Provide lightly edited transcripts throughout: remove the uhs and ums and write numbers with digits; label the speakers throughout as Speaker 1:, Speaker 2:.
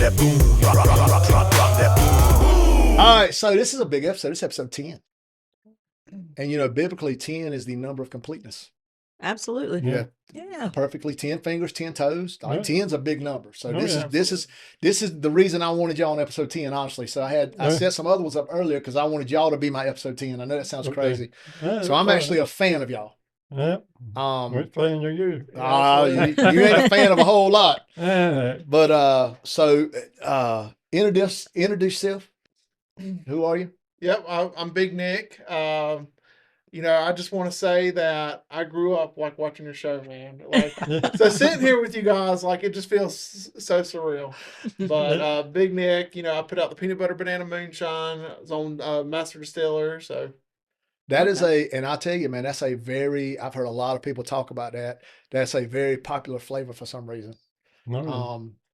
Speaker 1: that boom. Drop that boom.
Speaker 2: All right, so this is a big episode. This is episode 10. And, you know, biblically, 10 is the number of completeness.
Speaker 3: Absolutely.
Speaker 2: Yeah. Perfectly 10 fingers, 10 toes. Like,
Speaker 4: Yeah.
Speaker 2: 10's a big number. So
Speaker 4: Oh,
Speaker 2: this is the reason I wanted y'all on episode 10, honestly. So I set some other ones up earlier because I wanted y'all to be my episode 10. I know that sounds crazy.
Speaker 4: Yeah,
Speaker 2: So I'm actually a fan of y'all.
Speaker 4: Yeah. Which fan are you?
Speaker 2: You ain't a fan of a whole lot.
Speaker 4: Yeah.
Speaker 2: But introduce yourself. Who are you?
Speaker 5: Yep, I'm Big Nick. You know, I just want to say that I grew up like watching your show, man. Like, so sitting here with you guys, like, it just feels so surreal. But Big Nick, you know, I put out the peanut butter banana moonshine. It's on Master Distiller. So
Speaker 2: That is and I'll tell you, man, I've heard a lot of people talk about that. That's a very popular flavor for some reason.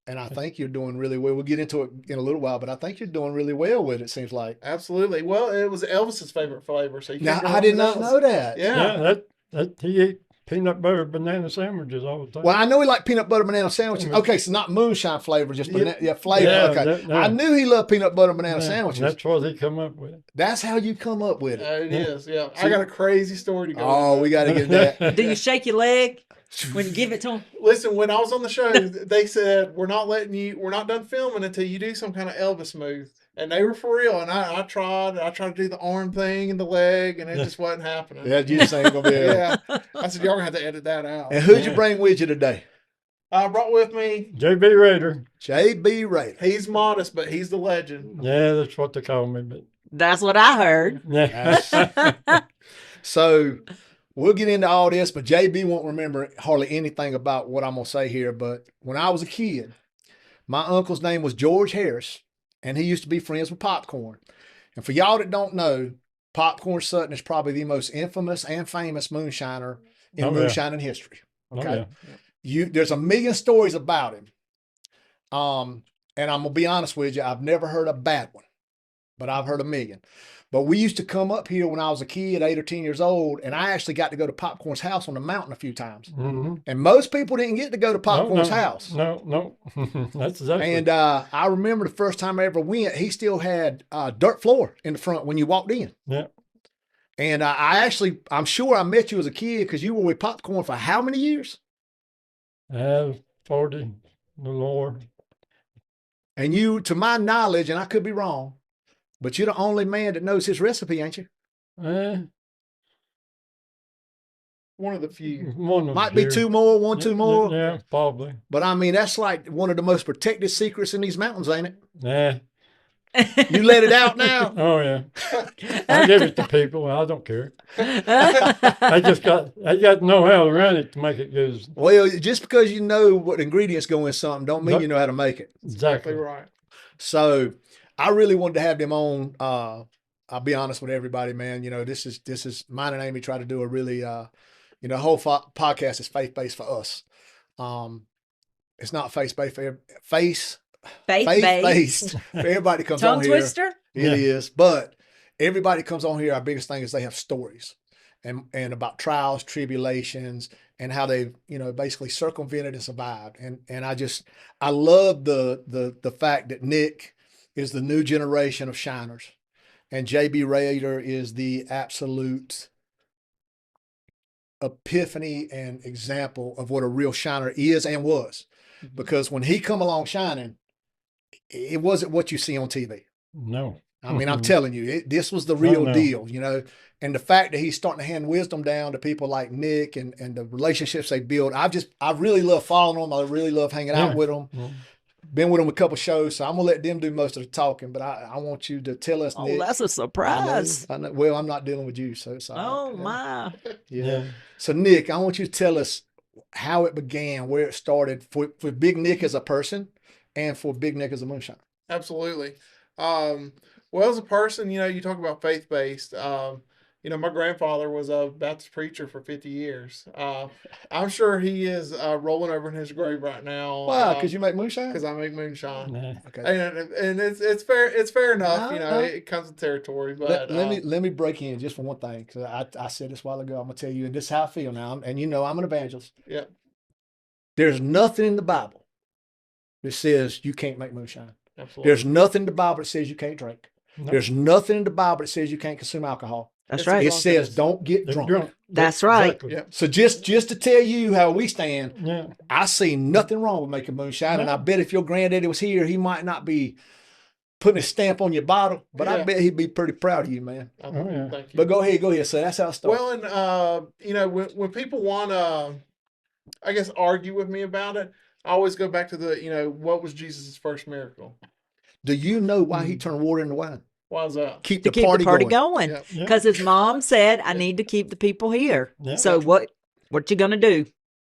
Speaker 2: And I think you're doing really well. We'll get into it in a little while, but I think you're doing really well with it, seems like.
Speaker 5: absolutely. Well, it was Elvis's favorite flavor. So you
Speaker 2: Now,
Speaker 5: can't go
Speaker 2: I did
Speaker 5: wrong
Speaker 2: not
Speaker 5: with
Speaker 2: know
Speaker 5: Elvis.
Speaker 2: that.
Speaker 5: Yeah.
Speaker 4: That he ate peanut butter banana sandwiches all the time.
Speaker 2: Well, I know he liked peanut butter banana sandwiches. Okay, so not moonshine flavor, just flavor.
Speaker 4: Yeah,
Speaker 2: okay. I knew he loved peanut butter banana sandwiches.
Speaker 4: That's what he come up with.
Speaker 2: That's how you come up with it.
Speaker 5: It is, yeah. I got a crazy story to go.
Speaker 2: Oh,
Speaker 5: with.
Speaker 2: we got to get that.
Speaker 3: Do you shake your leg when you give it to them?
Speaker 5: Listen, when I was on the show, they said we're not done filming until you do some kind of Elvis move, and they were for real. And I tried to do the arm thing and the leg, and it just wasn't happening.
Speaker 2: Yeah, you just ain't gonna be able.
Speaker 5: Yeah, I said y'all gonna have to edit that out.
Speaker 2: And who'd you bring with you today?
Speaker 5: I brought with me.
Speaker 4: J.B. Rader.
Speaker 2: J.B. Rader.
Speaker 5: He's modest, but he's the legend.
Speaker 4: Yeah, that's what they call me. But
Speaker 3: That's what I heard.
Speaker 4: yeah.
Speaker 2: So we'll get into all this, but JB won't remember hardly anything about what I'm going to say here. But when I was a kid, my uncle's name was George Harris, and he used to be friends with Popcorn. And for y'all that don't know, Popcorn Sutton is probably the most infamous and famous moonshiner in moonshining history. Okay. There's a million stories about him. And I'm going to be honest with you, I've never heard a bad one, but I've heard a million. But we used to come up here when I was a kid, 8 or 10 years old, and I actually got to go to Popcorn's house on the mountain a few times.
Speaker 4: Mm-hmm.
Speaker 2: And most people didn't get to go to Popcorn's house.
Speaker 4: No. That's exactly.
Speaker 2: And I remember the first time I ever went, he still had dirt floor in the front when you walked in.
Speaker 4: Yeah.
Speaker 2: And I'm sure I met you as a kid because you were with Popcorn for how many years?
Speaker 4: 40, the Lord.
Speaker 2: And you, to my knowledge, and I could be wrong, but you're the only man that knows his recipe, ain't you?
Speaker 5: One of the few.
Speaker 2: Might be two more.
Speaker 4: Yeah, probably.
Speaker 2: But I mean, that's like one of the most protected secrets in these mountains, ain't it?
Speaker 4: Yeah.
Speaker 2: You let it out now.
Speaker 4: Oh, yeah. I give it to people. I don't care. I got to know how to run it to make it good.
Speaker 2: Well, just because you know what ingredients go in something don't mean you know how to make it.
Speaker 4: Exactly
Speaker 5: Right.
Speaker 2: So I really wanted to have them on. I'll be honest with everybody, man. You know, this is mine and Amy try to do a really, whole podcast is faith-based for us. It's not faith-based for faith-based for everybody comes
Speaker 3: Tongue
Speaker 2: on here.
Speaker 3: twister?
Speaker 2: It is, but everybody comes on here. Our biggest thing is they have stories and about trials, tribulations, and how they've, basically circumvented and survived. And I love the fact that Nick is the new generation of shiners, and JB Rader is the absolute epiphany and example of what a real shiner is and was. Because when he come along shining, it wasn't what you see on TV.
Speaker 4: No.
Speaker 2: I mean, I'm telling you, this was the real deal, and the fact that he's starting to hand wisdom down to people like Nick and the relationships they build. I really love following them. I really love hanging out with them. Yeah. Been with them a couple shows, so I'm going to let them do most of the talking, but I want you to tell us, Nick.
Speaker 3: Oh, that's a surprise.
Speaker 2: I know, well, I'm not dealing with you, so it's all right.
Speaker 3: My.
Speaker 2: Yeah. So, Nick, I want you to tell us how it began, where it started for Big Nick as a person and for Big Nick as a moonshiner.
Speaker 5: Absolutely. Well, as a person, you talk about faith-based. My grandfather was a Baptist preacher for 50 years. I'm sure he is rolling over in his grave right now.
Speaker 2: Wow, because you make moonshine?
Speaker 5: Because I make moonshine.
Speaker 2: Okay.
Speaker 5: And it's fair. It's fair enough. It comes with territory. But
Speaker 2: let me break in just for one thing, because I said this a while ago. I'm gonna tell you, and this is how I feel now. And I'm an evangelist.
Speaker 5: Yeah.
Speaker 2: There's nothing in the Bible that says you can't make moonshine.
Speaker 5: Absolutely.
Speaker 2: There's nothing in the Bible that says you can't drink.
Speaker 4: No.
Speaker 2: There's nothing in the Bible that says you can't consume alcohol.
Speaker 3: That's
Speaker 5: It's
Speaker 3: right.
Speaker 2: It says don't get
Speaker 4: They're
Speaker 2: drunk.
Speaker 3: That's right.
Speaker 4: Exactly.
Speaker 5: Yeah.
Speaker 2: So just to tell you how we stand,
Speaker 4: Yeah.
Speaker 2: I see nothing wrong with making moonshine, and I
Speaker 4: No.
Speaker 2: bet if your granddaddy was here, he might not be putting a stamp on your bottle, but I
Speaker 5: Yeah.
Speaker 2: bet he'd be pretty proud of you, man.
Speaker 5: Oh,
Speaker 4: yeah.
Speaker 5: Thank you.
Speaker 2: But go ahead. So that's how it starts.
Speaker 5: Well, and you know, when people want to, I guess, argue with me about it, I always go back to the, you know, what was Jesus' first miracle?
Speaker 2: Do you know why he turned water into wine?
Speaker 5: Why is that?
Speaker 2: Keep
Speaker 3: To
Speaker 2: the
Speaker 3: keep
Speaker 2: party,
Speaker 3: the party
Speaker 2: going.
Speaker 3: going.
Speaker 5: Yeah.
Speaker 4: Yeah.
Speaker 3: Because his mom said, I need to keep the people here.
Speaker 4: Yeah.
Speaker 3: So what you gonna do?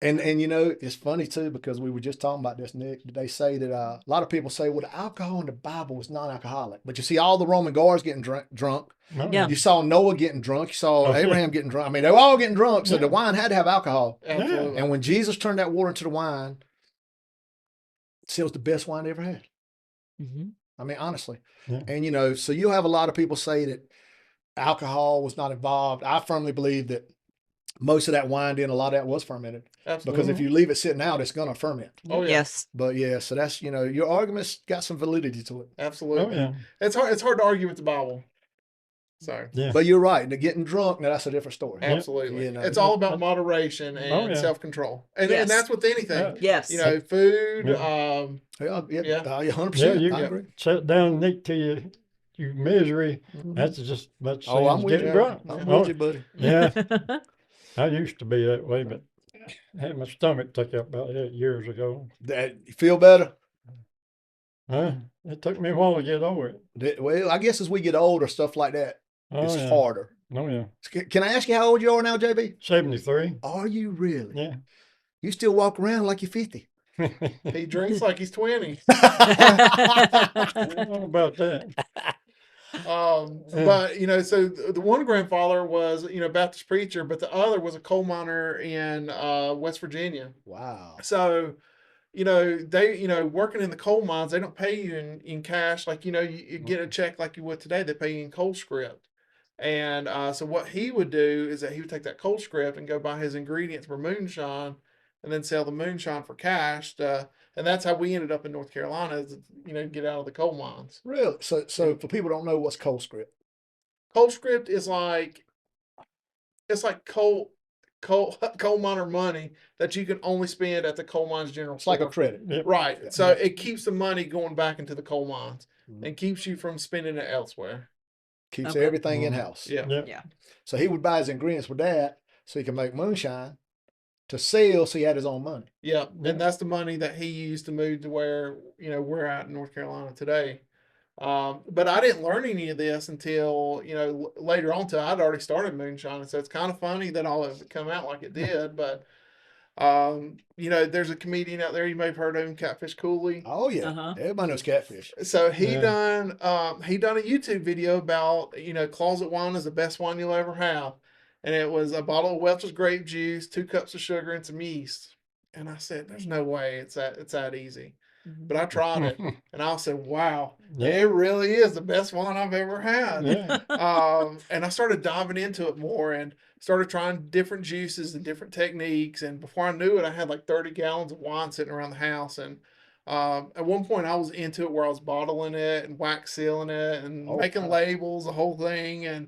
Speaker 2: And you know, it's funny too, because we were just talking about this, Nick. They say that a lot of people say, well, the alcohol in the Bible was non-alcoholic. But you see all the Roman guards getting drunk.
Speaker 4: No.
Speaker 3: Yeah.
Speaker 2: You saw Noah getting drunk. You saw
Speaker 4: Oh, yeah.
Speaker 2: Abraham getting drunk. I mean, they were all getting drunk, so
Speaker 4: Yeah.
Speaker 2: the wine had to have alcohol.
Speaker 5: Absolutely.
Speaker 2: And when Jesus turned that water into the wine, it was the best wine they ever had.
Speaker 3: Mm-hmm.
Speaker 2: I mean, honestly.
Speaker 4: Yeah.
Speaker 2: And, you know, so you'll have a lot of people say that alcohol was not involved. I firmly believe that most of that wine a lot of that was fermented.
Speaker 5: Absolutely.
Speaker 2: Because if you leave it sitting out, it's going to ferment.
Speaker 5: Oh yeah.
Speaker 3: Yes.
Speaker 2: But yeah, so that's, you know, your argument's got some validity to it.
Speaker 5: Absolutely.
Speaker 4: Oh, yeah.
Speaker 5: It's hard to argue with the Bible. So
Speaker 4: Yeah.
Speaker 2: But you're right. The getting drunk, now that's a different story.
Speaker 5: absolutely.
Speaker 2: You know.
Speaker 5: It's all about moderation and
Speaker 4: Oh, yeah.
Speaker 5: self-control. And
Speaker 3: Yes.
Speaker 5: and that's with anything.
Speaker 4: Yeah.
Speaker 3: Yes.
Speaker 5: You know, food,
Speaker 4: Yeah.
Speaker 2: Yeah,
Speaker 5: Yeah.
Speaker 2: 100%.
Speaker 4: Yeah, you
Speaker 2: I
Speaker 4: can
Speaker 2: agree.
Speaker 4: sit down next to your misery.
Speaker 2: Mhm.
Speaker 4: That's just much
Speaker 2: Oh, I'm
Speaker 4: as
Speaker 2: with
Speaker 4: getting
Speaker 2: you.
Speaker 4: drunk.
Speaker 2: I'm
Speaker 4: Oh,
Speaker 2: with you, buddy.
Speaker 4: Yeah. I used to be that way, but I had my stomach took up about 8 years ago.
Speaker 2: That, you feel better?
Speaker 4: It took me a while to get over it.
Speaker 2: Well, I guess as we get older, stuff like that
Speaker 4: Oh,
Speaker 2: is
Speaker 4: yeah.
Speaker 2: harder.
Speaker 4: Oh, yeah.
Speaker 2: Can I ask you how old you are now, JB?
Speaker 4: 73.
Speaker 2: Are you really?
Speaker 4: Yeah.
Speaker 2: You still walk around like you're 50.
Speaker 5: he drinks like he's 20.
Speaker 4: I don't know about that.
Speaker 5: But you know, so the one grandfather was, you know, Baptist preacher, but the other was a coal miner in West Virginia.
Speaker 2: Wow.
Speaker 5: So, you know, they, you know, working in the coal mines, they don't pay you in cash like, you know, you get a check like you would today. They pay you in coal script. And so what he would do is that he would take that coal script and go buy his ingredients for moonshine, and then sell the moonshine for cash. And that's how we ended up in North Carolina, is, you know, get out of the coal mines.
Speaker 2: Really? So for people who don't know what's coal script.
Speaker 5: Coal script is like, it's like coal miner money that you can only spend at the coal mines general
Speaker 2: It's
Speaker 5: store.
Speaker 2: like a credit.
Speaker 4: Yep.
Speaker 5: Right.
Speaker 2: Yeah.
Speaker 5: So it keeps the money going back into the coal mines
Speaker 2: Mhm.
Speaker 5: and keeps you from spending it elsewhere.
Speaker 2: Keeps
Speaker 3: Okay.
Speaker 2: everything
Speaker 4: Mhm.
Speaker 2: in house.
Speaker 5: Yeah.
Speaker 4: Yep.
Speaker 3: Yeah.
Speaker 2: So he would buy his ingredients with that so he can make moonshine to sell so he had his own money.
Speaker 5: Yeah.
Speaker 4: Yeah.
Speaker 5: And that's the money that he used to move to where, you know, we're at in North Carolina today. But I didn't learn any of this until, you know, later on, till I'd already started moonshine. So it's kind of funny that all of it come out like it did. But, you know, there's a comedian out there, you may have heard of him, Catfish Cooley.
Speaker 2: Oh yeah.
Speaker 3: Uh-huh.
Speaker 2: Everybody knows catfish.
Speaker 5: So he
Speaker 4: Yeah.
Speaker 5: done a YouTube video about, you know, closet wine is the best wine you'll ever have. And it was a bottle of Welch's grape juice, 2 cups of sugar, and some yeast. And I said, there's no way it's that easy. But I tried it, and I said, wow,
Speaker 4: Yeah.
Speaker 5: it really is the best wine I've ever had.
Speaker 4: Yeah.
Speaker 5: And I started diving into it more and started trying different juices and different techniques. And before I knew it, I had like 30 gallons of wine sitting around the house. And at one point, I was into it where I was bottling it and wax sealing it and
Speaker 2: Oh,
Speaker 5: making
Speaker 2: wow.
Speaker 5: labels, the whole thing. And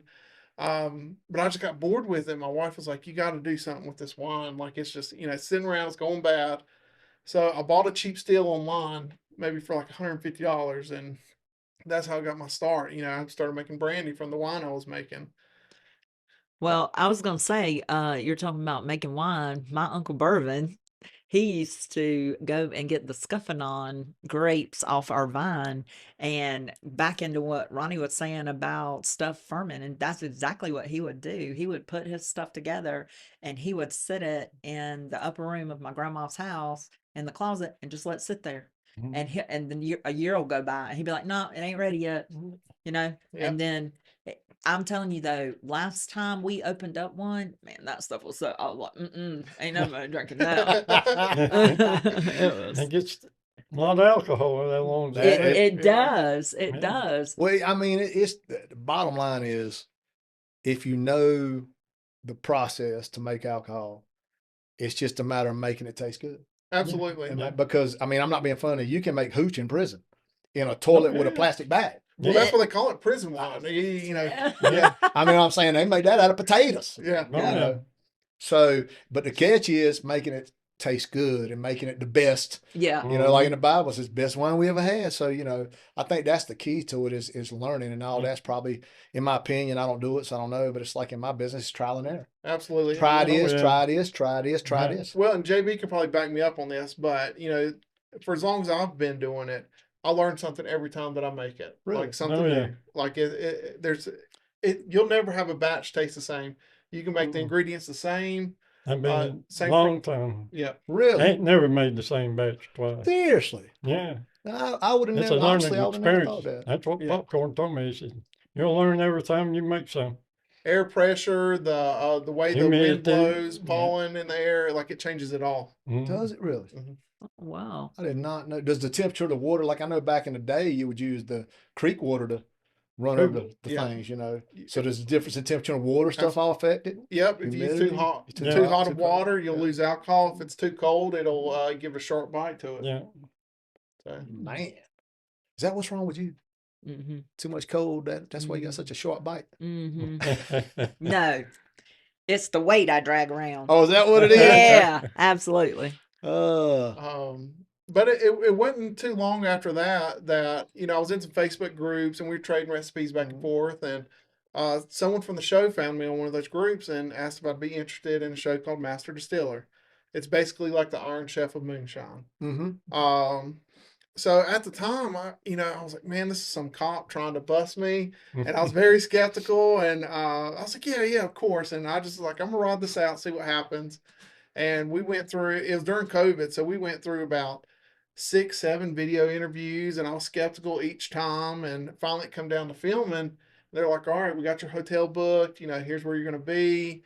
Speaker 5: but I just got bored with it. My wife was like, you got to do something with this wine. Like, it's just, you know, it's sitting around, it's going bad. So I bought a cheap still online, maybe for like $150, and that's how I got my start. You know, I started making brandy from the wine I was making.
Speaker 3: Well, I was gonna say, you're talking about making wine. My Uncle Bervin, he used to go and get the Scuffin' grapes off our vine, and back into what Ronnie was saying about stuff fermenting, that's exactly what he would do. He would put his stuff together and he would sit it in the upper room of my grandma's house in the closet and just let it sit there. And then a year will go by and he'd be like, no, it ain't ready yet, you know?
Speaker 5: Yeah.
Speaker 3: And then I'm telling you though, last time we opened up one, man, that stuff was so, I was like, ain't nobody drinking that. It was-
Speaker 4: It gets a lot of alcohol in that long.
Speaker 3: it does. It
Speaker 4: Yeah.
Speaker 3: does.
Speaker 2: Well, I mean, it's the bottom line is if you know the process to make alcohol, it's just a matter of making it taste good.
Speaker 5: Absolutely.
Speaker 2: And
Speaker 4: Yeah.
Speaker 2: because I mean, I'm not being funny. You can make hooch in prison in a toilet with a
Speaker 5: yeah.
Speaker 2: plastic bag.
Speaker 5: Well, that's what they call it, prison wine. You know, yeah,
Speaker 2: I mean, I'm saying they made that out of potatoes.
Speaker 5: yeah.
Speaker 4: Oh,
Speaker 2: You
Speaker 4: yeah.
Speaker 2: know. So, but the catch is making it taste good and making it the best.
Speaker 3: Yeah.
Speaker 2: You know, like in the Bible, it says best wine we ever had. So, you know, I think that's the key to it is learning and all. That's probably, in my opinion, I don't do it, so I don't know. But it's like in my business, it's trial and error.
Speaker 5: Absolutely.
Speaker 2: Try
Speaker 5: And,
Speaker 2: this,
Speaker 4: yeah.
Speaker 2: try this, try this, try
Speaker 4: Right.
Speaker 2: this.
Speaker 5: well, and JB could probably back me up on this, but you know, for as long as I've been doing it, I learn something every time that I make it.
Speaker 2: Really?
Speaker 5: Like something
Speaker 4: Oh, yeah.
Speaker 5: new. Like you'll never have a batch taste the same. You can make the ingredients the same.
Speaker 4: I've been
Speaker 5: Same
Speaker 4: a long time.
Speaker 5: Yeah.
Speaker 2: Really?
Speaker 4: I ain't never made the same batch twice.
Speaker 2: Seriously.
Speaker 4: Yeah.
Speaker 2: I would have
Speaker 4: It's
Speaker 2: never,
Speaker 4: a learning
Speaker 2: honestly, I would have never
Speaker 4: experience.
Speaker 2: thought that.
Speaker 4: That's what
Speaker 5: Yeah.
Speaker 4: Popcorn told me. He said, you'll learn every time you make some.
Speaker 5: Air pressure, the way the wind
Speaker 4: Humidity.
Speaker 5: blows,
Speaker 4: Yeah.
Speaker 5: pollen in the air, like it changes it all.
Speaker 4: Mhm.
Speaker 2: Does it really?
Speaker 3: Wow.
Speaker 2: I did not know. Does the temperature of the water, like I know back in the day, you would use the creek water to run over the
Speaker 5: Yeah.
Speaker 2: things, you know. So does the difference in temperature of water stuff all affect it?
Speaker 5: Yep. If you use
Speaker 2: Humidity?
Speaker 5: too hot,
Speaker 2: Too
Speaker 5: too
Speaker 2: hot,
Speaker 5: hot
Speaker 2: too
Speaker 5: of
Speaker 2: cold.
Speaker 5: water, you'll
Speaker 2: Yeah.
Speaker 5: lose alcohol. If it's too cold, it'll give a sharp bite to it.
Speaker 4: Yeah.
Speaker 5: So,
Speaker 2: Man, is that what's wrong with you?
Speaker 3: Mm-hmm.
Speaker 2: Too much cold. That's why you got such a short bite.
Speaker 3: Mm-hmm. No, it's the weight I drag around.
Speaker 2: Oh, is that what it is?
Speaker 3: Yeah, absolutely.
Speaker 5: But it wasn't too long after that you know I was in some Facebook groups and we were trading recipes back and forth, and someone from the show found me on one of those groups and asked if I'd be interested in a show called Master Distiller. It's basically like the Iron Chef of moonshine.
Speaker 2: Mm-hmm.
Speaker 5: So at the time, I was like, man, this is some cop trying to bust me, and I was very skeptical, and I was like, yeah, of course, and I just was like, I'm gonna ride this out, see what happens. And we went through, it was during COVID, so we went through about 6, 7 video interviews, and I was skeptical each time. And finally, it come down to filming. They're like, all right, we got your hotel booked. You know, here's where you're going to be.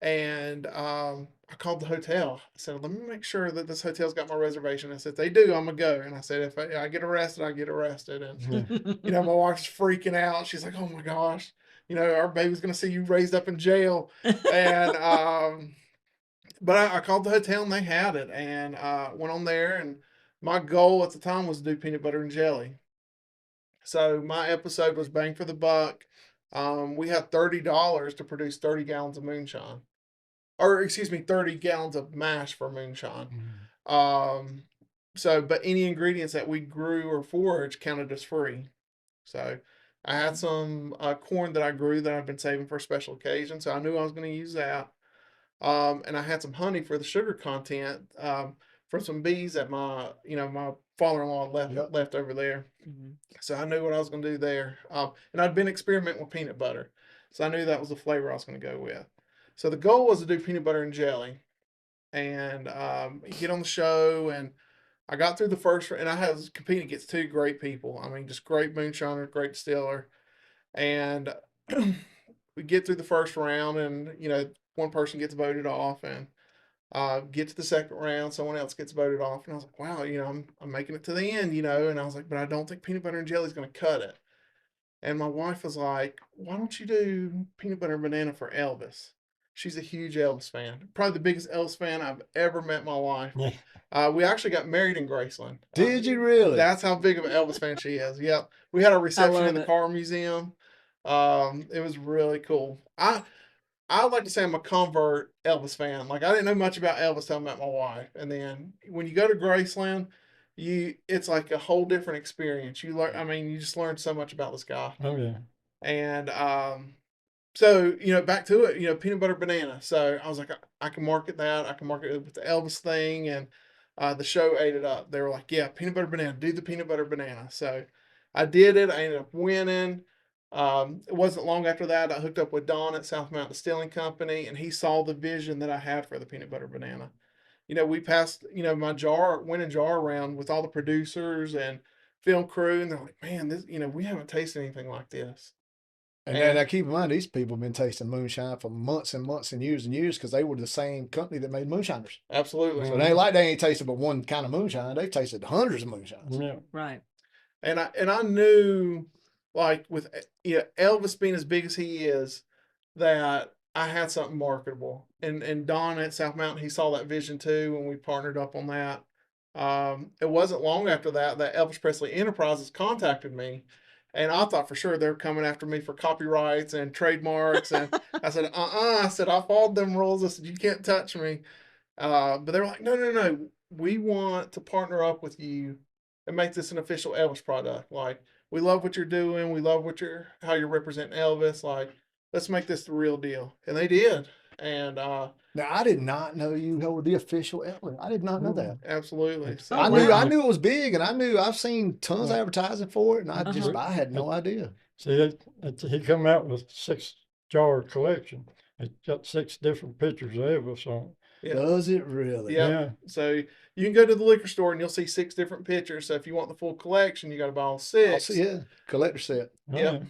Speaker 5: And I called the hotel. I said, let me make sure that this hotel's got my reservation. I said, if they do, I'm going to go. And I said, if I get arrested, I get arrested. And, you know, my wife's freaking out. She's like, oh my gosh, you know, our baby's going to see you raised up in jail. And, but I called the hotel and they had it, and went on there, and my goal at the time was to do peanut butter and jelly. So my episode was bang for the buck. We had $30 to produce 30 gallons of moonshine, or excuse me, 30 gallons of mash for moonshine. But any ingredients that we grew or foraged counted as free. So I had some corn that I grew that I've been saving for a special occasion, so I knew I was going to use that. And I had some honey for the sugar content from some bees that my father-in-law left over there.
Speaker 3: Mm-hmm.
Speaker 5: So I knew what I was going to do there. And I'd been experimenting with peanut butter, so I knew that was the flavor I was going to go with. So the goal was to do peanut butter and jelly, and get on the show. And I got through the first, and I was competing against 2 great people. I mean, just great moonshiners, great distiller, and we get through the first round, and one person gets voted off, and get to the second round, someone else gets voted off, and I was like, wow, I'm making it to the end, and I was like, but I don't think peanut butter and jelly is going to cut it. And my wife was like, why don't you do peanut butter and banana for Elvis? She's a huge Elvis fan, probably the biggest Elvis fan I've ever met in my life. We actually got married in Graceland.
Speaker 2: Did you really?
Speaker 5: That's how big of an Elvis fan she is. Yep. We had a reception in the car museum. It was really cool. I like to say I'm a convert Elvis fan. Like, I didn't know much about Elvis till I met my wife. And then when you go to Graceland, it's like a whole different experience. You just learn so much about this guy.
Speaker 4: Oh, yeah.
Speaker 5: And so, back to it, peanut butter banana. So I was like, I can market that. I can market it with the Elvis thing. And the show ate it up. They were like, yeah, peanut butter banana. Do the peanut butter banana. So I did it. I ended up winning. It wasn't long after that I hooked up with Don at South Mountain Distilling Company, and he saw the vision that I had for the peanut butter banana. We passed, my winning jar around with all the producers and film crew, and they're like, man, this, we haven't tasted anything like this.
Speaker 2: And now keep in mind, these people have been tasting moonshine for months and months and years because they were the same company that made moonshiners.
Speaker 5: Absolutely.
Speaker 2: So it ain't like they ain't tasted but one kind of moonshine. They've tasted hundreds of moonshines.
Speaker 4: Yeah.
Speaker 3: Right.
Speaker 5: And I knew, like, with Elvis being as big as he is, that I had something marketable. And Don at South Mountain, he saw that vision too, and we partnered up on that. It wasn't long after that Elvis Presley Enterprises contacted me, and I thought for sure they were coming after me for copyrights and trademarks. And I said, I said, I followed them rules. I said, you can't touch me. But they were like, no. We want to partner up with you and make this an official Elvis product. Like, we love what you're doing. We love how you're representing Elvis. Like, let's make this the real deal. And they did. And
Speaker 2: Now I did not know you were the official Elvis. I did not know that.
Speaker 5: absolutely. So,
Speaker 3: Oh,
Speaker 2: I
Speaker 3: wow.
Speaker 2: knew it was big, and I've seen tons of advertising for it, and I had no idea.
Speaker 4: See, he come out with 6-jar collection. It's got 6 different pictures of Elvis on it.
Speaker 5: Yeah.
Speaker 2: Does it really?
Speaker 5: Yeah.
Speaker 4: Yeah.
Speaker 5: So you can go to the liquor store and you'll see 6 different pictures. So if you want the full collection, you got to buy all 6.
Speaker 2: Yeah, collector set.
Speaker 4: Oh,
Speaker 5: Yep.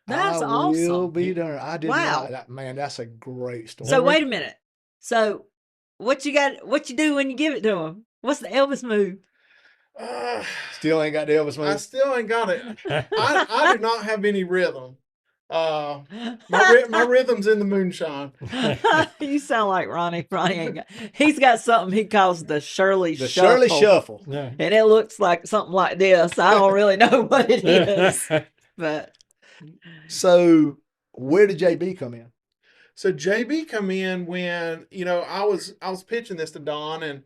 Speaker 3: That's
Speaker 2: I
Speaker 3: awesome.
Speaker 2: will be darned. I did
Speaker 3: Wow.
Speaker 2: not. Man, that's a great story.
Speaker 3: So wait a minute. So what you do when you give it to him? What's the Elvis move?
Speaker 2: Still ain't got the Elvis
Speaker 5: I
Speaker 2: move.
Speaker 5: still ain't got it. I do not have any rhythm. My rhythm's in the moonshine.
Speaker 3: You sound like Ronnie. Ronnie ain't got. He's got something he calls the Shirley
Speaker 2: The
Speaker 3: Shuffle.
Speaker 2: Shirley Shuffle.
Speaker 4: Yeah.
Speaker 3: And it looks like something like this. I don't really know what it is, but
Speaker 2: So where did JB come in?
Speaker 5: So JB come in when, I was pitching this to Don, and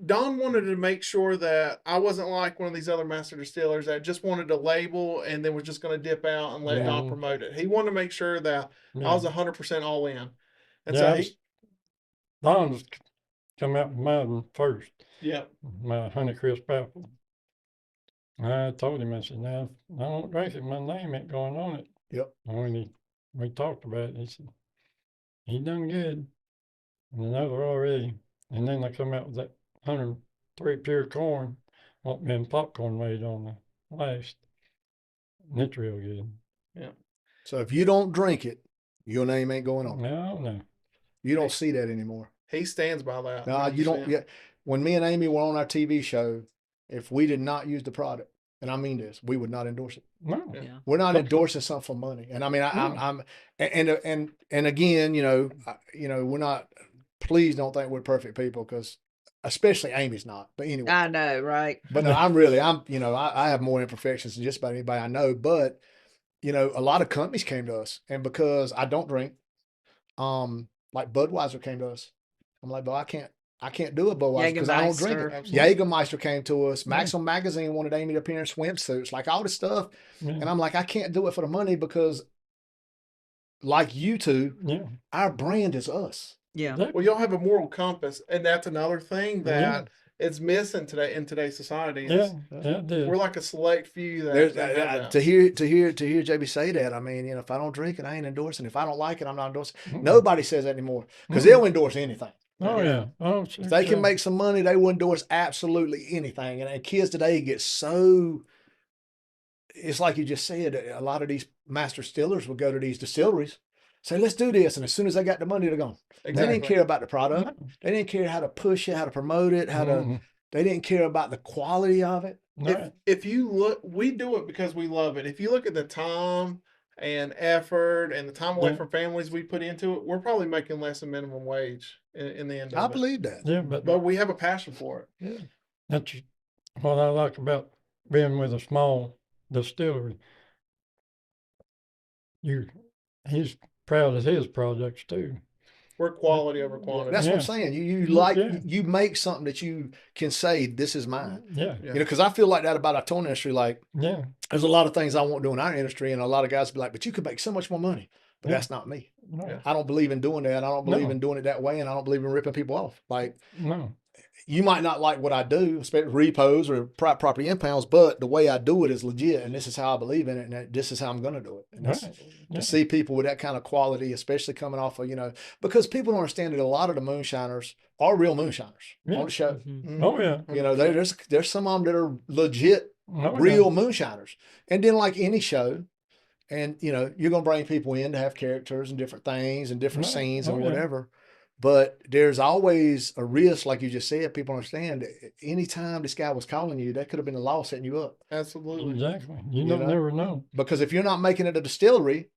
Speaker 5: Don wanted to make sure that I wasn't like one of these other master distillers that just wanted a label and then was just going to dip out and let
Speaker 4: Yeah.
Speaker 5: Don promote it. He wanted to make sure that I was 100% all in. And
Speaker 4: Yeah,
Speaker 5: so
Speaker 4: Don's come out with mine first,
Speaker 5: yeah.
Speaker 4: my Honey Crisp Apple. I told him, I said, "Now, I don't drink it. My name ain't going on it."
Speaker 2: Yep.
Speaker 4: And when we talked about it, he said, "He done good." And another already. And then they come out with that 103 pure corn, what been popcorn made on the last. And it's real good.
Speaker 2: So if you don't drink it, your name ain't going on.
Speaker 4: No.
Speaker 2: You don't see that anymore.
Speaker 5: He stands by that.
Speaker 2: No, you don't.
Speaker 5: 100%.
Speaker 2: Yeah. When me and Amy were on our TV show, if we did not use the product, and I mean this, we would not endorse it.
Speaker 4: No.
Speaker 3: yeah.
Speaker 2: We're not
Speaker 4: Okay.
Speaker 2: endorsing something for money. And I mean, I'm and again, we're not. Please don't think we're perfect people, because especially Amy's not. But anyway,
Speaker 3: I know, right?
Speaker 2: but no, I have more imperfections than just about anybody I know. But a lot of companies came to us, and because I don't drink, like Budweiser came to us. I'm like, but I can't do a Budweiser because I don't drink it.
Speaker 3: Jägermeister.
Speaker 5: Absolutely.
Speaker 2: Jägermeister came to us. Maxim Magazine wanted Amy to appear in swimsuits, like all this stuff.
Speaker 4: Yeah.
Speaker 2: And I'm like, I can't do it for the money, because like you two,
Speaker 4: Yeah.
Speaker 2: our brand is us.
Speaker 3: Yeah.
Speaker 5: Well, y'all have a moral compass, and that's another thing that is missing today in today's society.
Speaker 4: Yeah. It did.
Speaker 5: We're like a select few
Speaker 2: There's,
Speaker 5: that have that.
Speaker 2: to hear JB say that, I mean, if I don't drink it, I ain't endorsing. If I don't like it, I'm not endorsing.
Speaker 4: Mm-mm.
Speaker 2: Nobody says that anymore, because
Speaker 4: Mm.
Speaker 2: they'll endorse anything.
Speaker 4: Oh, yeah. Oh, sure.
Speaker 2: If they can
Speaker 4: sure.
Speaker 2: make some money, they will endorse absolutely anything. And kids today get so, it's like you just said, a lot of these master distillers will go to these distilleries, say, let's do this. And as soon as they got the money, they're gone. They
Speaker 5: Exactly.
Speaker 2: didn't care about the product.
Speaker 4: No.
Speaker 2: They didn't care how to push it, how to promote it, how to,
Speaker 4: Mhm.
Speaker 2: they didn't care about the quality of it.
Speaker 4: No.
Speaker 5: If you look, we do it because we love it. If you look at the time and effort and the time away
Speaker 4: Yeah.
Speaker 5: from families we put into it, we're probably making less than minimum wage in the end
Speaker 2: I
Speaker 5: of it.
Speaker 2: believe that.
Speaker 4: Yeah, but
Speaker 5: But we have a passion for it.
Speaker 4: that's what I like about being with a small distillery. He's proud of his projects too.
Speaker 5: We're quality over quantity.
Speaker 2: That's what I'm
Speaker 4: Yeah.
Speaker 2: saying. You
Speaker 4: Yeah.
Speaker 2: like, you make something that you can say, this is mine.
Speaker 4: Yeah.
Speaker 5: Yeah.
Speaker 2: Because I feel like that about our touring industry. Like,
Speaker 4: Yeah.
Speaker 2: there's a lot of things I won't do in our industry, and a lot of guys be like, but you could make so much more money. But
Speaker 4: Yeah.
Speaker 2: that's not me.
Speaker 4: No.
Speaker 5: Yeah.
Speaker 2: I don't believe in doing that. I don't believe
Speaker 4: No.
Speaker 2: in doing it that way, and I don't believe in ripping people off. Like,
Speaker 4: No.
Speaker 2: you might not like what I do, especially repos or property impounds, but the way I do it is legit, and this is how I believe in it, and this is how I'm going to do it. And that's,
Speaker 4: Right.
Speaker 2: to
Speaker 4: Yeah.
Speaker 2: see people with that kind of quality, especially coming off of, because people don't understand that a lot of the moonshiners are real moonshiners
Speaker 4: Yeah.
Speaker 2: on the show.
Speaker 3: Mhm.
Speaker 5: Mhm.
Speaker 4: Oh yeah.
Speaker 2: There's some of them that are legit,
Speaker 4: Oh,
Speaker 2: real moonshiners. And then, like any show, and you're going to bring people in to have characters and different things and different
Speaker 4: Right.
Speaker 2: scenes and
Speaker 4: Oh, yeah.
Speaker 2: whatever. But there's always a risk, like you just said. People understand. Anytime this guy was calling you, that could have been the law setting you up.
Speaker 5: Absolutely.
Speaker 4: Exactly. You
Speaker 2: You
Speaker 4: don't
Speaker 2: know?
Speaker 4: never know.
Speaker 2: Because if you're not making it a distillery,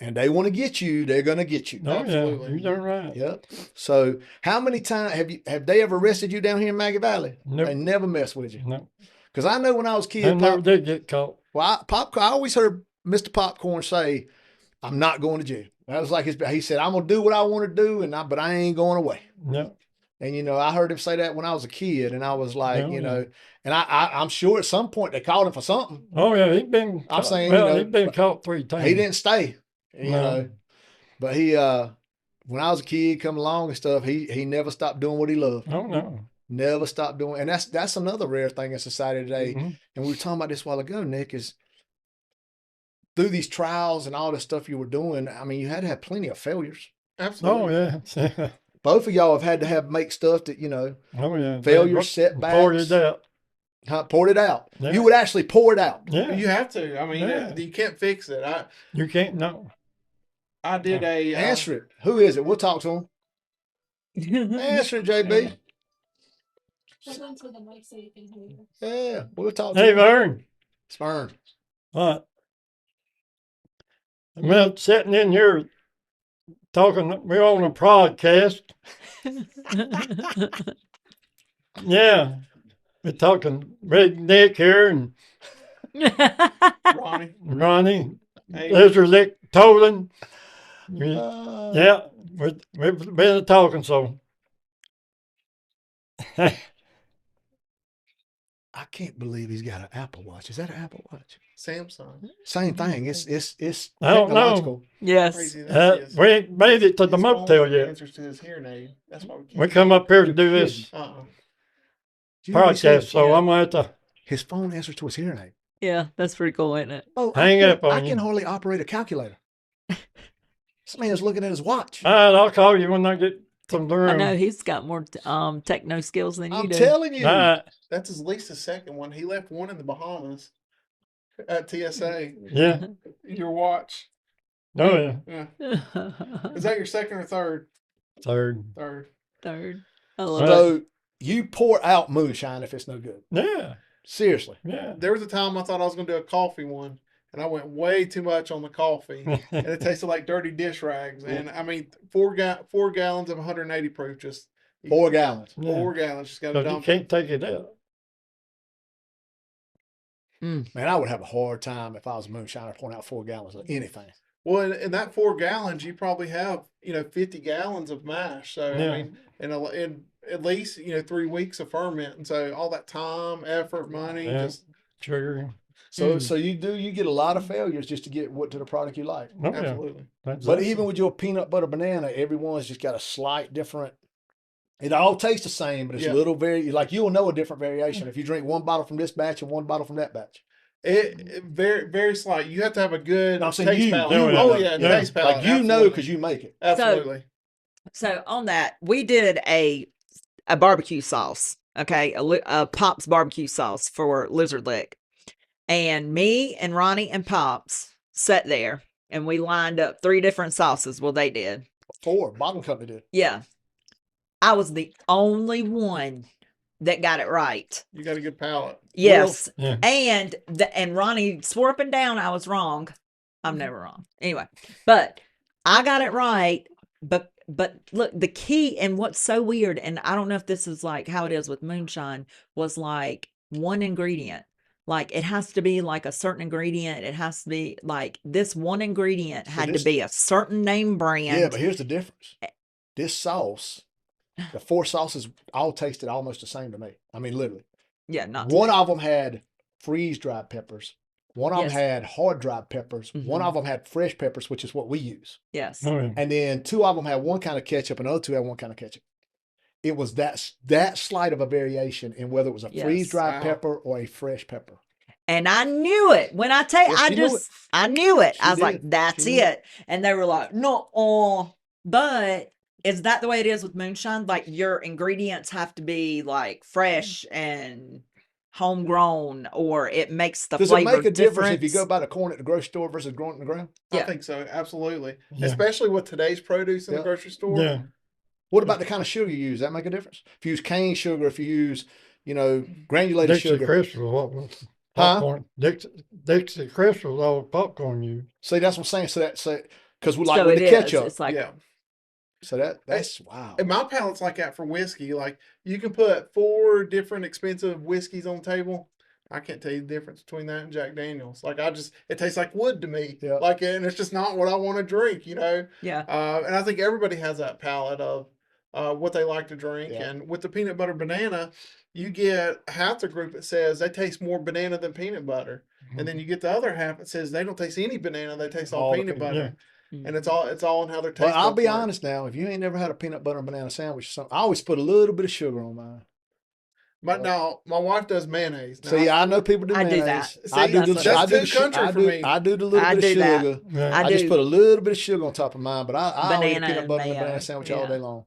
Speaker 2: and they want to get you, they're gonna get you.
Speaker 4: Oh yeah,
Speaker 5: Absolutely.
Speaker 4: you done right.
Speaker 2: Yep. So how many times have they ever arrested you down here in Maggie Valley?
Speaker 4: Nope.
Speaker 2: They never mess with you.
Speaker 4: No,
Speaker 2: Because I know when I was a
Speaker 4: I
Speaker 2: kid,
Speaker 4: never did get caught.
Speaker 2: I always heard Mr. Popcorn say, "I'm not going to jail." That was like he said, "I'm gonna do what I want to do, but I ain't going away."
Speaker 4: No,
Speaker 2: And I heard him say that when I was a kid, and I was like,
Speaker 4: Yeah.
Speaker 2: and I'm sure at some point they called him for something.
Speaker 4: oh yeah, he's been.
Speaker 2: I'm
Speaker 4: Caught.
Speaker 2: saying,
Speaker 4: well, he's been caught 3 times.
Speaker 2: He didn't stay,
Speaker 4: No.
Speaker 2: but he when I was a kid, come along and stuff, he never stopped doing what he loved.
Speaker 4: Oh no.
Speaker 2: Never stopped doing, and that's another rare thing in society today.
Speaker 4: Mhm.
Speaker 2: And we were talking about this a while ago, Nick, is through these trials and all the stuff you were doing. I mean, you had to have plenty of failures.
Speaker 4: Oh
Speaker 5: Absolutely.
Speaker 4: yeah.
Speaker 2: Both of y'all have had to make stuff that
Speaker 4: Oh yeah.
Speaker 2: Failures,
Speaker 4: They
Speaker 2: setbacks.
Speaker 4: poured it out.
Speaker 2: poured it out.
Speaker 4: Yeah.
Speaker 2: You would actually pour it out.
Speaker 4: Yeah.
Speaker 5: You have to. I mean,
Speaker 4: Yeah.
Speaker 5: you can't fix it.
Speaker 4: You can't know.
Speaker 5: I did a
Speaker 2: Answer it. Who is it? We'll talk to him. Answer it, JB.
Speaker 6: Hold to the mic so you can hear you.
Speaker 2: Yeah, we'll talk to
Speaker 4: Hey
Speaker 2: him.
Speaker 4: Vern.
Speaker 2: Spurn.
Speaker 4: What? Well, sitting in here talking, we're on a podcast. Yeah. We're talking Red Nick here and
Speaker 5: Ronnie.
Speaker 4: Ronnie,
Speaker 5: Hey,
Speaker 4: Lizard Lick, Tolan.
Speaker 2: Uh,
Speaker 4: Yeah, we've been talking, so.
Speaker 2: I can't believe he's got an Apple Watch. Is that an Apple Watch?
Speaker 5: Samsung.
Speaker 2: Same thing. It's
Speaker 4: I don't know.
Speaker 2: technological.
Speaker 3: Yes.
Speaker 5: Crazy that is.
Speaker 4: We ain't made it to the
Speaker 5: His phone
Speaker 4: motel yet.
Speaker 5: answers to his hearing aid. That's why we can't.
Speaker 4: We come up here to do this
Speaker 5: Uh-uh.
Speaker 2: Do you know what he said?
Speaker 4: podcast, so
Speaker 5: Yeah.
Speaker 4: I'm going to have to
Speaker 2: His phone answers to his hearing aid.
Speaker 3: Yeah, that's pretty cool, isn't it?
Speaker 2: Oh,
Speaker 4: Hang
Speaker 2: I
Speaker 4: up on
Speaker 2: can
Speaker 4: you.
Speaker 2: hardly operate a calculator. This man's looking at his watch.
Speaker 4: all right, I'll call you when I get from the room.
Speaker 3: I know he's got more techno skills than you
Speaker 2: I'm
Speaker 3: do.
Speaker 2: telling you.
Speaker 4: All right.
Speaker 5: That's at least the second one. He left one in the Bahamas at TSA.
Speaker 4: Yeah.
Speaker 5: Your watch.
Speaker 4: Oh, yeah.
Speaker 5: Yeah. Is that your second or third?
Speaker 4: Third.
Speaker 5: Third.
Speaker 3: Third. I love it.
Speaker 2: So you pour out moonshine if it's no good.
Speaker 4: Yeah.
Speaker 2: Seriously.
Speaker 4: Yeah.
Speaker 5: There was a time I thought I was going to do a coffee one, and I went way too much on the coffee, and it tasted like dirty dish rags. And I mean, 4 gallons of 180 proof, just
Speaker 2: 4 gallons.
Speaker 4: Yeah.
Speaker 5: 4 gallons, just got to
Speaker 4: But you
Speaker 5: dump it.
Speaker 4: can't take it out.
Speaker 2: Man, I would have a hard time if I was a moonshiner pouring out 4 gallons of anything.
Speaker 5: Well, in that 4 gallons, you probably have 50 gallons of mash. So
Speaker 4: Yeah.
Speaker 5: I mean, in at least 3 weeks of ferment, and so all that time, effort, money,
Speaker 4: Yeah.
Speaker 5: just
Speaker 4: Sugar.
Speaker 2: So you get a lot of failures just to get to the product you like.
Speaker 4: Oh, yeah.
Speaker 5: absolutely.
Speaker 4: That's
Speaker 2: But
Speaker 4: awesome.
Speaker 2: even with your peanut butter banana, everyone's just got a slight different. It all tastes the same, but it's
Speaker 5: Yeah.
Speaker 2: little you'll know a different variation if you drink one bottle from this batch and one bottle from that batch.
Speaker 5: It very, very slight. You have to have a good
Speaker 2: No, I'm saying
Speaker 5: taste
Speaker 2: you-
Speaker 5: palate.
Speaker 4: you
Speaker 5: Oh
Speaker 4: know.
Speaker 5: yeah,
Speaker 4: Yeah.
Speaker 5: taste palate.
Speaker 2: Like you know
Speaker 5: absolutely.
Speaker 2: because you make it.
Speaker 5: Absolutely.
Speaker 3: So on that, we did a barbecue sauce, okay, a Pops barbecue sauce for Lizard Lick, and me and Ronnie and Pops sat there and we lined up 3 different sauces. Well, they did,
Speaker 2: 4. Bottom company did.
Speaker 3: yeah. I was the only one that got it right.
Speaker 5: You got a good palate.
Speaker 3: Yes,
Speaker 4: Yeah.
Speaker 3: and Ronnie swore up and down I was wrong. I'm never wrong. Anyway, but I got it right. But look, the key and what's so weird, and I don't know if this is like how it is with moonshine, was like one ingredient. Like it has to be like a certain ingredient. It has to be like this one ingredient had
Speaker 2: this-
Speaker 3: to be a certain name brand.
Speaker 2: Yeah, but here's the difference. This sauce, the 4 sauces all tasted almost the same to me. I mean, literally.
Speaker 3: Yeah, not
Speaker 2: One of them had freeze dried peppers. One of them
Speaker 3: Yes.
Speaker 2: had hard dried peppers. One
Speaker 3: Mhm.
Speaker 2: of them had fresh peppers, which is what we use.
Speaker 3: yes.
Speaker 4: Oh, yeah.
Speaker 2: And then 2 of them had one kind of ketchup, and the other 2 had one kind of ketchup. It was that slight of a variation in whether it was a
Speaker 3: Yes.
Speaker 2: freeze dried
Speaker 5: Wow.
Speaker 2: pepper or a fresh pepper.
Speaker 3: And I knew it when I tell you,
Speaker 2: Yeah, she knew
Speaker 3: I knew it.
Speaker 2: She
Speaker 3: I was like,
Speaker 2: did.
Speaker 3: that's
Speaker 2: She knew
Speaker 3: it. And they were like, no, but is that the way it is with moonshine? Like your ingredients have to be like fresh and homegrown, or it makes the
Speaker 2: Does it
Speaker 3: flavor
Speaker 2: make a difference if you go
Speaker 3: difference?
Speaker 2: buy the corn at the grocery store versus growing it in the ground?
Speaker 5: I
Speaker 3: Yeah.
Speaker 5: think so. Absolutely.
Speaker 4: Yeah.
Speaker 5: Especially with today's produce in
Speaker 2: Yeah.
Speaker 5: the grocery store.
Speaker 4: Yeah.
Speaker 2: What about the kind of sugar you use? Does that make a difference? If you use cane sugar, if you use, granulated
Speaker 4: Dixie
Speaker 2: sugar.
Speaker 4: Crystal, what was
Speaker 2: Huh?
Speaker 4: popcorn? Dixie Crystal, all popcorn you.
Speaker 2: See, that's what I'm saying. So because we like
Speaker 3: So
Speaker 2: with
Speaker 3: it
Speaker 2: the
Speaker 3: is.
Speaker 2: ketchup.
Speaker 3: It's like
Speaker 5: yeah.
Speaker 2: So that's wow.
Speaker 5: And my palate's like that for whiskey. Like you can put 4 different expensive whiskeys on the table. I can't tell you the difference between that and Jack Daniels. Like it tastes like wood to me.
Speaker 2: Yeah.
Speaker 5: Like, and it's just not what I want to drink, you know?
Speaker 3: yeah.
Speaker 5: And I think everybody has that palate of what they like to drink.
Speaker 2: Yeah.
Speaker 5: And with the peanut butter banana, you get half the group that says they taste more banana than peanut butter. And then you get the other half that says they don't taste any banana, they taste all
Speaker 2: All the
Speaker 5: peanut
Speaker 2: peanut-
Speaker 5: butter.
Speaker 3: Mm.
Speaker 5: And it's all in how their taste
Speaker 2: But I'll
Speaker 5: buds
Speaker 2: be
Speaker 5: work.
Speaker 2: honest now, if you ain't never had a peanut butter and banana sandwich or something, I always put a little bit of sugar on mine.
Speaker 5: But now my wife does mayonnaise. Now,
Speaker 2: See, I know people do
Speaker 3: I do
Speaker 2: mayonnaise.
Speaker 3: that.
Speaker 2: I do
Speaker 5: See,
Speaker 2: the
Speaker 5: that's
Speaker 2: I do
Speaker 5: too
Speaker 2: the
Speaker 5: country
Speaker 2: I
Speaker 5: for
Speaker 2: do
Speaker 5: me.
Speaker 2: I do the little
Speaker 3: I
Speaker 2: bit of
Speaker 3: do that.
Speaker 2: sugar.
Speaker 4: Yeah.
Speaker 2: I
Speaker 3: I
Speaker 2: just
Speaker 3: do.
Speaker 2: put a little bit of sugar on top of mine, but I'll eat a
Speaker 3: Banana
Speaker 2: peanut
Speaker 3: and
Speaker 2: butter and a
Speaker 3: mayo.
Speaker 2: banana sandwich all
Speaker 3: Yeah.
Speaker 2: day long.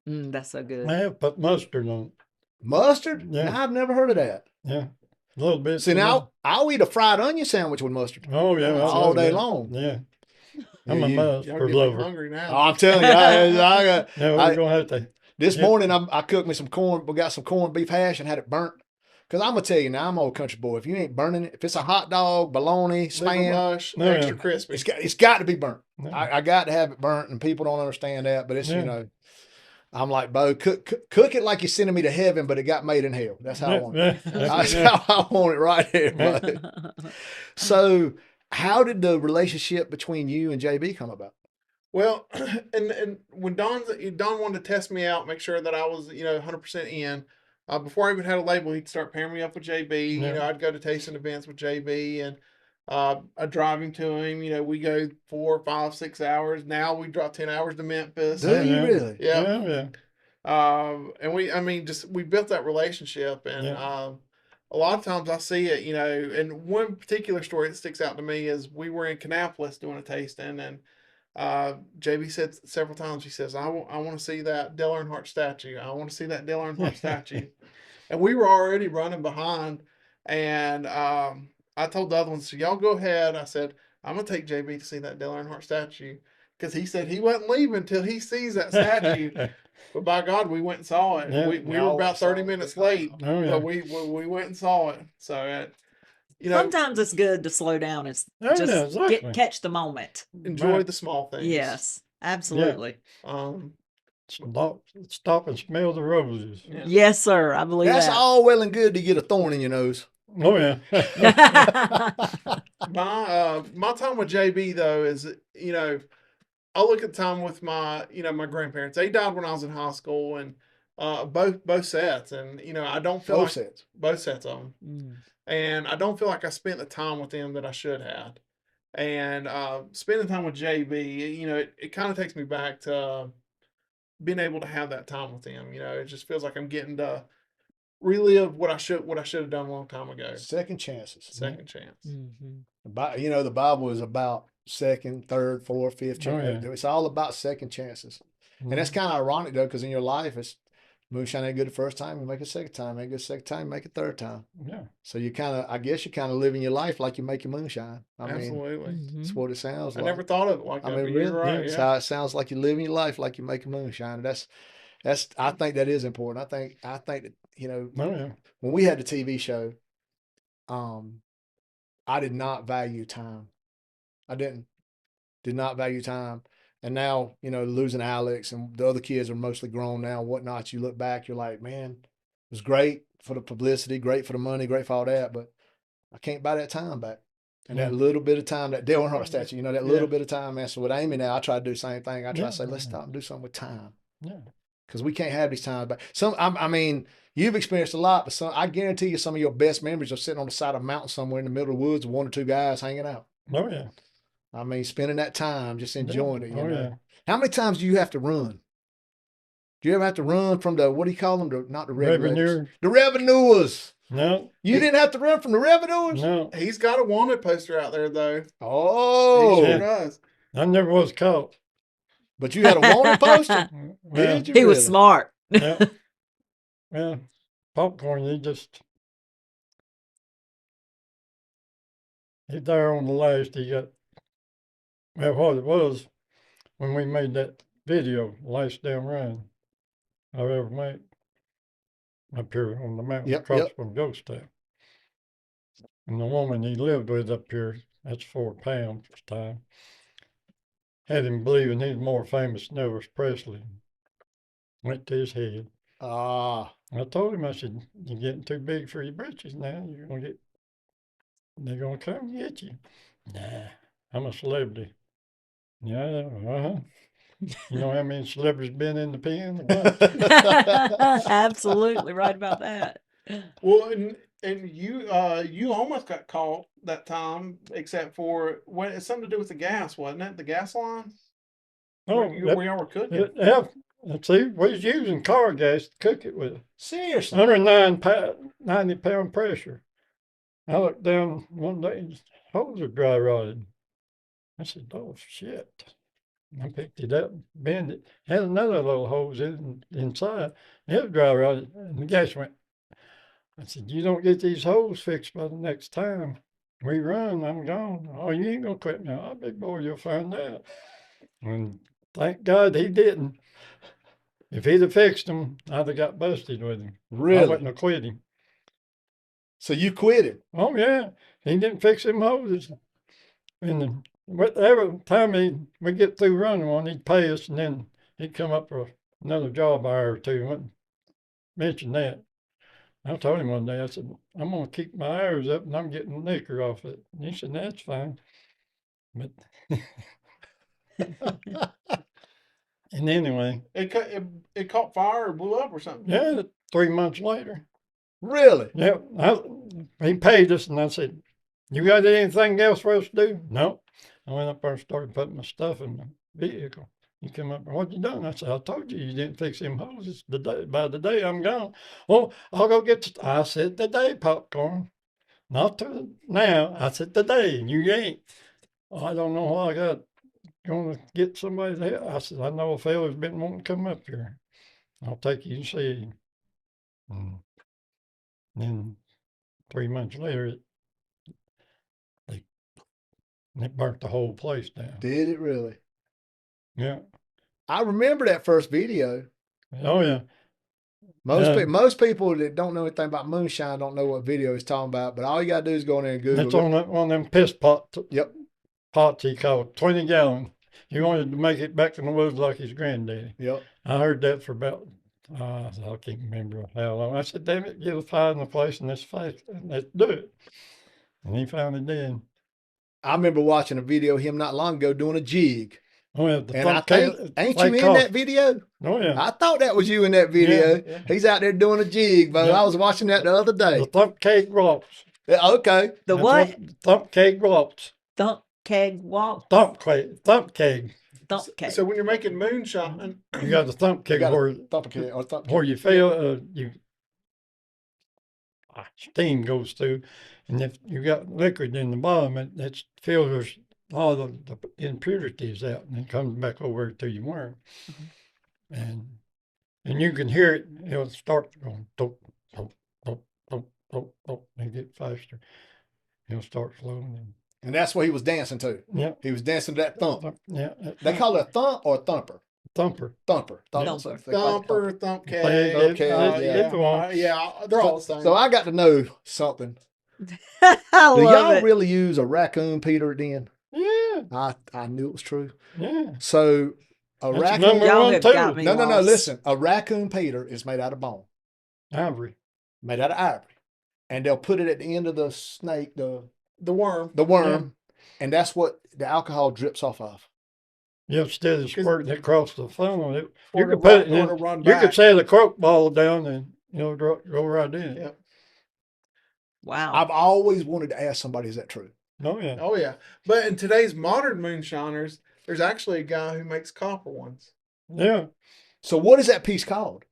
Speaker 3: That's so good.
Speaker 4: I have put mustard on it.
Speaker 2: Mustard?
Speaker 4: Yeah.
Speaker 2: Now, I've never heard of that.
Speaker 4: Yeah. A little bit.
Speaker 2: See,
Speaker 4: and
Speaker 2: now I'll eat a fried onion sandwich with mustard.
Speaker 4: then- Oh, yeah. I
Speaker 2: all
Speaker 4: love
Speaker 2: day
Speaker 4: that.
Speaker 2: long.
Speaker 4: Yeah.
Speaker 2: Yeah,
Speaker 4: I'm a
Speaker 2: you-
Speaker 5: Y'all
Speaker 4: mustard
Speaker 5: get me
Speaker 4: lover.
Speaker 5: hungry
Speaker 2: Oh,
Speaker 5: now.
Speaker 2: I'm telling you, I
Speaker 4: Yeah,
Speaker 2: I-
Speaker 4: we're going to have to.
Speaker 2: this
Speaker 4: Yeah.
Speaker 2: morning I cooked me some corn. We got some corned beef hash and had it burnt. Because I'm gonna tell you now, I'm an old country boy. If you ain't burning it, if it's a hot dog, bologna,
Speaker 5: Liver
Speaker 2: spam,
Speaker 5: mush,
Speaker 4: No,
Speaker 5: extra
Speaker 4: yeah.
Speaker 5: crispy.
Speaker 2: it's got to be burnt.
Speaker 4: No.
Speaker 2: I got to have it burnt, and people don't understand that. But it's
Speaker 4: Yeah.
Speaker 2: you know, I'm like, Bo, cook it like you're sending me to heaven, but it got made in hell. That's how I want it. That's how I want it right there, bud. So, how did the relationship between you and JB come about?
Speaker 5: Well, and when Don wanted to test me out, make sure that I was 100% in. Before I even had a label, he'd start pairing me up with JB.
Speaker 4: Yeah.
Speaker 5: You know, I'd go to tasting events with JB, and I'd drive him to him. You know, we go 4, 5, 6 hours. Now we drop 10 hours to Memphis.
Speaker 2: Do you really?
Speaker 5: Yeah.
Speaker 4: Yeah.
Speaker 5: And we built that relationship, and a lot of times I see it, and one particular story that sticks out to me is we were in Kannapolis doing a tasting, and JB said several times, he says, I want to see that Dale Earnhardt statue. I want to see that Dale Earnhardt statue. And we were already running behind, and I told the other ones, so y'all go ahead. I said, I'm going to take JB to see that Dale Earnhardt statue, because he said he wasn't leaving until he sees that statue. But by God, we went and saw it.
Speaker 4: Yeah.
Speaker 5: We were about 30 minutes late,
Speaker 4: Oh, yeah.
Speaker 5: but we went and saw it. So,
Speaker 3: Sometimes it's good to slow down and
Speaker 4: Oh,
Speaker 3: just
Speaker 4: yeah, exactly.
Speaker 3: catch the moment.
Speaker 5: enjoy
Speaker 4: Right.
Speaker 5: the small things.
Speaker 3: Yes, absolutely.
Speaker 4: Stop and smell the roses.
Speaker 5: Yeah.
Speaker 3: Yes, sir. I believe
Speaker 2: That's
Speaker 3: that.
Speaker 2: all well and good to get a thorn in your nose.
Speaker 4: Oh, yeah.
Speaker 5: My time with JB though is, I look at time with my my grandparents. They died when I was in high school, and both sets, and I don't feel
Speaker 2: Both
Speaker 5: like
Speaker 2: sets.
Speaker 5: both sets of them,
Speaker 3: Mm.
Speaker 5: and I don't feel like I spent the time with them that I should have. And spending time with JB, it kind of takes me back to being able to have that time with him. It just feels like I'm getting to relive what I should have done a long time ago.
Speaker 2: Second chances.
Speaker 5: Second chance.
Speaker 3: Mhm.
Speaker 2: The Bible is about second, third, fourth, fifth
Speaker 4: Oh,
Speaker 2: chance.
Speaker 4: yeah.
Speaker 2: It's all about second chances. And that's kind of ironic though, because in your life, it's moonshine ain't good the first time, you make it second time, ain't good second time, make it third time.
Speaker 4: Yeah.
Speaker 2: So I guess you're kind of living your life like you make your moonshine. I mean,
Speaker 5: Absolutely.
Speaker 3: Mhm.
Speaker 2: that's what it sounds
Speaker 5: I
Speaker 2: like.
Speaker 5: never thought of it like
Speaker 2: I
Speaker 5: that.
Speaker 2: mean,
Speaker 5: but
Speaker 2: really,
Speaker 5: you're right.
Speaker 2: that's
Speaker 5: Yeah.
Speaker 2: how it sounds like you're living your life like you make a moonshine. And I think that is important. I think that,
Speaker 4: Oh, yeah.
Speaker 2: when we had the TV show, I did not value time. I did not value time. And now, losing Alex and the other kids are mostly grown now and whatnot. You look back, you're like, man, it was great for the publicity, great for the money, great for all that, but I can't buy that time back. And that little bit of time, that Dale Earnhardt statue, that little bit of time, man. So with Amy now, I try to do the same thing. I try to say, let's stop and do something with time.
Speaker 4: Yeah.
Speaker 2: Because we can't have these times back. I mean, you've experienced a lot, but I guarantee you some of your best memories are sitting on the side of a mountain somewhere in the middle of the woods with 1 or 2 guys hanging out.
Speaker 4: Oh, yeah.
Speaker 2: I mean, spending that time, just enjoying it. You
Speaker 4: Oh,
Speaker 2: know.
Speaker 4: yeah.
Speaker 2: How many times do you have to run? Do you ever have to run from the, what do you call them? Not the regulators.
Speaker 4: Revenue.
Speaker 2: The revenuers.
Speaker 4: No.
Speaker 2: You didn't have to run from the revenuers?
Speaker 4: No.
Speaker 5: He's got a wanted poster out there though.
Speaker 2: Oh.
Speaker 5: He sure
Speaker 4: Yeah.
Speaker 5: does.
Speaker 4: I never was caught.
Speaker 2: But you had a wanted poster?
Speaker 4: Well,
Speaker 2: Did you
Speaker 3: He was
Speaker 2: really?
Speaker 3: smart.
Speaker 4: yeah. Well, popcorn, he's there on the last. He got, well, what it was when we made that video, last damn run I ever made up here on the mountain
Speaker 2: Yep,
Speaker 4: across
Speaker 2: yep.
Speaker 4: from Ghost Town. And the woman he lived with up here, that's 4 pounds this time, had him believing he's more famous than Elvis Presley. Went to his head.
Speaker 2: Ah,
Speaker 4: I told him, I said, "You're getting too big for your britches now. They're gonna come and get you." Nah, I'm a celebrity. Yeah, You know how many celebrities been in the pen? A bunch.
Speaker 3: Absolutely right about that.
Speaker 5: Well, and you almost got caught that time, except for when it's something to do with the gas, wasn't it? The gas line.
Speaker 4: Oh,
Speaker 5: where y'all were cooking.
Speaker 4: yeah. Let's see, we was using car gas to cook it with.
Speaker 2: seriously.
Speaker 4: 90 pound pressure. I looked down one day and the hose were dry rotted. I said, "Oh shit." I picked it up, bent it, had another little hose inside. It was dry rotted, and the gas went. I said, "You don't get these holes fixed by the next time we run, I'm gone." "Oh, you ain't gonna quit now." "Oh, big boy, you'll find out." And thank God he didn't. If he'd have fixed them, I'd have got busted with him. I
Speaker 2: Really?
Speaker 4: wouldn't have quit him.
Speaker 2: So you quit him?
Speaker 4: Oh yeah, he didn't fix them hoses. And every time we get through running one, he'd pay us, and then he'd come up for another job hour or two. Wouldn't mention that. I told him one day, I said, "I'm going to keep my hours up, and I'm getting liquor off it." And he said, "That's fine." But and anyway,
Speaker 5: It caught fire or blew up or something.
Speaker 4: yeah, 3 months later,
Speaker 2: Really?
Speaker 4: yeah, he paid us, and I said, "You got anything else for us to do?" "No." I went up there and started putting my stuff in the vehicle. He come up, "What you done?" I said, "I told you didn't fix them hoses. By the day I'm gone." "Well, I'll go get I said, "Today, Popcorn. Not to now." I said, "Today, and you ain't." "Oh, I don't know why I got going to get somebody there." I said, "I know a fella's been wanting to come up here. I'll take you and see him." And then 3 months later, it burnt the whole place down.
Speaker 2: Did it really?
Speaker 4: Yeah.
Speaker 2: I remember that first video.
Speaker 4: Oh yeah.
Speaker 2: Most people that don't know anything about Moonshine don't know what video he's talking about, but all you gotta do is go in there and Google
Speaker 4: That's
Speaker 2: it.
Speaker 4: on one of them piss pots.
Speaker 2: Yep.
Speaker 4: Pots he called 20 gallon. He wanted to make it back in the woods like his granddaddy.
Speaker 2: Yep.
Speaker 4: I heard that for about I can't remember how long. I said, "Damn it, get a fire in the place and let's do it." And he finally did.
Speaker 2: I remember watching a video of him not long ago doing a jig.
Speaker 4: Oh yeah, the
Speaker 2: And I
Speaker 4: thump
Speaker 2: think,
Speaker 4: cake-
Speaker 2: ain't
Speaker 4: like
Speaker 2: you in
Speaker 4: coffee.
Speaker 2: that video?
Speaker 4: Oh yeah,
Speaker 2: I thought that was you in that video.
Speaker 4: Yeah.
Speaker 2: He's out there doing a jig, but
Speaker 4: Yeah.
Speaker 2: I was watching that the other
Speaker 4: the
Speaker 2: day.
Speaker 4: thump cake walks.
Speaker 2: Yeah, okay.
Speaker 3: The
Speaker 4: That's
Speaker 3: what?
Speaker 4: Thump cake walks.
Speaker 3: Thump keg walk.
Speaker 4: Thump cake.
Speaker 3: Thump keg.
Speaker 5: So when you're making moonshine,
Speaker 4: You got the thump
Speaker 2: You
Speaker 4: cake
Speaker 2: got a
Speaker 4: where
Speaker 2: thump keg or thump
Speaker 4: where
Speaker 2: keg.
Speaker 4: you feel steam goes through, and if you got liquid in the bottom, it filters all the impurities out, and it comes back over to your worm, and you can hear it. It'll start going toke, toke, toke, toke, toke, toke, and get faster. It'll start flowing.
Speaker 2: And that's what he was dancing to.
Speaker 4: Yeah,
Speaker 2: He was dancing to that thump.
Speaker 4: yeah.
Speaker 2: They call it a thump or a thumper?
Speaker 4: thumper.
Speaker 2: Thumper.
Speaker 3: Thumper.
Speaker 2: So they call it
Speaker 5: thumper, thump
Speaker 4: Yeah,
Speaker 5: keg.
Speaker 2: Thump keg,
Speaker 5: yeah,
Speaker 4: it's the one.
Speaker 5: they're all the same.
Speaker 2: So I got to know something.
Speaker 3: I
Speaker 2: Do
Speaker 3: love
Speaker 2: y'all
Speaker 3: it.
Speaker 2: really use a raccoon Peter then?
Speaker 4: Yeah,
Speaker 2: I knew it was true.
Speaker 4: yeah.
Speaker 2: So a
Speaker 4: That's
Speaker 2: raccoon.
Speaker 4: number
Speaker 3: Y'all
Speaker 4: one
Speaker 3: have
Speaker 4: too.
Speaker 3: got me
Speaker 2: No.
Speaker 3: lost.
Speaker 2: Listen, a raccoon Peter is made out of bone,
Speaker 4: Ivory.
Speaker 2: made out of ivory, and they'll put it at the end of the snake, the
Speaker 5: worm.
Speaker 2: worm, and that's what the alcohol drips off of.
Speaker 4: Yeah, instead of squirting it across the funnel, you
Speaker 5: Or
Speaker 4: could
Speaker 5: to
Speaker 4: put it
Speaker 5: run- or
Speaker 4: in.
Speaker 5: to run
Speaker 4: You could
Speaker 5: back.
Speaker 4: set a croak ball down and go right in.
Speaker 5: Yeah.
Speaker 3: Wow.
Speaker 2: I've always wanted to ask somebody, is that true?
Speaker 4: Oh yeah.
Speaker 5: Oh yeah. But in today's modern moonshiners, there's actually a guy who makes copper ones.
Speaker 4: Yeah.
Speaker 2: So what is that piece called?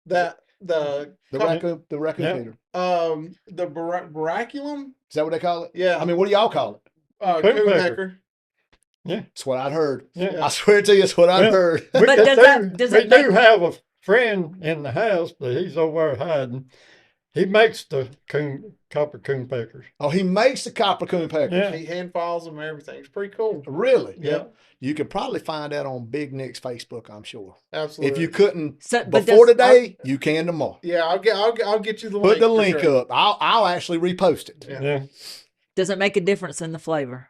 Speaker 5: That the
Speaker 2: raccoon
Speaker 4: Yeah.
Speaker 2: Peter.
Speaker 5: the baraculum.
Speaker 2: Is that what they call it?
Speaker 5: Yeah.
Speaker 2: I mean, what do y'all call it?
Speaker 5: Coonpecker.
Speaker 2: That's what I'd heard.
Speaker 4: Yeah.
Speaker 2: I swear to you, it's what I've
Speaker 4: Yeah.
Speaker 2: heard.
Speaker 3: But does
Speaker 4: we
Speaker 3: it
Speaker 4: do
Speaker 3: make-
Speaker 4: have a friend in the house, but he's over there hiding. He makes the copper coon peckers.
Speaker 2: Oh, he makes the copper coon pecker.
Speaker 4: Yeah.
Speaker 5: He hand files them and everything. It's pretty cool.
Speaker 2: Really?
Speaker 5: Yeah.
Speaker 2: You could probably find that on Big Nick's Facebook, I'm sure.
Speaker 5: Absolutely.
Speaker 2: If you couldn't
Speaker 3: So, but
Speaker 2: before
Speaker 3: does-
Speaker 2: today, you can tomorrow.
Speaker 5: Yeah, I'll get you the
Speaker 2: Put
Speaker 5: link.
Speaker 2: the
Speaker 5: for
Speaker 2: link
Speaker 5: sure.
Speaker 2: up. I'll actually repost it.
Speaker 5: Yeah.
Speaker 4: Yeah.
Speaker 3: Does it make a difference in the flavor?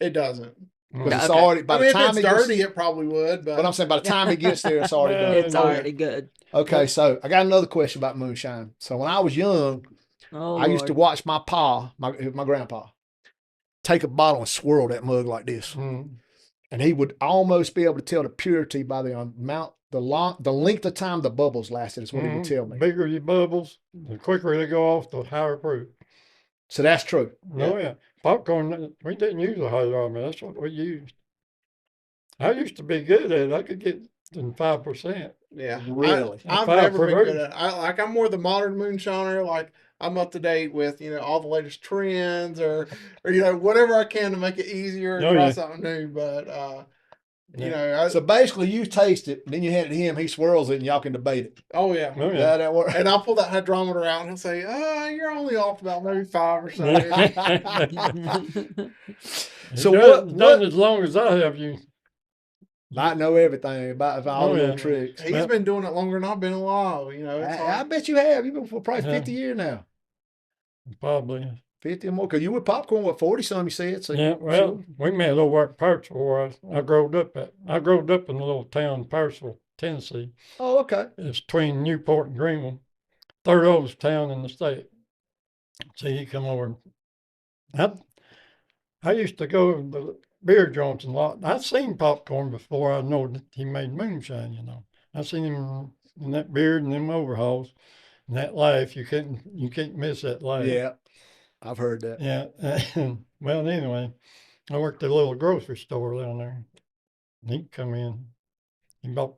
Speaker 5: It doesn't.
Speaker 2: Because it's
Speaker 3: Okay.
Speaker 2: already by
Speaker 5: I
Speaker 2: the
Speaker 5: mean, if
Speaker 2: time
Speaker 5: it's
Speaker 2: it
Speaker 5: dirty,
Speaker 2: gets,
Speaker 5: it probably would. But
Speaker 2: but I'm saying by the time it gets there, it's already done.
Speaker 3: It's
Speaker 4: Yeah.
Speaker 3: already good.
Speaker 2: Okay, so I got another question about moonshine. So when I was young,
Speaker 3: Oh,
Speaker 2: I used to
Speaker 3: Lord.
Speaker 2: watch my my grandpa, take a bottle and swirl that mug like this,
Speaker 4: Mm.
Speaker 2: and he would almost be able to tell the purity by the amount, the length of time the bubbles lasted. Is what he would tell me.
Speaker 4: Bigger your bubbles, the quicker they go off, the higher proof.
Speaker 2: So that's true.
Speaker 4: No, yeah. Popcorn, we didn't use a high armor. That's what we used. I used to be good at it. I could get in 5%.
Speaker 5: yeah,
Speaker 2: Really?
Speaker 5: I've
Speaker 4: Five
Speaker 5: never been
Speaker 4: per
Speaker 5: good at. I'm more the modern moonshiner. Like I'm up to date with all the latest trends or whatever I can to make it easier and
Speaker 4: Oh,
Speaker 5: try
Speaker 4: yeah.
Speaker 5: something new. But
Speaker 4: Yeah.
Speaker 2: So basically, you taste it, then you hand it to him. He swirls it, and y'all can debate it.
Speaker 5: oh yeah.
Speaker 4: Oh,
Speaker 2: Yeah,
Speaker 4: yeah.
Speaker 2: that works.
Speaker 5: And I'll pull that hydrometer out and he'll say, you're only off about maybe 5 or something.
Speaker 2: So
Speaker 4: Done
Speaker 2: what?
Speaker 4: as long as I have you.
Speaker 2: I know everything about all
Speaker 4: Oh,
Speaker 2: the
Speaker 4: yeah.
Speaker 2: little tricks.
Speaker 5: He's been doing it longer than I've been alive. It's
Speaker 2: I
Speaker 5: like,
Speaker 2: bet you have. You've been for probably
Speaker 4: Yeah.
Speaker 2: 50 years now.
Speaker 4: Probably.
Speaker 2: 50 or more. Because you were popcorn, what, 40 some, you said? So
Speaker 4: Yeah, well, we met over at Purcell where I growed up at. I growed up in a little town, Purcell, Tennessee.
Speaker 2: Oh, okay.
Speaker 4: It's between Newport and Greenville, third oldest town in the state. So you come over. I used to go to the beer joints a lot. I'd seen Popcorn before I know that he made moonshine. I seen him in that beard and them overalls and that laugh. You can't miss that laugh.
Speaker 2: Yeah, I've heard that.
Speaker 4: Yeah. Well, anyway, I worked at a little grocery store down there. And he'd come in. He bought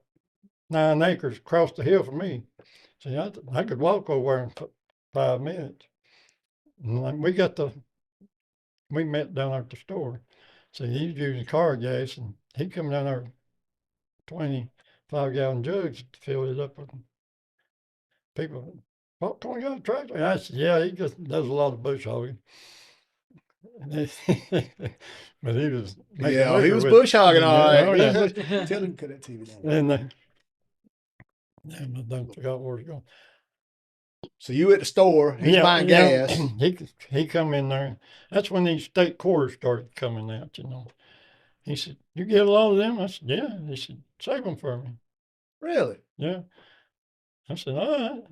Speaker 4: 9 acres across the hill from me. See, I could walk over there in 5 minutes. And we met down at the store. So he was using car gas, and he come down there 25-gallon jugs to fill it up with people. Popcorn got a tractor? And I said, yeah, he just does a lot of bush hogging. But he was making
Speaker 2: Yeah, he
Speaker 4: liquor
Speaker 2: was
Speaker 4: with-
Speaker 2: bush hogging, all right.
Speaker 4: Oh, yeah.
Speaker 2: Tell him to cut that TV down.
Speaker 4: And I don't forgot where it's going.
Speaker 2: So you at the store, he's buying gas.
Speaker 4: He come in there. That's when these state quarters started coming out. He said, "You get a lot of them?" I said, "Yeah." He said, "Save them for me."
Speaker 2: Really?
Speaker 4: Yeah. I said, "All right."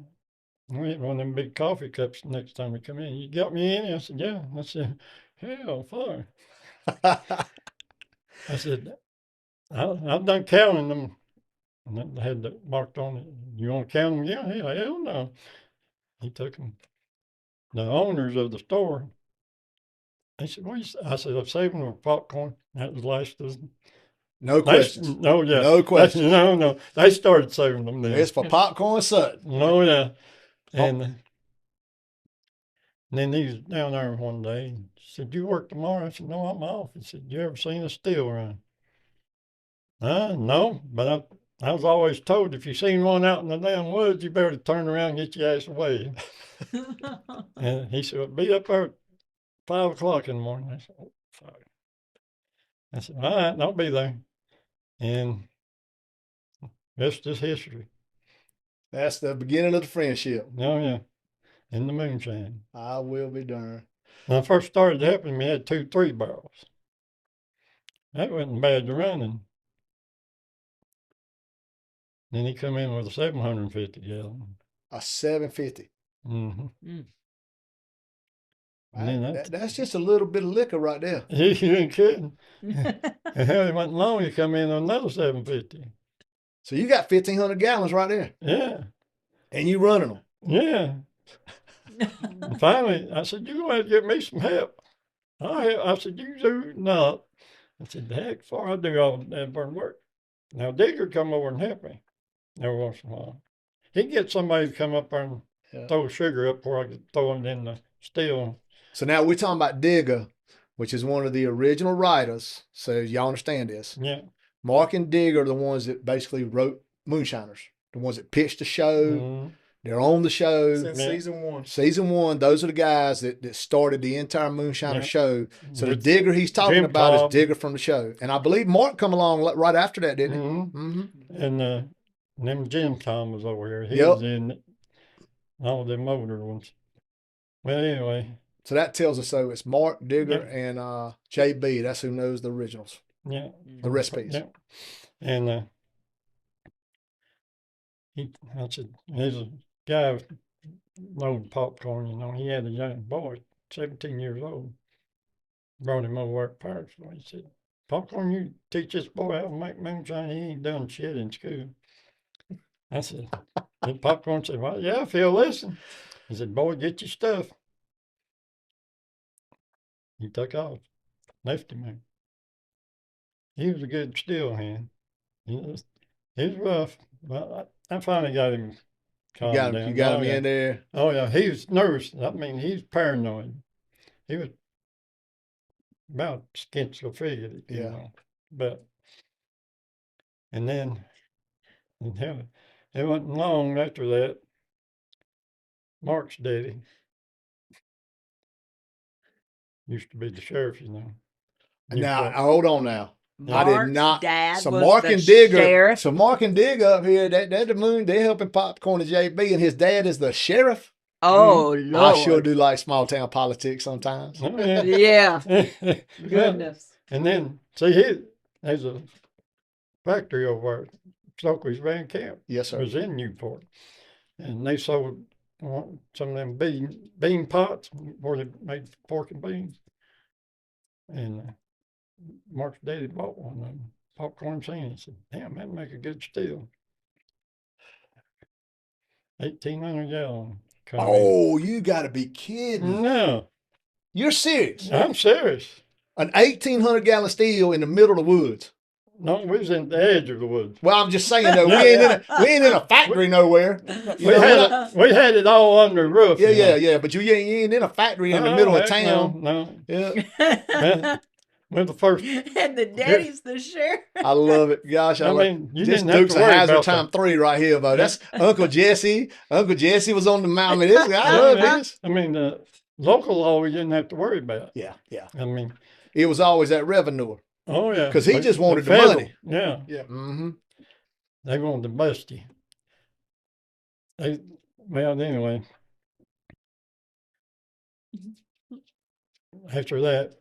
Speaker 4: We had one of them big coffee cups next time he come in. You got me any? I said, "Yeah." I said, "Hell, fine." I said, I've done counting them. And then they had that marked on it. You want to count them? Yeah, hell no. He took them. The owners of the store, they said, I said, I'm saving them for popcorn. That was last of them.
Speaker 2: No questions.
Speaker 4: No, yeah.
Speaker 2: No questions.
Speaker 4: No. They started saving them then.
Speaker 2: It's for Popcorn Sutton.
Speaker 4: No, yeah. And then he was down there one day and said, "You work tomorrow?" I said, "No, I'm off." He said, "You ever seen a steel run?" No, but I was always told if you seen one out in the damn woods, you better turn around and get your ass away. And he said, "Well, be up there at 5 o'clock in the morning." I said, "Oh, fuck." I said, "All right, I'll be there." And that's just history.
Speaker 2: That's the beginning of the friendship.
Speaker 4: Oh, yeah. In the moonshine.
Speaker 2: I will be darned.
Speaker 4: When I first started helping him, he had 2 3-barrels. That wasn't bad to running. Then he come in with a 750 gallon.
Speaker 2: A 750.
Speaker 4: Mm-hmm.
Speaker 3: Mm.
Speaker 4: And then
Speaker 2: That's just a little bit of liquor right there.
Speaker 4: You ain't kidding. And hell, it wasn't long, he come in on another 750.
Speaker 2: So you got 1,500 gallons right there.
Speaker 4: Yeah.
Speaker 2: And you running them.
Speaker 4: Yeah. And finally, I said, "You going to get me some help." I said, "You do not." I said, "The heck for I do all that burn work." Now, Digger come over and help me every once in a while. He'd get somebody to come up there and throw sugar up where I could throw it in the still.
Speaker 2: So now we're talking about Digger, which is one of the original writers. So y'all understand this.
Speaker 4: Yeah.
Speaker 2: Mark and Digger are the ones that basically wrote Moonshiners, the ones that pitched the show.
Speaker 4: Mhm.
Speaker 2: They're on the show.
Speaker 5: Since
Speaker 4: Yeah.
Speaker 5: season 1.
Speaker 2: Season 1, those are the guys that started the entire Moonshiner
Speaker 4: Yeah.
Speaker 2: show. So the
Speaker 4: With
Speaker 2: Digger he's talking
Speaker 4: Jim
Speaker 2: about
Speaker 4: Cobb.
Speaker 2: is Digger from the show. And I believe Mark come along right after that, didn't he?
Speaker 4: Mhm.
Speaker 2: Mm-hmm.
Speaker 4: And then Jim Tom was over here. He
Speaker 2: Yep.
Speaker 4: was in all them older ones. Well, anyway,
Speaker 2: So that tells us so it's Mark, Digger,
Speaker 4: Yeah.
Speaker 2: and JB. That's who knows the originals.
Speaker 4: Yeah.
Speaker 2: The recipes.
Speaker 4: Yeah. And I said, there's a guy loading popcorn, you know, he had a young boy, 17 years old, brought him over at Parksville. He said, Popcorn, you teach this boy how to make moonshine, he ain't done shit in school. I said, and Popcorn said, well, yeah, Phil, listen. He said, boy, get your stuff. He took off, left him there. He was a good still hand. He was rough, but I finally got him calmed down.
Speaker 2: You got
Speaker 4: Oh,
Speaker 2: him
Speaker 4: yeah.
Speaker 2: in there.
Speaker 4: Oh, yeah, he was nervous. I mean, he was paranoid. He was about schizophrenic, you
Speaker 2: Yeah.
Speaker 4: know. But, and then it wasn't long after that, Mark's daddy used to be the sheriff, you know.
Speaker 2: Now,
Speaker 4: Newport.
Speaker 2: hold on now. I
Speaker 3: Mark's
Speaker 2: did not.
Speaker 3: dad
Speaker 2: So
Speaker 3: was
Speaker 2: Mark
Speaker 3: the
Speaker 2: and Digger.
Speaker 3: sheriff.
Speaker 2: So Mark and Digger up here, they're the moon. They're helping Popcorn and JB, and his dad is the sheriff.
Speaker 3: Oh,
Speaker 2: I
Speaker 3: Lord.
Speaker 2: sure do like small town politics sometimes.
Speaker 4: Oh, yeah.
Speaker 3: Yeah. Goodness.
Speaker 4: And then, see, there's a factory over at Stokely's Van Camp.
Speaker 2: Yes, sir.
Speaker 4: It was in Newport. And they sold some of them bean pots where they made pork and beans. And Mark's daddy bought one of them, Popcorn Sutton. He said, damn, that'd make a good steel. 1,800 gallon.
Speaker 2: Oh, you got to be kidding.
Speaker 4: No,
Speaker 2: You're serious.
Speaker 4: I'm serious.
Speaker 2: An 1,800 gallon steel in the middle of the woods.
Speaker 4: No, we was in the edge of the woods.
Speaker 2: Well, I'm just saying though, we ain't in a factory nowhere. You know,
Speaker 4: We had it all under the roof.
Speaker 2: yeah,
Speaker 4: you know.
Speaker 2: yeah. But you ain't in a factory in the middle of
Speaker 4: heck
Speaker 2: town.
Speaker 4: No.
Speaker 2: Yeah,
Speaker 4: We're the first.
Speaker 3: And the daddy's the sheriff.
Speaker 2: I love it. Gosh,
Speaker 4: I mean, you
Speaker 2: this
Speaker 4: didn't have
Speaker 2: Dukes
Speaker 4: to
Speaker 2: of
Speaker 4: worry
Speaker 2: Hazzard
Speaker 4: about
Speaker 2: time 3 right here, though. That's Uncle Jesse. Uncle Jesse was on the mountain. This I love this.
Speaker 4: I mean, the local law we didn't have to worry about.
Speaker 2: Yeah, yeah.
Speaker 4: I mean,
Speaker 2: It was always that revenue.
Speaker 4: oh yeah,
Speaker 2: 'Cause he
Speaker 4: But
Speaker 2: just wanted the
Speaker 4: federal,
Speaker 2: money.
Speaker 4: Yeah,
Speaker 2: Mm-hmm.
Speaker 4: they wanted to bust you. Well, anyway, after that,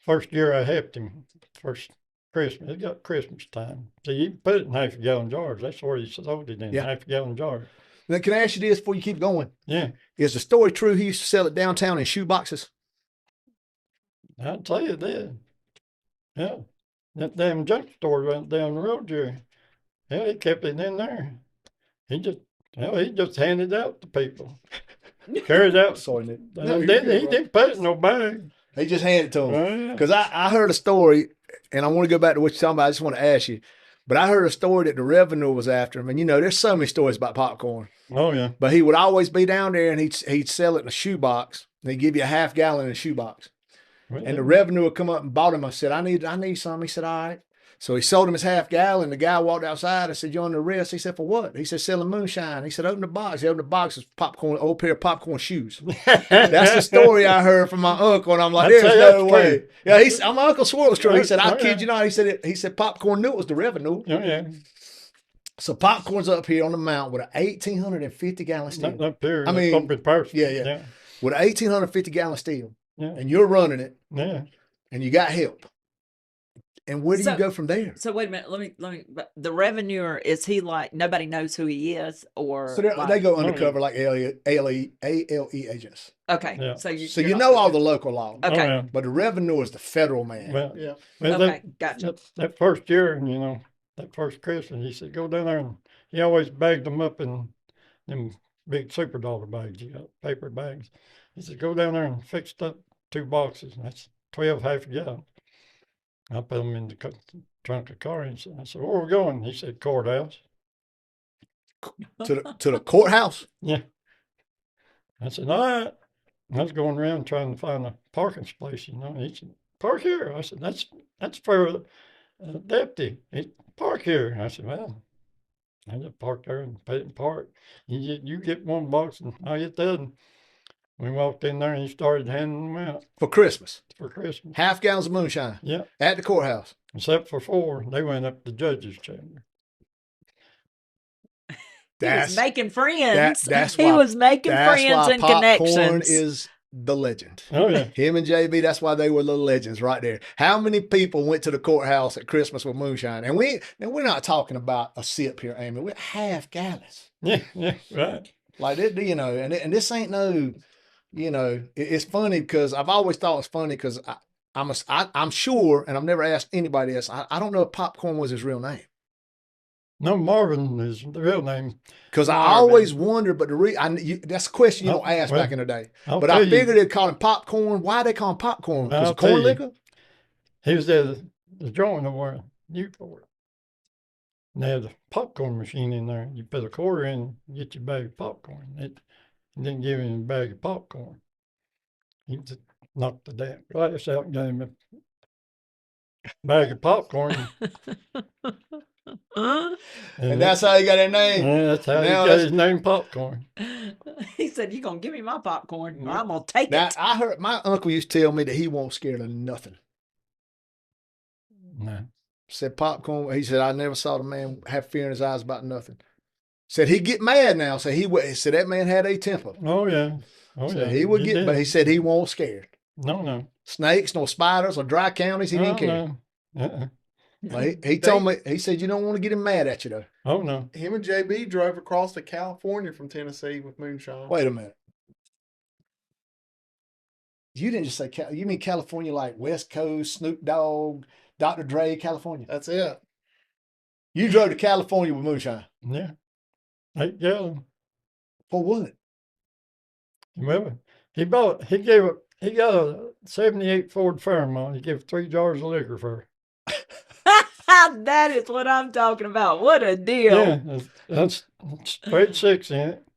Speaker 4: first year I helped him, first Christmas, it got Christmas time. So you can put it in half-gallon jars. That's where you sold it in,
Speaker 2: Yeah.
Speaker 4: half-gallon jars.
Speaker 2: Now, can I ask you this before you keep going?
Speaker 4: Yeah,
Speaker 2: Is the story true? He used to sell it downtown in shoe boxes.
Speaker 4: I'll tell you that. Yeah, that damn junk store right down the road there. Yeah, he kept it in there. He just handed it out to people. Carried out.
Speaker 2: Sorry, Nick.
Speaker 4: He didn't put it in no bag.
Speaker 2: He just handed it to him.
Speaker 4: Oh, yeah.
Speaker 2: Because I heard a story, and I want to go back to what you're talking about. I just want to ask you. But I heard a story that the revenue was after him. And, you know, there's so many stories about popcorn.
Speaker 4: Oh yeah.
Speaker 2: But he would always be down there, and he'd sell it in a shoebox. And he'd give you a half gallon in a shoebox. And the revenue would come up and bought him. I said, I need some. He said, all right. So he sold him his half gallon. The guy walked outside. I said, you under arrest? He said, for what? He said, selling moonshine. He said, open the box. He opened the box. It's popcorn, old pair of popcorn shoes. That's the story I heard from my uncle. And I'm like,
Speaker 4: I'd
Speaker 2: there's
Speaker 4: say
Speaker 2: no
Speaker 4: that's
Speaker 2: way.
Speaker 4: true.
Speaker 2: Yeah, my uncle swore it was true. He said, I
Speaker 4: Oh,
Speaker 2: kid
Speaker 4: yeah.
Speaker 2: you not. He said popcorn knew it was the revenue.
Speaker 4: Oh yeah.
Speaker 2: So popcorn's up here on the mountain with an 1,850 gallon steel.
Speaker 4: Not up here.
Speaker 2: I mean,
Speaker 4: up in person.
Speaker 2: yeah. With an 1,850 gallon steel.
Speaker 4: Yeah.
Speaker 2: And you're running it.
Speaker 4: Yeah.
Speaker 2: And you got help. And where do you go from there?
Speaker 3: So wait a minute. Let me. But the revenuer, is he like nobody knows who he is, or
Speaker 2: So
Speaker 3: like,
Speaker 2: they go undercover like ALE agents.
Speaker 3: Okay,
Speaker 4: Yeah.
Speaker 3: so
Speaker 2: So you know all the local law.
Speaker 3: Okay.
Speaker 4: Oh, yeah.
Speaker 2: But the revenue is the federal man.
Speaker 4: Well,
Speaker 5: Yeah.
Speaker 4: well,
Speaker 3: Okay, gotcha.
Speaker 4: that first year, you know, that first Christmas, he said, go down there, and he always bagged them up in them big super dollar bags, you got paper bags. He said, go down there and fix up 2 boxes. And that's 12 half a gallon. I put them in the trunk of the car, and I said, where are we going? He said, courthouse.
Speaker 2: to the courthouse.
Speaker 4: Yeah. I said, all right. I was going around trying to find a parking space, you know. He said, park here. I said, that's for a deputy. He park here. I said, well, I just parked there and put it in park. You get 1 box and I get the other. We walked in there and he started handing them out
Speaker 2: For Christmas.
Speaker 4: for Christmas.
Speaker 2: Half gallons of moonshine
Speaker 4: Yeah,
Speaker 2: at the courthouse.
Speaker 4: except for 4, they went up to the judge's chamber.
Speaker 3: He was making friends.
Speaker 2: that's
Speaker 3: he
Speaker 2: why-
Speaker 3: was making
Speaker 2: That's
Speaker 3: friends
Speaker 2: why
Speaker 3: and
Speaker 2: popcorn
Speaker 3: connections.
Speaker 2: is the legend.
Speaker 4: Oh yeah.
Speaker 2: Him and JB, that's why they were the legends right there. How many people went to the courthouse at Christmas with moonshine? And we're not talking about a sip here, Amy. We're half gallons.
Speaker 4: Yeah, yeah, right.
Speaker 2: Like it, and this ain't no, it's funny because I've always thought it's funny because I'm sure, and I've never asked anybody else. I don't know if Popcorn was his real name.
Speaker 4: No, Marvin is the real name.
Speaker 2: Because I
Speaker 5: Marvin.
Speaker 2: always wonder, but that's a question you don't ask
Speaker 4: Well,
Speaker 2: back in the day.
Speaker 4: I'll
Speaker 2: But
Speaker 4: tell
Speaker 2: I
Speaker 4: you.
Speaker 2: figured they'd call him Popcorn. Why they call him Popcorn? Because
Speaker 4: I'll
Speaker 2: of corn
Speaker 4: tell you.
Speaker 2: liquor?
Speaker 4: He was at the drawing over Newport. And they had a popcorn machine in there. You put a quarter in, get your bag of popcorn. It didn't give him a bag of popcorn. He just knocked the damn glass out and gave him a bag of popcorn.
Speaker 2: And that's how he got that name.
Speaker 4: Yeah, that's how he
Speaker 2: Now
Speaker 4: got
Speaker 2: that's-
Speaker 4: his name, Popcorn.
Speaker 3: He said, "You gonna give me my popcorn, or I'm gonna take
Speaker 2: Now,
Speaker 3: it."
Speaker 2: I heard my uncle used to tell me that he won't scared of nothing.
Speaker 4: No.
Speaker 2: Said Popcorn. He said, I never saw the man have fear in his eyes about nothing. Said he'd get mad now. Said he said that man had a temper.
Speaker 4: Oh yeah. Oh
Speaker 2: Said
Speaker 4: yeah.
Speaker 2: he would
Speaker 4: He
Speaker 2: get,
Speaker 4: did.
Speaker 2: but he said he won't scared.
Speaker 4: No.
Speaker 2: Snakes, no spiders, or dry counties, he didn't care.
Speaker 4: No. Uh-uh.
Speaker 2: But he told me, he said, you don't want to get him mad at you though.
Speaker 4: Oh no.
Speaker 5: Him and JB drove across to California from Tennessee with moonshine.
Speaker 2: Wait a minute. You didn't just say, you mean California like West Coast, Snoop Dogg, Dr. Dre, California?
Speaker 5: That's it.
Speaker 2: You drove to California with moonshine.
Speaker 4: Yeah. 8 gallon.
Speaker 2: For what?
Speaker 4: Well, he got a 78 Ford Fairmont. He gave 3 jars of liquor for her.
Speaker 3: That is what I'm talking about. What a deal.
Speaker 4: Yeah, that's straight 6 in it.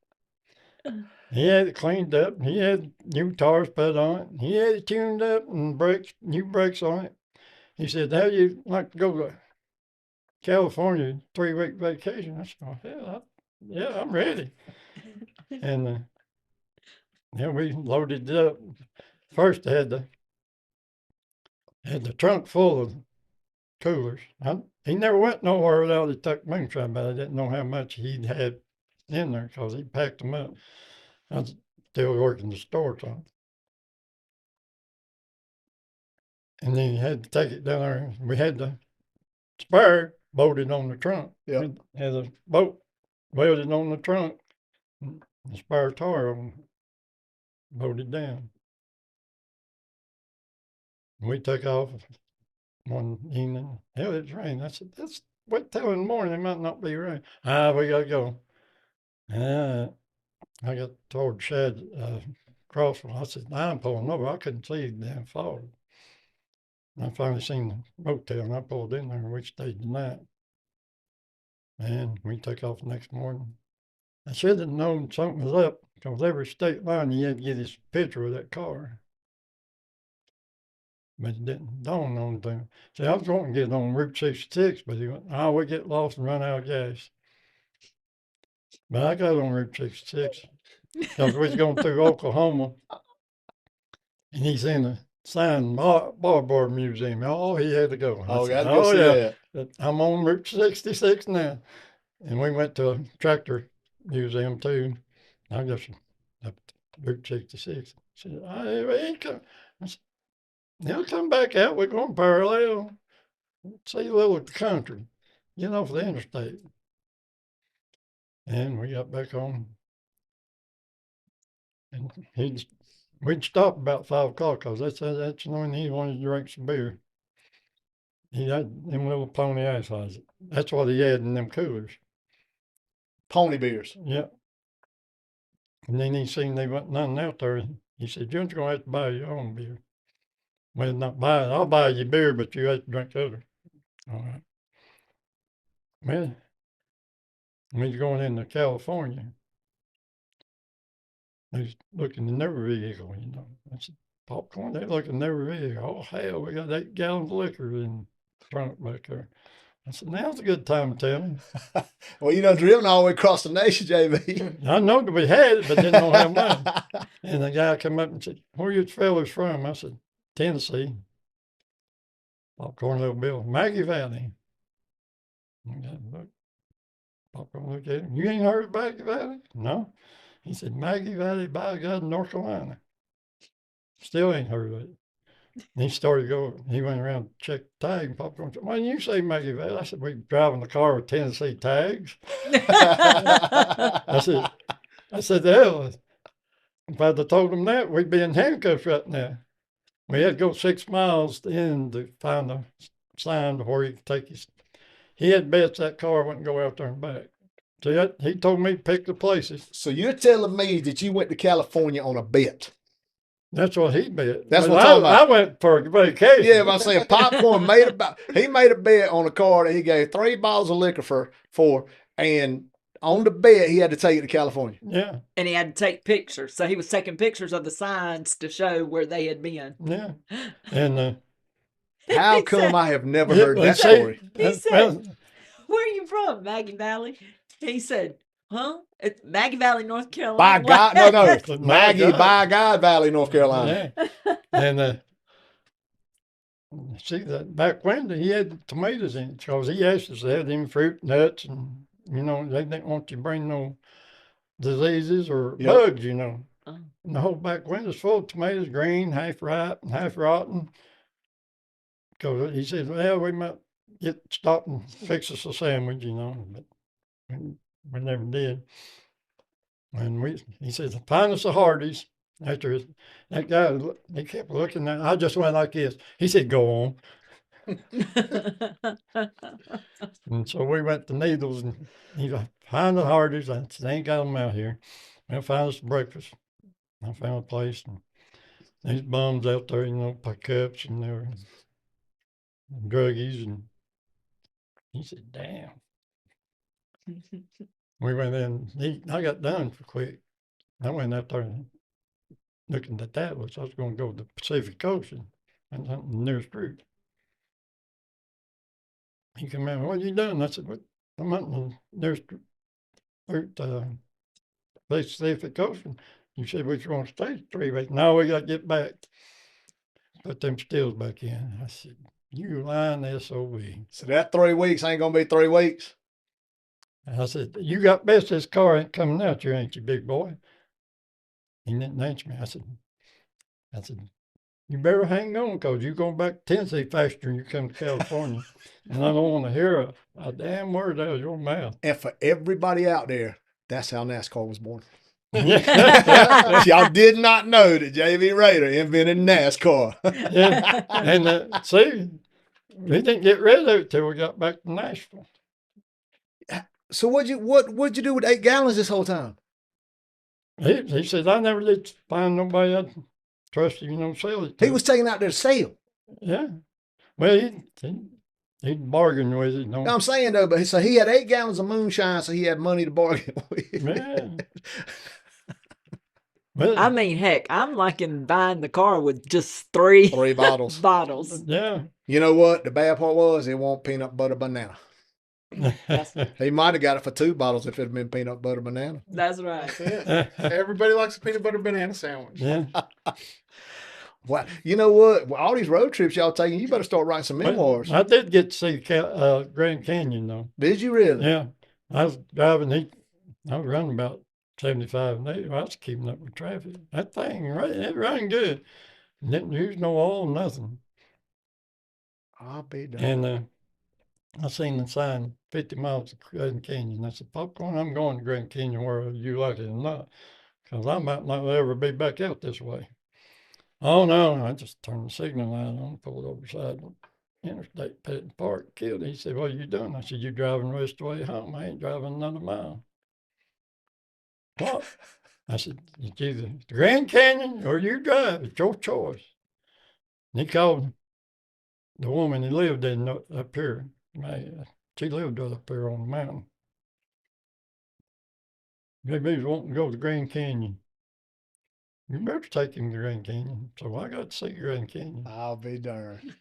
Speaker 4: He had it cleaned up. He had new tires put on it. He had it tuned up and new brakes on it. He said, "How you like to go to California 3-week vacation?" I said, "Oh, yeah, I'm ready." And we loaded it up. First, I had the trunk full of coolers. He never went nowhere without he took moonshine, but I didn't know how much he'd had in there because he packed them up. I was still working the store time. And then he had to take it down there. We had the spare bolted on the trunk.
Speaker 2: Yeah.
Speaker 4: We had a bolt welded on the trunk. The spare tire bolted down. We took off one evening. Hell, it's rain. I said, "Let's wait till in the morning. It might not be rain." We gotta go. I got toward Shad Crossville. I said, "I'm pulling over." I couldn't see the damn fog. I finally seen the motel and I pulled in there and we stayed the night. And we took off the next morning. I should have known something was up because every state line you had to get this picture of that car. But it didn't dawn on them. See, I was going to get on Route 66, but he went, we get lost and run out of gas. But I got on Route 66 because we was going through Oklahoma. And he's in the signed Barbour Museum. Oh, he had to go. I said,
Speaker 2: Gotta go see that.
Speaker 4: but I'm on Route 66 now. And we went to a tractor museum too. I guess up to Route 66. She said, he ain't come. I said, he'll come back out. We're going parallel. See a little of the country. Get off the interstate. And we got back on. And we'd stop about 5 o'clock because that's when he wanted to drink some beer. He had them little pony assholes. That's what he had in them coolers.
Speaker 2: Pony beers.
Speaker 4: Yeah. And then he seen they wasn't nothing out there. He said, "You're going to have to buy your own beer." Well, not buy it. I'll buy you beer, but you have to drink other. All right. Well, we was going into California. They was looking in their vehicle, I said, "Popcorn, they looking in their vehicle. Oh, hell, we got 8 gallons of liquor in the trunk back there." I said, "Now's a good time to tell me."
Speaker 2: Well, driven all the way across the nation, JB.
Speaker 4: I know that we had it, but didn't know how much. And the guy come up and said, "Where you fellas from?" I said, "Tennessee." Popcorn little Bill, Maggie Valley. Popcorn looked at him. "You ain't heard of Maggie Valley?" "No." He said, "Maggie Valley, by God, North Carolina." Still ain't heard of it. And he started going, he went around to check the tag, and Popcorn said, "Why didn't you say Maggie Valley?" I said, "We driving the car with Tennessee tags." I said, "Hell, if I'd have told him that, we'd be in handcuffs right now." We had to go 6 miles in to find a sign where he could take his. He had bets that car wouldn't go out there and back. So he told me to pick the places.
Speaker 2: So you're telling me that you went to California on a bet?
Speaker 4: That's what he bet.
Speaker 2: That's
Speaker 4: But
Speaker 2: what I'm talking about.
Speaker 4: I went for a vacation.
Speaker 2: Yeah, but I'm saying Popcorn he made a bet on a car that he gave 3 bottles of liquor for, and on the bet he had to take it to California.
Speaker 4: Yeah,
Speaker 3: And he had to take pictures. So he was taking pictures of the signs to show where they had been.
Speaker 4: yeah. And
Speaker 2: How
Speaker 3: He
Speaker 2: come
Speaker 3: said-
Speaker 2: I have never heard
Speaker 4: well,
Speaker 2: that
Speaker 4: see,
Speaker 2: story?
Speaker 3: He said,
Speaker 4: well,
Speaker 3: "Where are you from, Maggie Valley?" He said, "Huh? It's Maggie Valley, North
Speaker 2: By
Speaker 3: Carolina."
Speaker 2: God, no,
Speaker 4: My
Speaker 2: Maggie,
Speaker 4: God.
Speaker 2: by God Valley, North Carolina.
Speaker 4: yeah. And see that back window, he had tomatoes in it because he asked us to have them fruit, nuts, and they didn't want you to bring no diseases or
Speaker 2: Yep.
Speaker 4: bugs,
Speaker 3: Oh.
Speaker 4: And the whole back window's full of tomatoes, green, half ripe and half rotten. Because he said, "Well, we might stop and fix us a sandwich, but we never did." And he said, "Find us a Hardee's." After that guy, he kept looking at. I just went like this. He said, "Go on." And so we went to Needles, and he said, "Find the Hardee's." I said, "They ain't got them out here." Well, find us breakfast. I found a place, and these bums out there, pickups, and they were druggies, and he said, "Damn." We went in. I got done for quick. I went out there and looking at that was I was going to go to the Pacific Ocean and something the nearest route. He came out, "What you doing?" I said, "What? I'm hunting the nearest route to the Pacific Ocean." You said we were going to stay 3 weeks. "No, we got to get back. Put them stills back in." I said, "You lying SOB."
Speaker 2: So that 3 weeks ain't gonna be 3 weeks.
Speaker 4: I said, "You got best this car ain't coming out here, ain't you, big boy?" He didn't answer me. I said, "You better hang on because you're going back to Tennessee faster than you come to California. And I don't want to hear a damn word out of your mouth."
Speaker 2: And for everybody out there, that's how NASCAR was born.
Speaker 4: Yeah.
Speaker 2: Y'all did not know that J.B. Rader invented NASCAR.
Speaker 4: Yeah. And see, we didn't get rid of it till we got back to Nashville.
Speaker 2: So what'd you do with 8 gallons this whole time?
Speaker 4: He said, "I never did find nobody I'd trust you, sell it to."
Speaker 2: He was taking out there to sell.
Speaker 4: Yeah. Well, he'd bargain with it.
Speaker 2: No, I'm saying though, but so he had 8 gallons of moonshine, so he had money to bargain with.
Speaker 4: Yeah. Well,
Speaker 3: I mean, heck, I'm liking buying the car with just 3
Speaker 2: 3 bottles.
Speaker 3: bottles.
Speaker 4: yeah.
Speaker 2: You know what? The bad part was it wasn't peanut butter banana. He might have got it for 2 bottles if it had been peanut butter banana.
Speaker 3: That's right.
Speaker 5: Everybody likes a peanut butter banana sandwich.
Speaker 4: Yeah.
Speaker 2: Well, you know what? With all these road trips y'all taking, you better start writing some memoirs.
Speaker 4: I did get to see Grand Canyon, though.
Speaker 2: Did you really?
Speaker 4: Yeah. I was driving, I was running about 75 and 80. I was keeping up with traffic. That thing, it ran good. Didn't use no oil, nothing.
Speaker 2: I'll be done.
Speaker 4: And I seen the sign 50 miles to Grand Canyon. I said, "Popcorn, I'm going to Grand Canyon whether you like it or not, because I might not ever be back out this way." "Oh, no." I just turned the signal light on, pulled over beside the interstate, put it in park, killed it. He said, "What are you doing?" I said, "You driving the rest of the way home. I ain't driving another mile." "What?" I said, "It's either the Grand Canyon or you drive. It's your choice." And he called the woman he lived in up here. She lived up there on the mountain. Maybe he's wanting to go to the Grand Canyon. "You better take him to the Grand Canyon." So I got to see Grand Canyon.
Speaker 2: I'll be darned.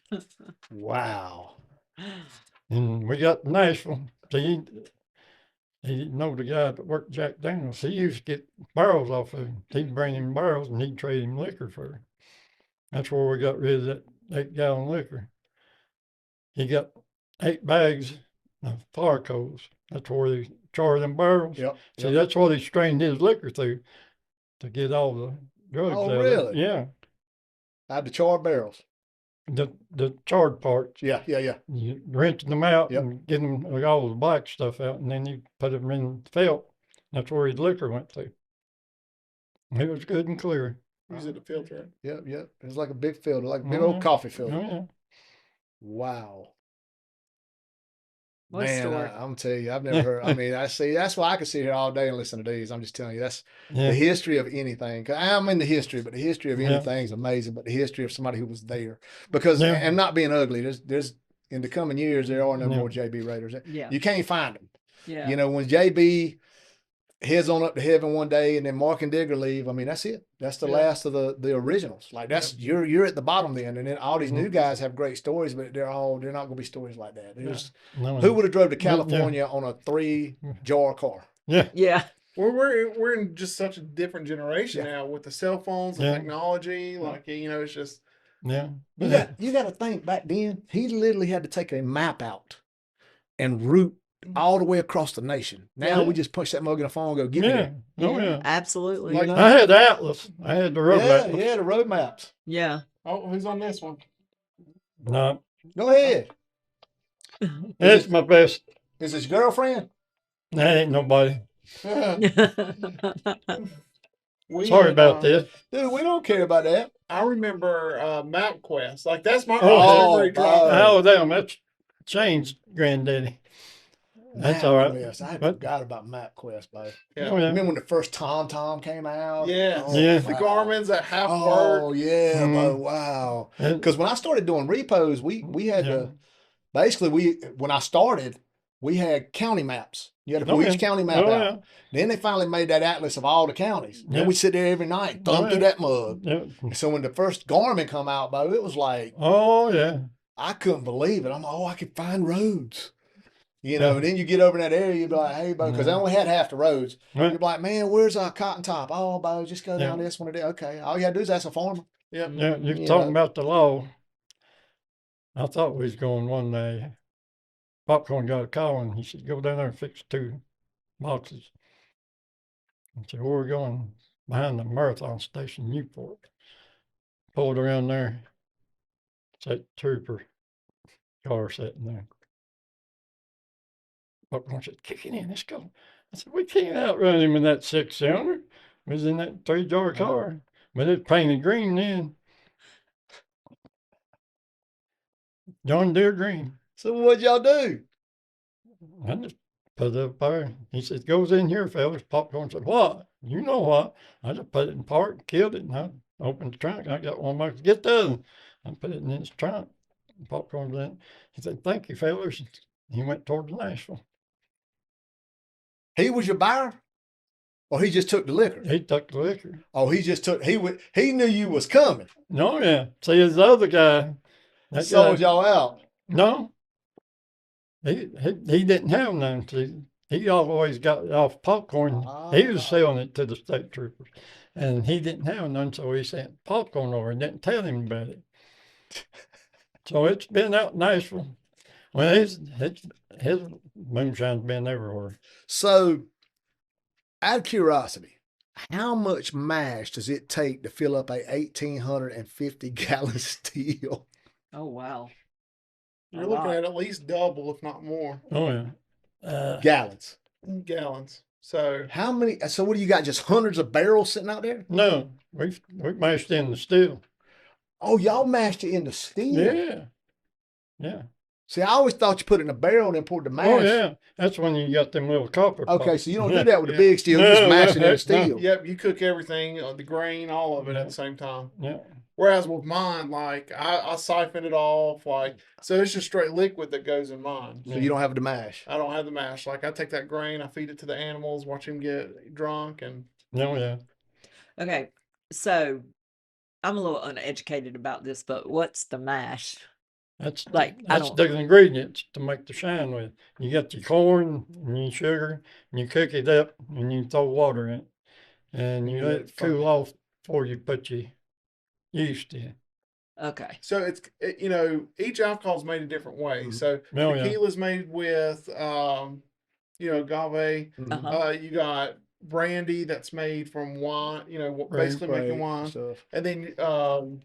Speaker 2: Wow.
Speaker 4: And we got to Nashville. See, he didn't know the guy that worked Jack Daniels. He used to get barrels off of him. He'd bring him barrels and he'd trade him liquor for it. That's where we got rid of that 8-gallon liquor. He got 8 bags of fire coals. That's where they char them barrels.
Speaker 2: Yep.
Speaker 4: See, that's what he strained his liquor through to get all the drugs
Speaker 2: Oh,
Speaker 4: out of it.
Speaker 2: really?
Speaker 4: Yeah.
Speaker 2: I had the charred barrels.
Speaker 4: The charred parts.
Speaker 2: Yeah.
Speaker 4: You rinsing them out
Speaker 2: Yep.
Speaker 4: and getting all the black stuff out, and then you put them in felt. That's where his liquor went through. It was good and clear.
Speaker 5: Use it to filter it.
Speaker 2: Yep. It was like a big filter, like a big
Speaker 4: Oh,
Speaker 2: old
Speaker 4: yeah.
Speaker 2: coffee filter.
Speaker 4: Oh yeah.
Speaker 2: Wow.
Speaker 3: What a
Speaker 2: Man,
Speaker 3: story.
Speaker 2: I'm telling you, I've never heard. I mean, I see. That's why I could sit here all day and listen to these. I'm just telling you, that's
Speaker 4: Yeah.
Speaker 2: the history of anything. 'Cause I'm in the history, but the history of
Speaker 4: Yeah.
Speaker 2: anything is amazing. But the history of somebody who was there, because
Speaker 4: Yeah.
Speaker 2: and not being ugly, there's in the coming years there are no
Speaker 4: Yeah.
Speaker 2: more JB Raiders.
Speaker 3: Yeah.
Speaker 2: You can't find them.
Speaker 3: Yeah.
Speaker 2: You know, when JB heads on up to heaven one day, and then Mark and Digger leave. I mean, that's it. That's the
Speaker 5: Yeah.
Speaker 2: last of the originals. Like that's you're at the bottom then, and then all these new guys have great stories, but they're not going to be stories like that. There's
Speaker 4: No,
Speaker 2: who would have drove to
Speaker 4: Yeah, yeah.
Speaker 2: California on a 3-jar car?
Speaker 4: Yeah.
Speaker 3: Yeah.
Speaker 5: We're in just such a different generation
Speaker 2: Yeah.
Speaker 5: now with the cell phones and
Speaker 4: Yeah.
Speaker 5: technology. Like it's just
Speaker 4: Yeah.
Speaker 2: You got to think back then. He literally had to take a map out and route all the way across the nation. Now
Speaker 4: Yeah.
Speaker 2: we just push that mug in the phone and go get
Speaker 4: Yeah.
Speaker 2: it.
Speaker 4: Oh yeah.
Speaker 3: Absolutely.
Speaker 2: Like-
Speaker 4: I had Atlas. I had the road
Speaker 2: Yeah,
Speaker 4: Atlas.
Speaker 2: yeah, the road maps.
Speaker 3: Yeah.
Speaker 5: oh, who's on this one?
Speaker 4: No,
Speaker 2: Go ahead.
Speaker 4: that's my best.
Speaker 2: Is this your girlfriend?
Speaker 4: That ain't nobody.
Speaker 5: We
Speaker 4: Sorry
Speaker 5: had,
Speaker 4: about this.
Speaker 2: Dude, we don't care about that.
Speaker 5: I remember MapQuest. Like that's my
Speaker 4: Oh,
Speaker 5: every drop.
Speaker 4: Oh, damn, that's changed, Granddaddy. That's all right.
Speaker 2: MapQuest. I
Speaker 4: But-
Speaker 2: forgot about MapQuest, bro.
Speaker 5: Yeah.
Speaker 4: Oh, yeah.
Speaker 2: Remember when the first Tom came out?
Speaker 5: Yes.
Speaker 2: Oh,
Speaker 4: Yeah.
Speaker 5: The
Speaker 2: wow.
Speaker 5: Garmin's at half
Speaker 2: Oh
Speaker 5: work.
Speaker 2: yeah, bro.
Speaker 4: Mhm.
Speaker 2: Wow.
Speaker 4: And-
Speaker 2: Because when I started doing repos, we had
Speaker 4: Yeah.
Speaker 2: to basically when I started, we had county maps. You had to pull
Speaker 4: Oh, yeah.
Speaker 2: each county map
Speaker 4: Oh,
Speaker 2: out.
Speaker 4: yeah.
Speaker 2: Then they finally made that atlas of all the counties. Then
Speaker 4: Yeah.
Speaker 2: we sit there every night, thumb
Speaker 4: Oh,
Speaker 2: through
Speaker 4: yeah.
Speaker 2: that mug.
Speaker 4: Yeah.
Speaker 2: So when the first Garmin come out, bro, it was like
Speaker 4: Oh, yeah.
Speaker 2: I couldn't believe it. I'm like, oh, I could find roads. You know,
Speaker 4: Yeah.
Speaker 2: and then you get over in that area, you'd be like, hey, bro, because I
Speaker 4: Yeah.
Speaker 2: only had half the roads.
Speaker 4: Right.
Speaker 2: You'd be like, man, where's our cotton top? Oh, bro, just go down
Speaker 4: Yeah.
Speaker 2: this one today. Okay. All you gotta do is ask a farmer.
Speaker 5: Yep.
Speaker 4: Yeah, you're
Speaker 2: You
Speaker 4: talking
Speaker 2: know.
Speaker 4: about the law. I thought we was going one day. Popcorn got a call and he said, go down there and fix 2 boxes. I said, where are we going? Behind the marathon station, Newport. Pulled around there. It's that trooper car sitting there. Popcorn said, kick it in, let's go. I said, we can't outrun him in that 6-cylinder. We was in that 3-jar car. But it's painted green then. John Deere green.
Speaker 2: So what'd y'all do?
Speaker 4: I just put it up there. He said, goes in here, fellas. Popcorn said, what? You know what? I just put it in park, killed it, and I opened the trunk. I got one more. Get the other one. I put it in his trunk. Popcorn's in it. He said, thank you, fellas. He went toward Nashville.
Speaker 2: He was your buyer? Or he just took the liquor?
Speaker 4: He took the liquor.
Speaker 2: Oh, he just took he knew you was coming.
Speaker 4: No, yeah. See, his other guy, that
Speaker 2: Sold
Speaker 4: guy,
Speaker 2: y'all out.
Speaker 4: no, he didn't have none. See, he always got off popcorn. He was selling it to the state troopers, and he didn't have none, so he sent popcorn over and didn't tell him about it. So it's been out in Nashville. Well, his moonshine's been everywhere.
Speaker 2: So out of curiosity, how much mash does it take to fill up a 1,850 gallon steel?
Speaker 3: Oh wow.
Speaker 5: You're
Speaker 3: A
Speaker 5: looking
Speaker 3: lot.
Speaker 5: at least double, if not more,
Speaker 4: Oh yeah.
Speaker 2: Gallons.
Speaker 5: gallons. So
Speaker 2: How many? So what do you got? Just hundreds of barrels sitting out there?
Speaker 4: No, we mashed in the steel.
Speaker 2: Oh, y'all mashed it into steel.
Speaker 4: Yeah. Yeah.
Speaker 2: See, I always thought you put it in a barrel and then poured the mash.
Speaker 4: Oh yeah. That's when you got them little copper.
Speaker 2: Okay,
Speaker 4: pots.
Speaker 2: so you don't do that with the
Speaker 5: Yeah.
Speaker 2: big steel. You just
Speaker 4: No,
Speaker 2: mash it
Speaker 4: no,
Speaker 2: into
Speaker 4: no.
Speaker 2: steel.
Speaker 5: yep, you cook everything, the grain, all of it at
Speaker 4: Yeah.
Speaker 5: the same time.
Speaker 4: Yeah.
Speaker 5: Whereas with mine, like I siphon it off, like so it's just straight liquid that goes in mine.
Speaker 2: So you don't have to mash.
Speaker 5: I don't have the mash. Like I take that grain, I feed it to the animals, watch them get drunk, and
Speaker 4: Oh yeah.
Speaker 3: Okay. So I'm a little uneducated about this, but what's the mash?
Speaker 4: That's
Speaker 3: Like, I
Speaker 4: that's
Speaker 3: don't-
Speaker 4: the ingredients to make the shine with. You get your corn and your sugar, and you cook it up, and you throw water in it, and you
Speaker 2: Yeah,
Speaker 4: let it cool off before you put your yeast in.
Speaker 3: Okay.
Speaker 5: so each alcohol is made a different way.
Speaker 2: Mhm.
Speaker 5: So
Speaker 4: Oh yeah.
Speaker 5: tequila's made with agave.
Speaker 3: Uh-huh.
Speaker 5: You got brandy that's made from wine.
Speaker 4: Right,
Speaker 5: Basically making wine.
Speaker 2: Stuff.
Speaker 5: And then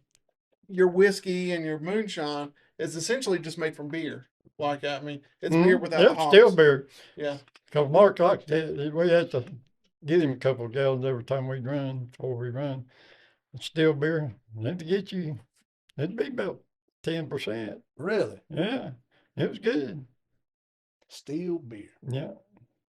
Speaker 5: your whiskey and your moonshine is essentially just made from beer. Like, I mean, it's beer without the
Speaker 4: Yep,
Speaker 5: hops.
Speaker 4: still beer.
Speaker 5: Yeah.
Speaker 4: Because Mark, like, we had to get him a couple of gallons every time we'd run, before we run. Still beer, that'd get you, it'd be about 10%.
Speaker 2: Really?
Speaker 4: Yeah, it was good.
Speaker 2: Still beer.
Speaker 4: Yeah.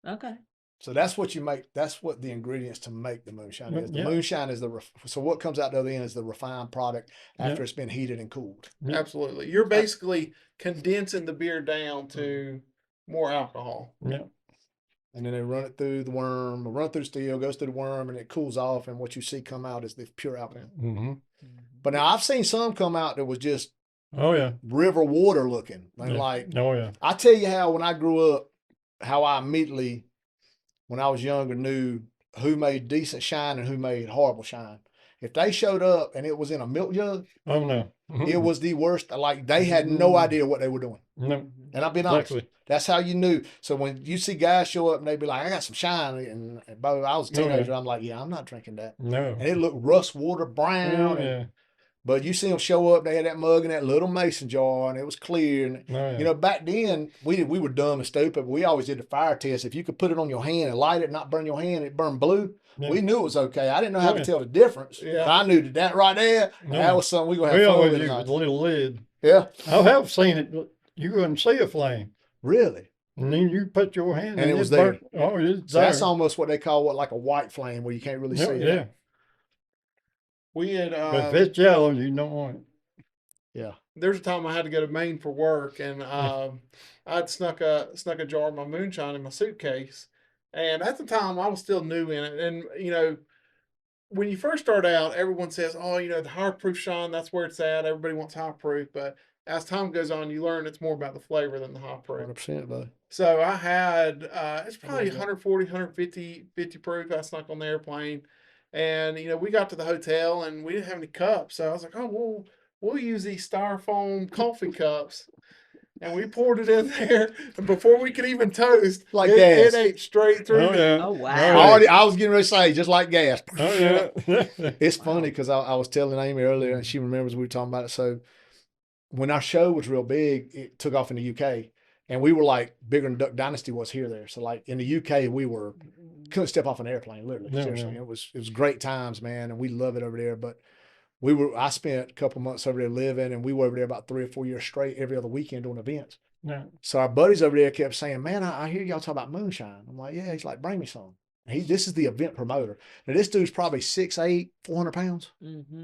Speaker 3: Okay.
Speaker 2: So that's what you make. That's what the ingredients to make the moonshine is. The
Speaker 4: Yeah.
Speaker 2: moonshine is so what comes out the other end is the refined product after
Speaker 4: Yeah.
Speaker 2: it's been heated and cooled.
Speaker 4: Yeah.
Speaker 5: Absolutely. You're basically condensing the beer down to more alcohol.
Speaker 4: Yeah.
Speaker 2: And then they run it through the worm, run it through the steel, goes through the worm, and it cools off. And what you see come out is the pure alcohol.
Speaker 4: Mm-hmm.
Speaker 2: But now I've seen some come out that was just
Speaker 4: Oh yeah.
Speaker 2: river water looking. And
Speaker 4: Yeah.
Speaker 2: like,
Speaker 4: Oh yeah.
Speaker 2: I tell you how, when I grew up, how I immediately, when I was younger, knew who made decent shine and who made horrible shine. If they showed up and it was in a milk jug,
Speaker 4: Oh no.
Speaker 2: it was the worst. Like, they had no idea what they were doing.
Speaker 4: No.
Speaker 2: And I've been honest.
Speaker 4: Exactly.
Speaker 2: That's how you knew. So when you see guys show up and they be like, I got some shine. And I was a teenager. I'm like, yeah, I'm not drinking that.
Speaker 4: No.
Speaker 2: And it looked rust water brown.
Speaker 4: Oh
Speaker 2: and-
Speaker 4: yeah.
Speaker 2: But you see them show up, they had that mug in that little mason jar, and it was clear. And
Speaker 4: Oh yeah.
Speaker 2: you know, back then we were dumb and stupid. But we always did the fire test. If you could put it on your hand and light it, and not burn your hand, it burned blue.
Speaker 4: Yeah.
Speaker 2: We knew it was okay. I didn't know how
Speaker 4: Oh,
Speaker 2: to
Speaker 4: yeah.
Speaker 2: tell the difference.
Speaker 5: Yeah.
Speaker 2: But I knew that right there.
Speaker 4: No.
Speaker 2: That was something we gonna have
Speaker 4: We
Speaker 2: fun
Speaker 4: always
Speaker 2: with
Speaker 4: used
Speaker 2: tonight.
Speaker 4: a little lid.
Speaker 2: Yeah,
Speaker 4: I have seen it, but you couldn't see a flame.
Speaker 2: really.
Speaker 4: And then you put your hand
Speaker 2: And
Speaker 4: in
Speaker 2: it was there.
Speaker 4: Oh, it's
Speaker 2: So
Speaker 4: there.
Speaker 2: that's almost what they call like a white flame, where you can't really
Speaker 4: Yeah,
Speaker 2: see it.
Speaker 4: yeah.
Speaker 5: We had
Speaker 4: But if it's yellow, you don't want it.
Speaker 2: Yeah.
Speaker 5: there's a time I had to go to Maine for work, and I'd snuck a jar of my moonshine in my suitcase. And at the time, I was still new in it. And you know, when you first start out, everyone says, "Oh, you know, the higher proof shine, that's where it's at." Everybody wants high proof, but as time goes on, you learn it's more about the flavor than the high proof.
Speaker 2: 100%, bud.
Speaker 5: So I had it's probably
Speaker 2: Okay.
Speaker 5: 140, 150 proof. I snuck on the airplane, and you know, we got to the hotel and we didn't have any cups. So I was like, "Oh, we'll use these styrofoam coffee cups." And we poured it in there, and before we could even toast,
Speaker 2: Like
Speaker 5: it
Speaker 2: gas.
Speaker 5: ate straight through.
Speaker 4: Oh yeah.
Speaker 3: Oh, wow.
Speaker 2: I was getting ready to say, just like gas.
Speaker 4: Oh yeah.
Speaker 2: It's funny because I was telling Amy earlier, and she remembers we were talking about it. So when our show was real big, it took off in the UK, and we were like bigger than Duck Dynasty was here there. So like in the UK, we couldn't step off an airplane, literally.
Speaker 4: No,
Speaker 2: Seriously,
Speaker 4: no.
Speaker 2: it was great times, man, and we love it over there. But I spent a couple months over there living, and we were over there about 3 or 4 years straight, every other weekend doing events.
Speaker 4: No.
Speaker 2: So our buddies over there kept saying, "Man, I hear y'all talk about moonshine." I'm like, "Yeah." He's like, "Bring me some." This is the event promoter. Now this dude's probably 6'8", 400 pounds.
Speaker 3: Mm-hmm.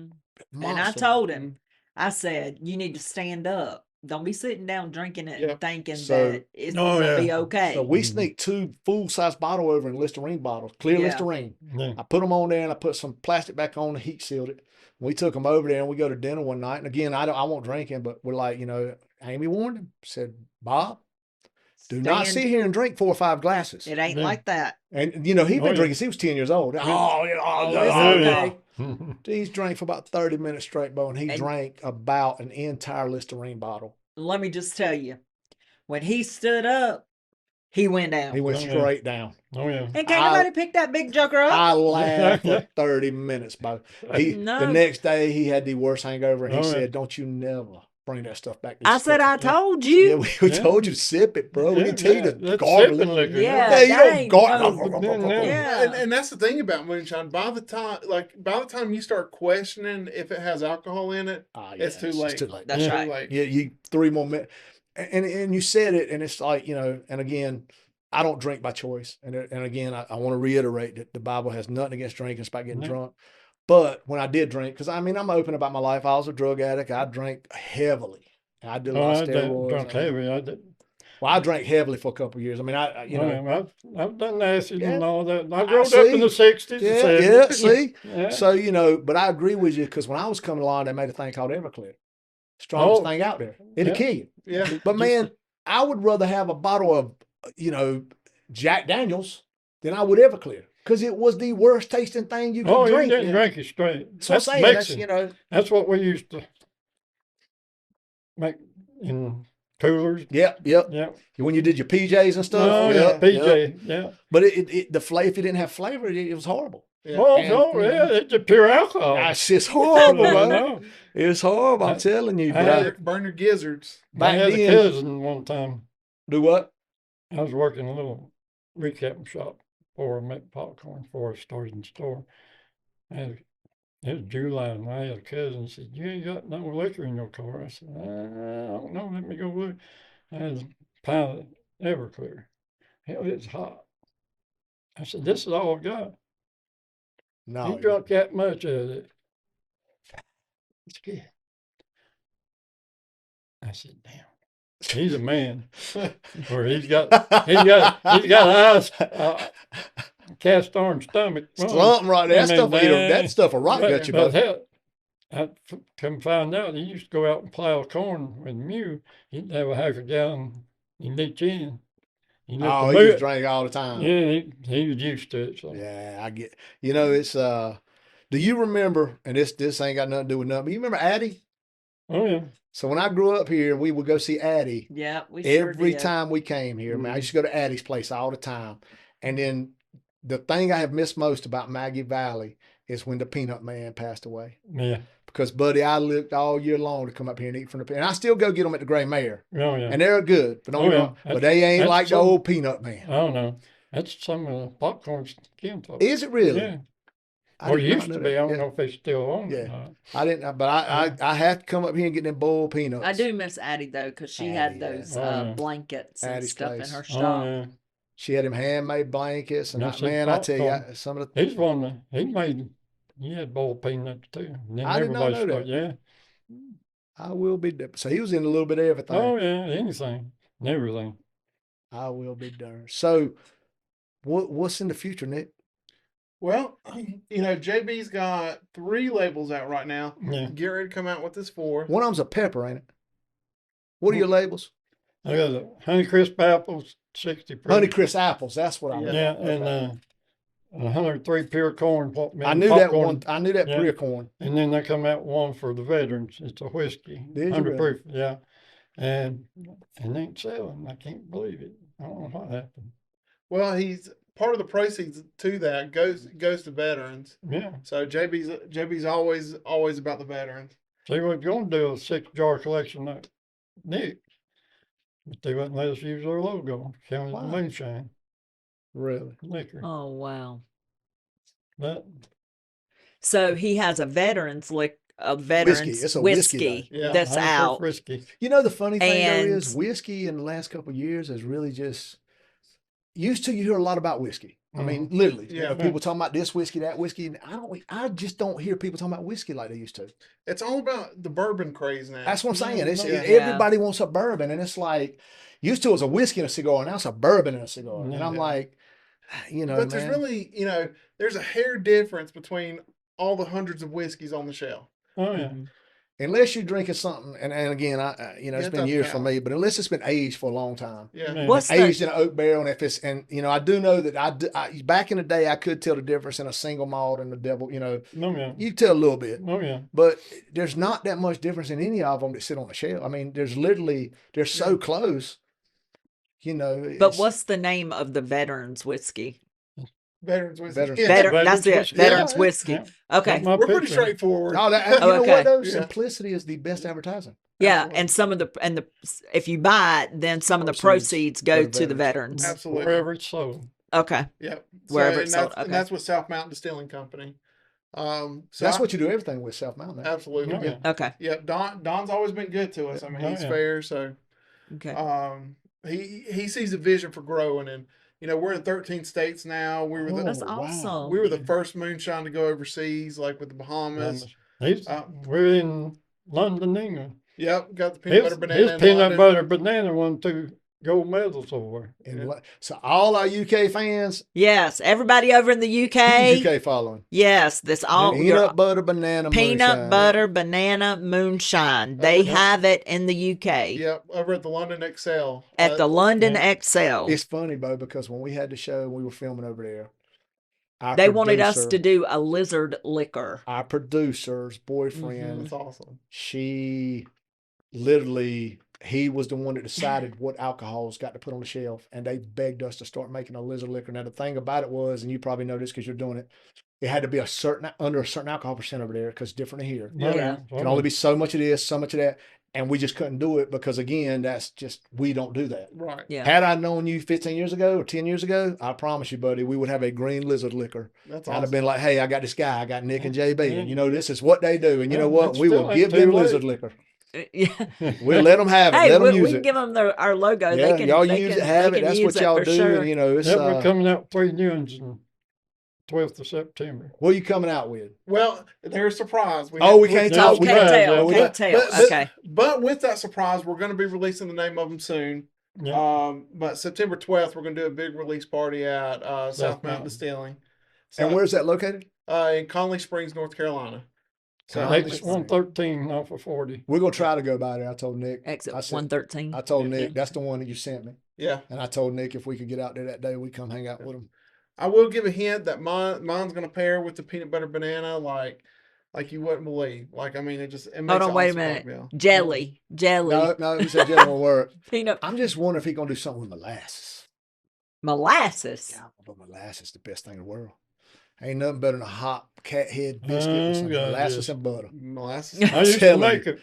Speaker 3: And I
Speaker 2: Monster.
Speaker 3: told him, I said, you need to stand up. Don't be sitting down drinking it
Speaker 5: Yep.
Speaker 3: and thinking
Speaker 2: So-
Speaker 3: that it's
Speaker 4: Oh,
Speaker 3: going to be
Speaker 4: yeah.
Speaker 3: okay.
Speaker 2: So we
Speaker 4: Mhm.
Speaker 2: sneaked 2 full-size bottle over in Listerine bottles, clear
Speaker 3: Yeah.
Speaker 2: Listerine.
Speaker 4: Yeah.
Speaker 2: I put them on there and I put some plastic back on, heat sealed it. We took them over there and we go to dinner one night. And again, I won't drink him, but we're like, you know, Amy warned him, said, "Bob, do not
Speaker 3: Stand-
Speaker 2: sit here and drink 4 or 5 glasses."
Speaker 3: It ain't
Speaker 4: Yeah.
Speaker 3: like that.
Speaker 2: And you know, he'd been
Speaker 4: Oh, yeah.
Speaker 2: drinking since he was 10 years old.
Speaker 3: Oh,
Speaker 2: yeah,
Speaker 3: it's
Speaker 2: yeah.
Speaker 3: okay.
Speaker 2: He's drank for about 30 minutes straight, Bo, and he
Speaker 3: And-
Speaker 2: drank about an entire Listerine bottle.
Speaker 3: Let me just tell you, when he stood up, he went down.
Speaker 2: He went
Speaker 4: Oh, yeah.
Speaker 2: straight down.
Speaker 4: Oh yeah.
Speaker 3: And can't nobody pick that big joker up?
Speaker 2: I laughed for 30 minutes, Bo. The
Speaker 3: No.
Speaker 2: next day, he had the worst hangover, and he
Speaker 4: Oh, yeah.
Speaker 2: said, "Don't you never bring that stuff back." to
Speaker 3: I
Speaker 2: the
Speaker 3: said,
Speaker 2: store."
Speaker 3: I told
Speaker 2: Yeah,
Speaker 3: you.
Speaker 2: we
Speaker 4: Yeah.
Speaker 2: told you to sip it, bro. We
Speaker 4: Yeah,
Speaker 2: can tell you
Speaker 4: yeah,
Speaker 2: to
Speaker 4: that's
Speaker 2: gargle
Speaker 4: sipping
Speaker 2: it.
Speaker 4: liquor.
Speaker 3: Yeah.
Speaker 2: Yeah, you
Speaker 3: that
Speaker 2: don't
Speaker 3: ain't
Speaker 2: gargle.
Speaker 4: no-
Speaker 3: Yeah.
Speaker 5: And that's the thing about moonshine. By the time you start questioning if it has alcohol in it,
Speaker 2: Ah,
Speaker 5: It's too late.
Speaker 2: It's too late.
Speaker 3: That's
Speaker 4: Yeah.
Speaker 3: right.
Speaker 5: too late.
Speaker 2: Yeah, you 3 more minutes, and you said it, and it's like, you know. And again, I don't drink by choice, and again, I want to reiterate that the Bible has nothing against drinking. It's about getting
Speaker 4: No.
Speaker 2: drunk. But when I did drink, because I mean, I'm open about my life. I was a drug addict. I drank heavily. I did a
Speaker 4: Oh,
Speaker 2: lot
Speaker 4: I
Speaker 2: of
Speaker 4: did
Speaker 2: steroids.
Speaker 4: drunk heavy. I did.
Speaker 2: Well, I drank heavily for a couple of years. I mean, you know,
Speaker 4: I've done acid and
Speaker 2: Yeah.
Speaker 4: all that. I
Speaker 2: I
Speaker 4: grew up
Speaker 2: see.
Speaker 4: in the 60s.
Speaker 2: yeah,
Speaker 4: and
Speaker 2: yeah.
Speaker 4: 70s.
Speaker 2: See,
Speaker 4: Yeah.
Speaker 2: so you know, but I agree with you because when I was coming along, they made a thing called Everclear, strongest
Speaker 4: Oh.
Speaker 2: thing out there. It'll
Speaker 4: Yeah.
Speaker 2: kill you.
Speaker 5: Yeah.
Speaker 2: But man, I would rather have a bottle of, you know, Jack Daniels than I would Everclear because it was the worst tasting thing you could
Speaker 4: Oh, you
Speaker 2: drink.
Speaker 4: didn't drink it straight.
Speaker 2: So I'm
Speaker 4: That's
Speaker 2: saying that's,
Speaker 4: mixing.
Speaker 2: you know,
Speaker 4: That's what we used to make in coolers.
Speaker 2: yep.
Speaker 4: Yeah.
Speaker 2: When you did your PJs and stuff.
Speaker 4: Oh, yeah.
Speaker 2: yep, yep.
Speaker 4: PJ. Yeah.
Speaker 2: But the flavor, if it didn't have flavor, it was horrible.
Speaker 5: Yeah.
Speaker 4: Oh,
Speaker 2: And-
Speaker 4: no, yeah, it's just pure alcohol.
Speaker 2: That's just horrible,
Speaker 4: I
Speaker 2: man.
Speaker 4: know.
Speaker 2: It's horrible. I'm
Speaker 4: I-
Speaker 2: telling you.
Speaker 4: I
Speaker 2: But
Speaker 4: had
Speaker 5: Burn your gizzards.
Speaker 4: I
Speaker 2: back
Speaker 4: had a
Speaker 2: then,
Speaker 4: cousin one time.
Speaker 2: do what?
Speaker 4: I was working a little recapping shop before I met Popcorn, before I started in the store. And it was July, and I had a cousin said, "You ain't got no liquor in your car." I said, "I don't know. Let me go look." I had a pint of Everclear. Hell, it's hot. I said, "This is all I got."
Speaker 2: No.
Speaker 4: He dropped that much of it. It's good. I said, "Damn, he's a man." Or he's got eyes, cast iron stomach.
Speaker 2: Something right there.
Speaker 4: I mean,
Speaker 2: That stuff will rock gut you,
Speaker 4: but
Speaker 2: bud.
Speaker 4: hell, come find out, he used to go out and plow corn with Mew. He'd have a half a gallon. He'd leach in. He let
Speaker 2: Oh,
Speaker 4: the
Speaker 2: he
Speaker 4: Mew-
Speaker 2: just drank all the time.
Speaker 4: Yeah, he was used to it. So
Speaker 2: Yeah, I get. You know, it's do you remember? And this ain't got nothing to do with nothing. But you remember Addie?
Speaker 4: oh yeah,
Speaker 2: So when I grew up here, we would go see Addie
Speaker 3: Yeah, we sure
Speaker 2: every
Speaker 3: did.
Speaker 2: time we came here. Man, I used to go to Addie's place all the time. And then the thing I have missed most about Maggie Valley is when the Peanut Man passed away.
Speaker 4: yeah,
Speaker 2: Because, buddy, I looked all year long to come up here and eat from the peanut. And I still go get them at the Gray Mare.
Speaker 4: oh yeah.
Speaker 2: And they're good. But, don't get me
Speaker 4: yeah.
Speaker 2: wrong, but they ain't
Speaker 4: That's
Speaker 2: like the
Speaker 4: some-
Speaker 2: old Peanut Man.
Speaker 4: I don't know. That's some of the popcorn skin talk.
Speaker 2: Is it really?
Speaker 4: Yeah.
Speaker 2: I
Speaker 4: Or
Speaker 2: did not
Speaker 4: used
Speaker 2: know
Speaker 4: to
Speaker 2: that.
Speaker 4: be. I don't
Speaker 2: Yeah.
Speaker 4: know if they still own it.
Speaker 2: Yeah.
Speaker 4: or not.
Speaker 2: I didn't, but I have to come up here and get them boiled peanuts.
Speaker 3: I do miss Addie though, because she
Speaker 2: Addie,
Speaker 3: had
Speaker 2: yeah.
Speaker 3: those
Speaker 4: Oh, yeah.
Speaker 3: blankets and
Speaker 2: Addie's
Speaker 3: stuff
Speaker 2: place.
Speaker 3: in her
Speaker 4: Oh
Speaker 3: shop.
Speaker 4: yeah.
Speaker 2: She had them handmade blankets, and
Speaker 4: Now,
Speaker 2: I,
Speaker 4: see,
Speaker 2: man, I tell you,
Speaker 4: popcorn.
Speaker 2: some of the
Speaker 4: He's one that he made. He had boiled peanuts too. And then
Speaker 2: I did not
Speaker 4: everybody
Speaker 2: know that.
Speaker 4: started, yeah.
Speaker 2: I will be. So he was in a little bit of everything.
Speaker 4: Oh yeah, anything, and everything.
Speaker 2: I will be darned. So, what's in the future, Nick?
Speaker 5: Well, JB's got 3 labels out right now.
Speaker 4: Yeah.
Speaker 5: Get ready to come out with this 4th.
Speaker 2: One of them's a pepper, ain't it? What are your labels?
Speaker 4: I got the Honeycrisp apples, 60 proof.
Speaker 2: Honeycrisp apples. That's what I want.
Speaker 4: Yeah, and 103 pure corn.
Speaker 2: I knew that
Speaker 4: popcorn.
Speaker 2: one. I knew that
Speaker 4: Yeah.
Speaker 2: pure corn.
Speaker 4: And then they come out one for the veterans. It's a whiskey,
Speaker 2: Did you
Speaker 4: 100
Speaker 2: really?
Speaker 4: proof. Yeah, and it ain't selling. I can't believe it. I don't know what happened.
Speaker 5: Well, he's part of the proceeds to that goes to veterans.
Speaker 4: Yeah.
Speaker 5: So JB's always about the veterans.
Speaker 4: See, we're going to do a 6-jar collection like Nick, but they wouldn't let us use their logo. County
Speaker 2: Wow.
Speaker 4: Moonshine
Speaker 2: Really?
Speaker 4: liquor.
Speaker 3: Oh wow!
Speaker 4: But
Speaker 3: So he has a veterans
Speaker 2: It's a whiskey,
Speaker 5: though. Yeah,
Speaker 3: that's
Speaker 4: 100 proof
Speaker 3: out.
Speaker 4: whiskey.
Speaker 2: You know, the funny thing
Speaker 3: And-
Speaker 2: though is whiskey in the last couple of years has really just used to. You hear a lot about whiskey. I mean, literally,
Speaker 5: Yeah.
Speaker 2: people talking about this whiskey, that whiskey. And I just don't hear people talking about whiskey like they used to.
Speaker 5: It's all about the bourbon craze now.
Speaker 2: That's what I'm saying. It's,
Speaker 5: Yeah.
Speaker 2: everybody wants a bourbon, and it's like used to it was a whiskey and a cigar, now it's a bourbon and a cigar. And I'm
Speaker 4: Yeah.
Speaker 2: like,
Speaker 5: But
Speaker 2: man,
Speaker 5: there's really, there's a hair difference between all the hundreds of whiskeys on the shelf.
Speaker 4: Oh yeah.
Speaker 2: unless you're drinking something, and again, it's
Speaker 5: Yeah,
Speaker 2: been
Speaker 5: that's
Speaker 2: years for
Speaker 5: valid.
Speaker 2: me, but unless it's been aged for a long time.
Speaker 5: Yeah.
Speaker 4: Yeah.
Speaker 3: What's
Speaker 2: Aged
Speaker 3: the
Speaker 2: in an oak barrel, and if it's, and I do know that back in the day I could tell the difference in a single malt and a double.
Speaker 4: Oh yeah.
Speaker 2: You tell a little bit,
Speaker 4: Oh yeah.
Speaker 2: but there's not that much difference in any of them that sit on the shelf. I mean, they're so close.
Speaker 3: but
Speaker 2: it's-
Speaker 3: what's the name of the veterans whiskey?
Speaker 5: Veterans whiskey.
Speaker 2: Veterans-
Speaker 5: Yeah.
Speaker 3: That's
Speaker 4: Veterans
Speaker 3: it.
Speaker 4: whiskey.
Speaker 3: Veterans
Speaker 5: Yeah.
Speaker 3: whiskey.
Speaker 4: Yeah.
Speaker 3: Okay.
Speaker 4: Got my
Speaker 5: We're pretty
Speaker 4: picture.
Speaker 5: straightforward.
Speaker 2: Oh, that, you know
Speaker 3: Okay.
Speaker 2: what though?
Speaker 5: Yeah.
Speaker 2: Simplicity is the best advertising.
Speaker 3: Yeah,
Speaker 5: Absolutely.
Speaker 3: and some of the if you buy it, then some of the
Speaker 2: Proceeds
Speaker 3: proceeds go
Speaker 2: go to
Speaker 3: to the
Speaker 2: veterans.
Speaker 3: veterans.
Speaker 5: Absolutely.
Speaker 4: Wherever it's sold.
Speaker 3: Okay.
Speaker 5: Yep.
Speaker 3: Wherever
Speaker 5: and
Speaker 3: it's sold,
Speaker 5: that's,
Speaker 3: okay.
Speaker 5: and that's with South Mountain Distilling Company. So
Speaker 2: That's what you do everything with, South Mountain.
Speaker 5: Absolutely.
Speaker 4: Oh,
Speaker 5: Yeah.
Speaker 4: yeah.
Speaker 3: Okay.
Speaker 5: Yep. Don's always been good to us. I mean,
Speaker 4: Oh,
Speaker 5: he's
Speaker 4: yeah.
Speaker 5: fair. So
Speaker 3: Okay.
Speaker 5: he sees a vision for growing, and we're in 13 states now. We were
Speaker 3: That's
Speaker 2: Oh, wow.
Speaker 3: awesome.
Speaker 5: we were the first moonshine to go overseas, like with the Bahamas.
Speaker 4: He's, we're in London, England.
Speaker 5: Yep. Got the peanut butter banana.
Speaker 4: His
Speaker 5: in
Speaker 4: peanut
Speaker 5: London.
Speaker 4: butter banana won 2 gold medals over.
Speaker 2: So all our UK fans,
Speaker 3: Yes, everybody over in the UK.
Speaker 2: UK following.
Speaker 3: Yes, this all your
Speaker 2: Peanut butter banana
Speaker 3: peanut
Speaker 2: moonshine.
Speaker 3: butter banana moonshine. They have it in the UK
Speaker 5: Yep. Over at the London Excel.
Speaker 3: at the London
Speaker 4: yeah.
Speaker 3: XL.
Speaker 2: It's funny, Bo, because when we had the show, we were filming over there. Our
Speaker 3: They wanted us
Speaker 2: producer-
Speaker 3: to do a lizard liquor.
Speaker 2: Our producer's boyfriend,
Speaker 5: That's awesome.
Speaker 2: she literally, he was the one that decided what alcohols got to put on the shelf, and they begged us to start making a lizard liquor. Now the thing about it was, and you probably know this because you're doing it, It had to be under a certain alcohol percent over there because it's different than here.
Speaker 3: Yeah.
Speaker 2: Can only be so much of this, so much of that. And we just couldn't do it because, again, that's just, we don't do that.
Speaker 5: Right.
Speaker 3: Yeah.
Speaker 2: Had I known you 15 years ago or 10 years ago, I promise you, buddy, we would have a green lizard liquor.
Speaker 5: That's
Speaker 2: I'd have
Speaker 5: awesome.
Speaker 2: been like, hey, I got this guy. I got Nick and JB. And, you know, this is what they do. And you
Speaker 4: Yeah,
Speaker 2: know what?
Speaker 4: it's
Speaker 2: We
Speaker 4: still
Speaker 2: will
Speaker 4: ain't
Speaker 2: give
Speaker 4: too
Speaker 2: them
Speaker 4: late.
Speaker 2: lizard liquor.
Speaker 3: Yeah.
Speaker 2: We'll let them have it.
Speaker 3: Hey,
Speaker 2: let them
Speaker 3: we
Speaker 2: use
Speaker 3: can
Speaker 2: it.
Speaker 3: give them our logo.
Speaker 2: Yeah,
Speaker 3: They can,
Speaker 2: y'all
Speaker 3: they
Speaker 2: use
Speaker 3: can,
Speaker 2: it, have
Speaker 3: they
Speaker 2: it.
Speaker 3: can
Speaker 2: That's
Speaker 3: use
Speaker 2: what
Speaker 3: it
Speaker 2: y'all
Speaker 3: for
Speaker 2: do.
Speaker 3: sure.
Speaker 2: And, you know, it's,
Speaker 4: Yeah, we're coming out 3 new ones on 12th of September.
Speaker 2: what are you coming out with?
Speaker 5: Well, there's a surprise.
Speaker 2: We
Speaker 5: have-
Speaker 2: can't
Speaker 4: Yeah,
Speaker 2: talk.
Speaker 4: we
Speaker 3: can't
Speaker 4: got it,
Speaker 3: tell.
Speaker 4: yeah, we
Speaker 3: Can't
Speaker 2: got-
Speaker 3: tell. Okay.
Speaker 5: But with that surprise, we're going to be releasing the name of them soon.
Speaker 4: Yeah.
Speaker 5: But September 12th, we're going to do a big release party at South Mountain
Speaker 4: Mountain.
Speaker 5: Distilling.
Speaker 2: And where's that located?
Speaker 5: In Conley Springs, North Carolina. So
Speaker 2: Conley
Speaker 4: Exit
Speaker 2: Springs.
Speaker 4: 113 off of 40.
Speaker 2: We're going to try to go by there. I told Nick.
Speaker 3: Exit
Speaker 2: I said-
Speaker 3: 113.
Speaker 2: I told
Speaker 5: Yeah.
Speaker 2: Nick, that's the one that you sent me.
Speaker 5: yeah,
Speaker 2: And I told Nick if we could get out there that day, we'd come hang out with him.
Speaker 5: I will give a hint that mine's going to pair with the peanut butter banana like you wouldn't believe. Like, I mean, it makes
Speaker 3: Hold on, wait a
Speaker 5: awesome
Speaker 3: minute.
Speaker 5: cocktail.
Speaker 3: Jelly.
Speaker 2: No, we said that won't work.
Speaker 3: Peanut
Speaker 2: I'm just wondering if he's going to do something with molasses.
Speaker 3: molasses.
Speaker 2: Yeah, but molasses is the best thing in the world. Ain't nothing better than a hot cat head biscuit
Speaker 4: Oh,
Speaker 2: with some
Speaker 4: God,
Speaker 2: molasses
Speaker 4: yes.
Speaker 2: and butter.
Speaker 5: Molasses.
Speaker 4: I used to
Speaker 2: telling
Speaker 4: make
Speaker 2: you.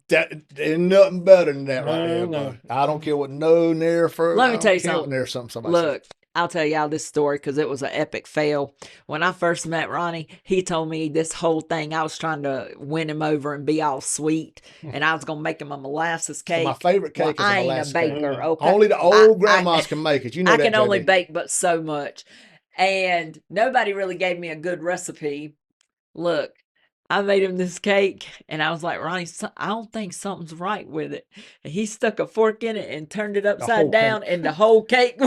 Speaker 4: it.
Speaker 2: There's nothing better than that right
Speaker 4: No,
Speaker 2: there,
Speaker 4: no.
Speaker 2: buddy. I don't care what no near for.
Speaker 3: Let me tell you something.
Speaker 2: Near somebody
Speaker 3: Look, I'll tell y'all this story because it was an epic fail. When I first met Ronnie, he told me this whole thing. I was trying to win him over and be all sweet, and I was gonna make him a molasses
Speaker 2: So
Speaker 3: cake.
Speaker 2: my favorite cake
Speaker 3: Well,
Speaker 2: is a
Speaker 3: I
Speaker 2: molasses
Speaker 3: ain't a
Speaker 2: cake.
Speaker 3: baker. Okay,
Speaker 2: Only the old
Speaker 3: I-
Speaker 2: grandmas can make it. You know
Speaker 3: I
Speaker 2: that.
Speaker 3: can only
Speaker 2: JB.
Speaker 3: bake but so much, and nobody really gave me a good recipe. Look, I made him this cake, and I was like, Ronnie, I don't think something's right with it. And he stuck a fork in it and turned it
Speaker 2: whole
Speaker 3: upside down, and the whole cake.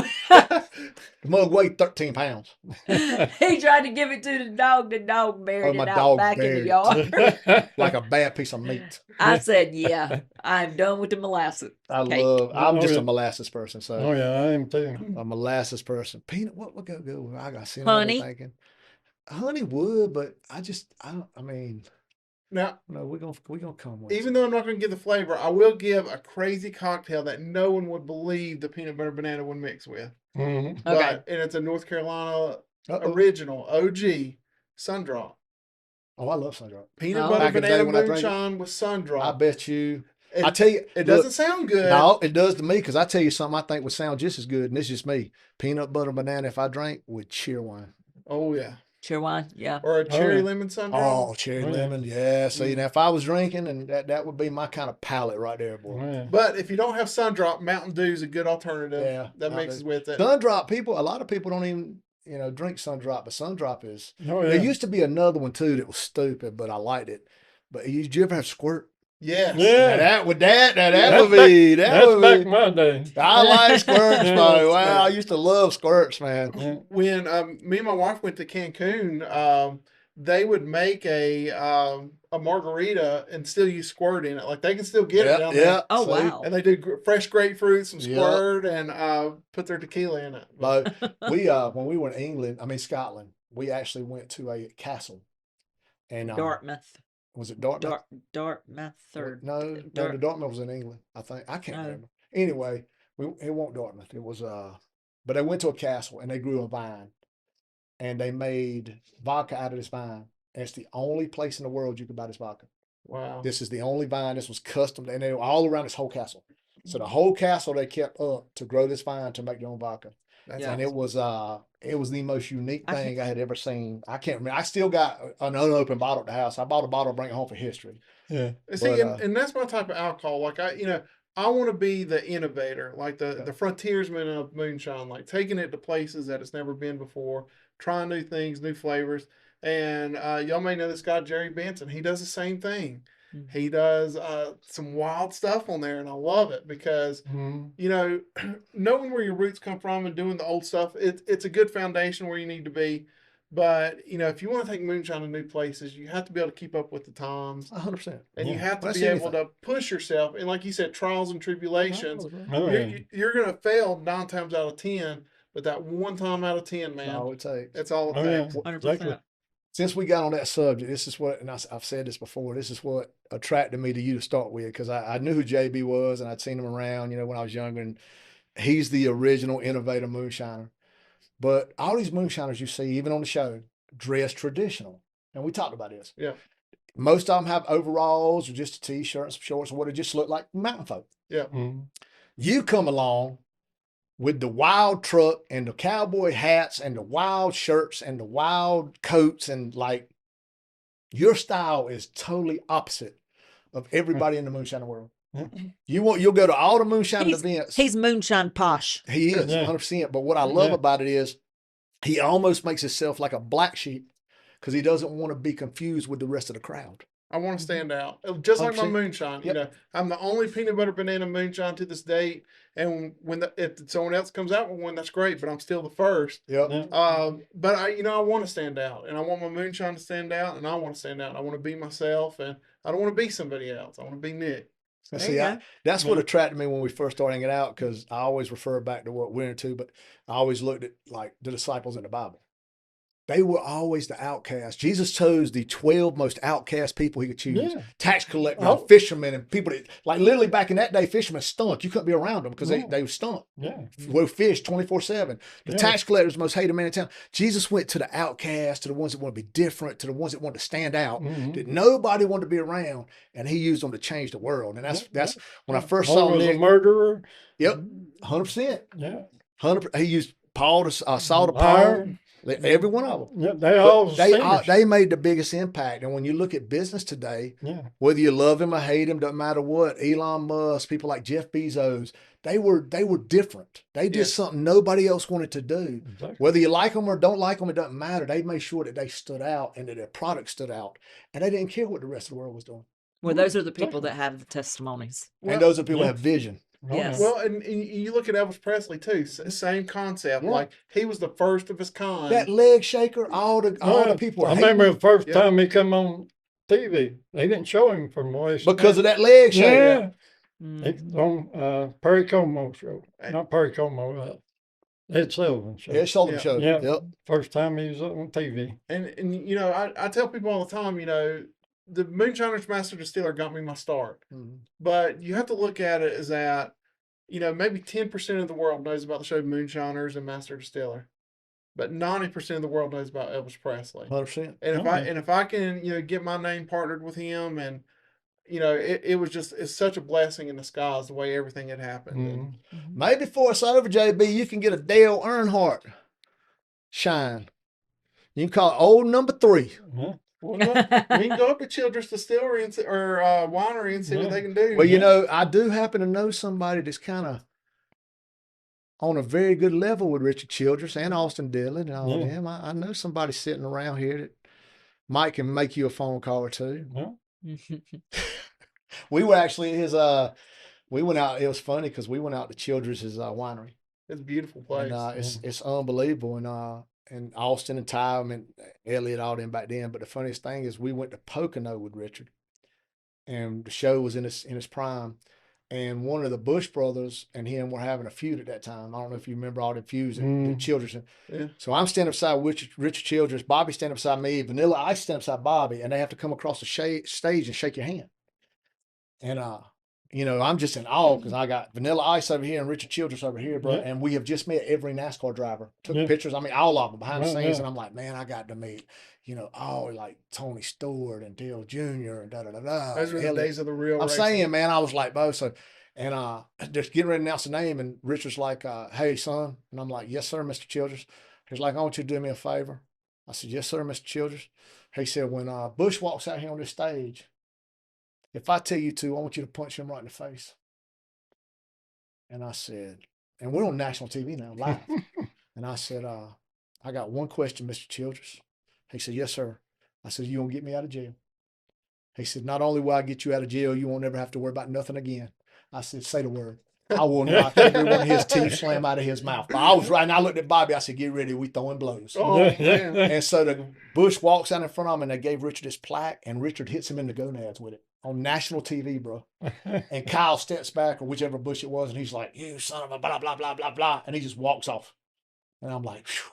Speaker 2: The mug weighed 13 pounds.
Speaker 3: He tried to give it to the dog. The dog buried
Speaker 2: my
Speaker 3: it out
Speaker 2: dog
Speaker 3: back in the
Speaker 2: buried it.
Speaker 3: yard.
Speaker 2: Like a bad piece of meat.
Speaker 3: I said, "Yeah, I'm done with the molasses."
Speaker 2: I
Speaker 3: cake.
Speaker 2: love. I'm
Speaker 4: Oh,
Speaker 2: just
Speaker 4: yeah.
Speaker 2: a molasses person. So
Speaker 4: Oh, yeah, I am too.
Speaker 2: a molasses person. Peanut. What would go good? With? I got sitting
Speaker 3: Honey.
Speaker 2: there thinking. Honey would, but I don't. I mean,
Speaker 5: Now,
Speaker 2: no. We're gonna come with.
Speaker 5: even though I'm not going to give the flavor, I will give a crazy cocktail that no one would believe the peanut butter banana would mix with.
Speaker 4: Mhm.
Speaker 3: Okay.
Speaker 5: But, and it's a North Carolina
Speaker 2: Uh-oh.
Speaker 5: original OG Sundrop.
Speaker 2: Oh, I love Sundrop.
Speaker 5: Peanut
Speaker 3: Oh.
Speaker 5: butter
Speaker 2: Back in the day
Speaker 5: banana
Speaker 2: when I drank it,
Speaker 5: moonshine with Sundrop.
Speaker 2: I bet you.
Speaker 5: It,
Speaker 2: I tell you,
Speaker 5: it
Speaker 2: look,
Speaker 5: doesn't sound good.
Speaker 2: No, it does to me because I tell you something I think would sound just as good, and this is just me. Peanut butter banana if I drank with cheer wine.
Speaker 5: Oh yeah,
Speaker 3: Cheer wine, yeah.
Speaker 5: or a cherry
Speaker 4: yeah.
Speaker 5: lemon Sundrop.
Speaker 2: Oh, cherry
Speaker 4: Oh, yeah.
Speaker 2: lemon. Yeah. See, now if I was drinking, and that would be my kind of palate right there, boy.
Speaker 4: Yeah.
Speaker 5: But if you don't have Sundrop, Mountain Dew is a good alternative.
Speaker 2: Yeah,
Speaker 5: that
Speaker 2: Mountain
Speaker 5: mixes
Speaker 2: Dew.
Speaker 5: with it.
Speaker 2: Sundrop people, a lot of people don't even, drink Sundrop, but Sundrop is.
Speaker 4: Oh, yeah.
Speaker 2: There used to be another one too that was stupid, but I liked it. But did you ever have Squirt?
Speaker 5: Yes.
Speaker 2: Now
Speaker 4: Yeah.
Speaker 2: that would
Speaker 4: That's
Speaker 2: be
Speaker 4: That's
Speaker 2: would
Speaker 4: back
Speaker 2: be.
Speaker 4: in my day.
Speaker 2: I like squirts,
Speaker 4: Yeah,
Speaker 2: buddy.
Speaker 4: that's
Speaker 2: Wow, I
Speaker 5: good.
Speaker 2: used to love squirts, man.
Speaker 4: Yeah.
Speaker 5: When me and my wife went to Cancun, they would make a margarita and still use squirt in it. Like they can still get it down there.
Speaker 3: Oh,
Speaker 2: See?
Speaker 3: wow.
Speaker 5: And they do fresh grapefruit, some
Speaker 2: Yeah.
Speaker 5: squirt, and put their tequila in it.
Speaker 2: But we when we were in Scotland, we actually went to a castle. And
Speaker 3: Dartmouth.
Speaker 2: was it Dartmouth?
Speaker 3: Dartmouth or
Speaker 2: No, the Dartmouth was in England, I think. I can't
Speaker 3: Oh.
Speaker 2: remember. Anyway, it wasn't Dartmouth. It was but they went to a castle and they grew a vine, and they made vodka out of this vine. And it's the only place in the world you could buy this vodka.
Speaker 5: Wow.
Speaker 2: This is the only vine. This was custom, and they were all around this whole castle. So the whole castle they kept up to grow this vine to make their own vodka.
Speaker 5: That's
Speaker 3: Yeah.
Speaker 2: And it was the most unique
Speaker 3: I
Speaker 2: thing I had ever seen. I can't remember. I still got an unopened bottle at the house. I bought a bottle to bring it home for history.
Speaker 4: Yeah.
Speaker 5: See,
Speaker 2: But,
Speaker 5: and that's my type of alcohol. Like I want to be the innovator, like the frontiersman of moonshine, like taking it to places that it's never been before, trying new things, new flavors. And y'all may know this guy Jerry Benson. He does the same thing.
Speaker 3: Mhm.
Speaker 5: He does some wild stuff on there, and I love it because
Speaker 4: Mhm.
Speaker 5: knowing where your roots come from and doing the old stuff, it's a good foundation where you need to be. But if you want to take moonshine to new places, you have to be able to keep up with the times,
Speaker 2: 100%.
Speaker 5: and you
Speaker 4: Yeah.
Speaker 5: have to
Speaker 2: Well,
Speaker 5: be
Speaker 2: that's
Speaker 5: able to push yourself. And like you said, trials and tribulations.
Speaker 4: Oh, yeah.
Speaker 5: You're gonna fail 9 times out of 10, but that 1 time out of 10,
Speaker 2: That's
Speaker 5: man,
Speaker 2: all it takes.
Speaker 5: that's all it
Speaker 4: Oh, yeah.
Speaker 5: takes.
Speaker 3: 100%.
Speaker 4: Exactly.
Speaker 2: Since we got on that subject, this is what, and I've said this before, this is what attracted me to you to start with, because I knew who JB was, and I'd seen him around, when I was younger, and he's the original innovator moonshiner. But all these moonshiners you see, even on the show, dress traditional. And we talked about this.
Speaker 5: Yeah.
Speaker 2: Most of them have overalls or just a t-shirt and some shorts or what it just look like mountain folk.
Speaker 5: Yeah.
Speaker 4: Mhm.
Speaker 2: You come along with the wild truck and the cowboy hats and the wild shirts and the wild coats and like your style is totally opposite of everybody in the moonshine world.
Speaker 4: Yeah.
Speaker 2: You'll go to all the moonshine events.
Speaker 3: He's moonshine posh.
Speaker 2: He is
Speaker 4: Yeah.
Speaker 2: 100%. But what I love
Speaker 4: Yeah.
Speaker 2: about it is he almost makes himself like a black sheep because he doesn't want to be confused with the rest of the crowd.
Speaker 5: I want to stand out, just like my
Speaker 2: 100%.
Speaker 5: moonshine. You
Speaker 2: Yep.
Speaker 5: know, I'm the only peanut butter banana moonshine to this date. And if someone else comes out with one, that's great. But I'm still the first.
Speaker 2: Yep.
Speaker 4: Yeah.
Speaker 5: But I want to stand out, and I want my moonshine to stand out, and I want to stand out. I want to be myself, and I don't want to be somebody else. I want to be Nick.
Speaker 2: And
Speaker 3: There
Speaker 2: see,
Speaker 3: you go.
Speaker 2: that's what
Speaker 4: Yeah.
Speaker 2: attracted me when we first started hanging out because I always refer back to what we're into, but I always looked at like the disciples in the Bible. They were always the outcasts. Jesus chose the 12 most outcast people he could choose.
Speaker 4: Yeah.
Speaker 2: Tax collectors,
Speaker 4: Oh.
Speaker 2: fishermen, and people that, like literally back in that day, fishermen stunk. You couldn't be around them because
Speaker 4: No.
Speaker 2: they were stunk.
Speaker 4: Yeah.
Speaker 2: Well, fish 24/7. The
Speaker 4: Yeah.
Speaker 2: tax collectors, most hated man in town. Jesus went to the outcasts, to the ones that want to be different, to the ones that want to stand out,
Speaker 4: Mhm.
Speaker 2: that nobody wanted to be around, and he used them to change the world. And that's when I first
Speaker 4: Paul
Speaker 2: saw
Speaker 4: was a
Speaker 2: Nick.
Speaker 4: murderer.
Speaker 2: Yep, 100%.
Speaker 4: Yeah.
Speaker 2: 100%. He used Paul to Saul to Paul.
Speaker 4: Liar.
Speaker 2: Every one of them.
Speaker 4: Yeah, they all
Speaker 2: But
Speaker 4: sinners.
Speaker 2: they made the biggest impact. And when you look at business today,
Speaker 4: Yeah.
Speaker 2: whether you love him or hate him, doesn't matter what. Elon Musk, people like Jeff Bezos, they were different. They did
Speaker 5: Yes.
Speaker 2: something nobody else wanted to do.
Speaker 4: Exactly.
Speaker 2: Whether you like them or don't like them, it doesn't matter. They made sure that they stood out and that their product stood out, and they didn't care what the rest of the world was doing.
Speaker 3: Well, those are the people
Speaker 4: Definitely.
Speaker 3: that have the testimonies.
Speaker 5: Well,
Speaker 2: and those are people
Speaker 4: yeah.
Speaker 2: that have vision.
Speaker 4: Oh,
Speaker 3: Yes.
Speaker 5: Well, and you look at Elvis Presley too. Same concept.
Speaker 2: Yeah.
Speaker 5: Like he was the first of his kind.
Speaker 2: That leg shaker, all the people
Speaker 4: I
Speaker 2: are
Speaker 4: remember
Speaker 2: hating
Speaker 4: the first
Speaker 5: Yeah.
Speaker 4: time he come on TV. They didn't show him from West.
Speaker 2: because of that leg shaker.
Speaker 4: Yeah.
Speaker 3: Mm.
Speaker 4: It's on Perry Como show. Not Perry Como, Ed Sullivan show.
Speaker 2: Yeah, Sullivan
Speaker 5: Yeah.
Speaker 2: show.
Speaker 4: Yeah.
Speaker 2: Yep.
Speaker 4: First time he was on TV.
Speaker 5: And you know, I tell people all the time, you know, the Moonshiner's Master Distiller got me my start.
Speaker 2: Mhm.
Speaker 5: But you have to look at it as that, you know, maybe 10% of the world knows about the show Moonshiners and Master Distiller. But 90% of the world knows about Elvis Presley.
Speaker 2: 100%.
Speaker 5: And
Speaker 4: Okay.
Speaker 5: if I can, you know, get my name partnered with him, and you know, it's such a blessing in disguise the way everything had happened. And
Speaker 4: Mhm.
Speaker 2: Maybe before it's over, JB, you can get a Dale Earnhardt shine. You can call it old number 3.
Speaker 4: Yeah.
Speaker 5: well, no, we can go up to Childress Distillery or winery and see what
Speaker 4: Yeah.
Speaker 5: they can do.
Speaker 2: Well, you know, I do happen to know somebody that's kind of on a very good level with Richard Childress and Austin Dillon and all
Speaker 4: Yeah.
Speaker 2: them. I know somebody sitting around here that might can make you a phone call or two.
Speaker 4: Yeah.
Speaker 2: We were actually at his we went out. It was funny because we went out to Childress's winery.
Speaker 5: It's a beautiful place.
Speaker 2: And it's unbelievable. And Austin and Ty and Elliot, all them back then. But the funniest thing is we went to Pocono with Richard, and the show was in its prime. And one of the Bush brothers and him were having a feud at that time. I don't know if you remember all the feuds at Childress.
Speaker 5: Yeah.
Speaker 2: So I'm standing beside Richard Childress, Bobby standing beside me, Vanilla Ice standing beside Bobby, and they have to come across the stage and shake your hand. And you know, I'm just in awe because I got Vanilla Ice over here and Richard Childress over here, bro.
Speaker 4: Yeah.
Speaker 2: And we have just met every NASCAR driver. Took
Speaker 4: Yeah.
Speaker 2: pictures. I mean, all of them behind the
Speaker 4: Well,
Speaker 2: scenes.
Speaker 4: yeah.
Speaker 2: And I'm like, man, I got to meet, you know, all like Tony Stewart and Dale Jr. and da da da da.
Speaker 5: Those were the
Speaker 2: Elliot.
Speaker 5: days of the real
Speaker 2: I'm
Speaker 5: racing.
Speaker 2: saying, man, I was like, Bo. So, and just getting ready to announce the name, and Richard's like, hey, son. And I'm like, yes, sir, Mr. Childress. He's like, I want you to do me a favor. I said, yes, sir, Mr. Childress. He said, when Bush walks out here on this stage, if I tell you to, I want you to punch him right in the face. And I said, and we're on national TV now, live. And I said, I got one question, Mr. Childress. He said, yes, sir. I said, you gonna get me out of jail? He said, not only will I get you out of jail, you won't ever have to worry about nothing again. I said, say the word. I will knock every one of his teeth slam out of his mouth. But I was right, and I looked at Bobby. I said, get ready, we throwing blows.
Speaker 5: Oh, man.
Speaker 2: And so the Bush walks out in front of him, and they gave Richard this plaque, and Richard hits him in the gonads with it on national TV, bro. And Kyle steps back, or whichever Bush it was, and he's like, you son of a blah, blah, blah, blah, blah. And he just walks off. And I'm like, phew.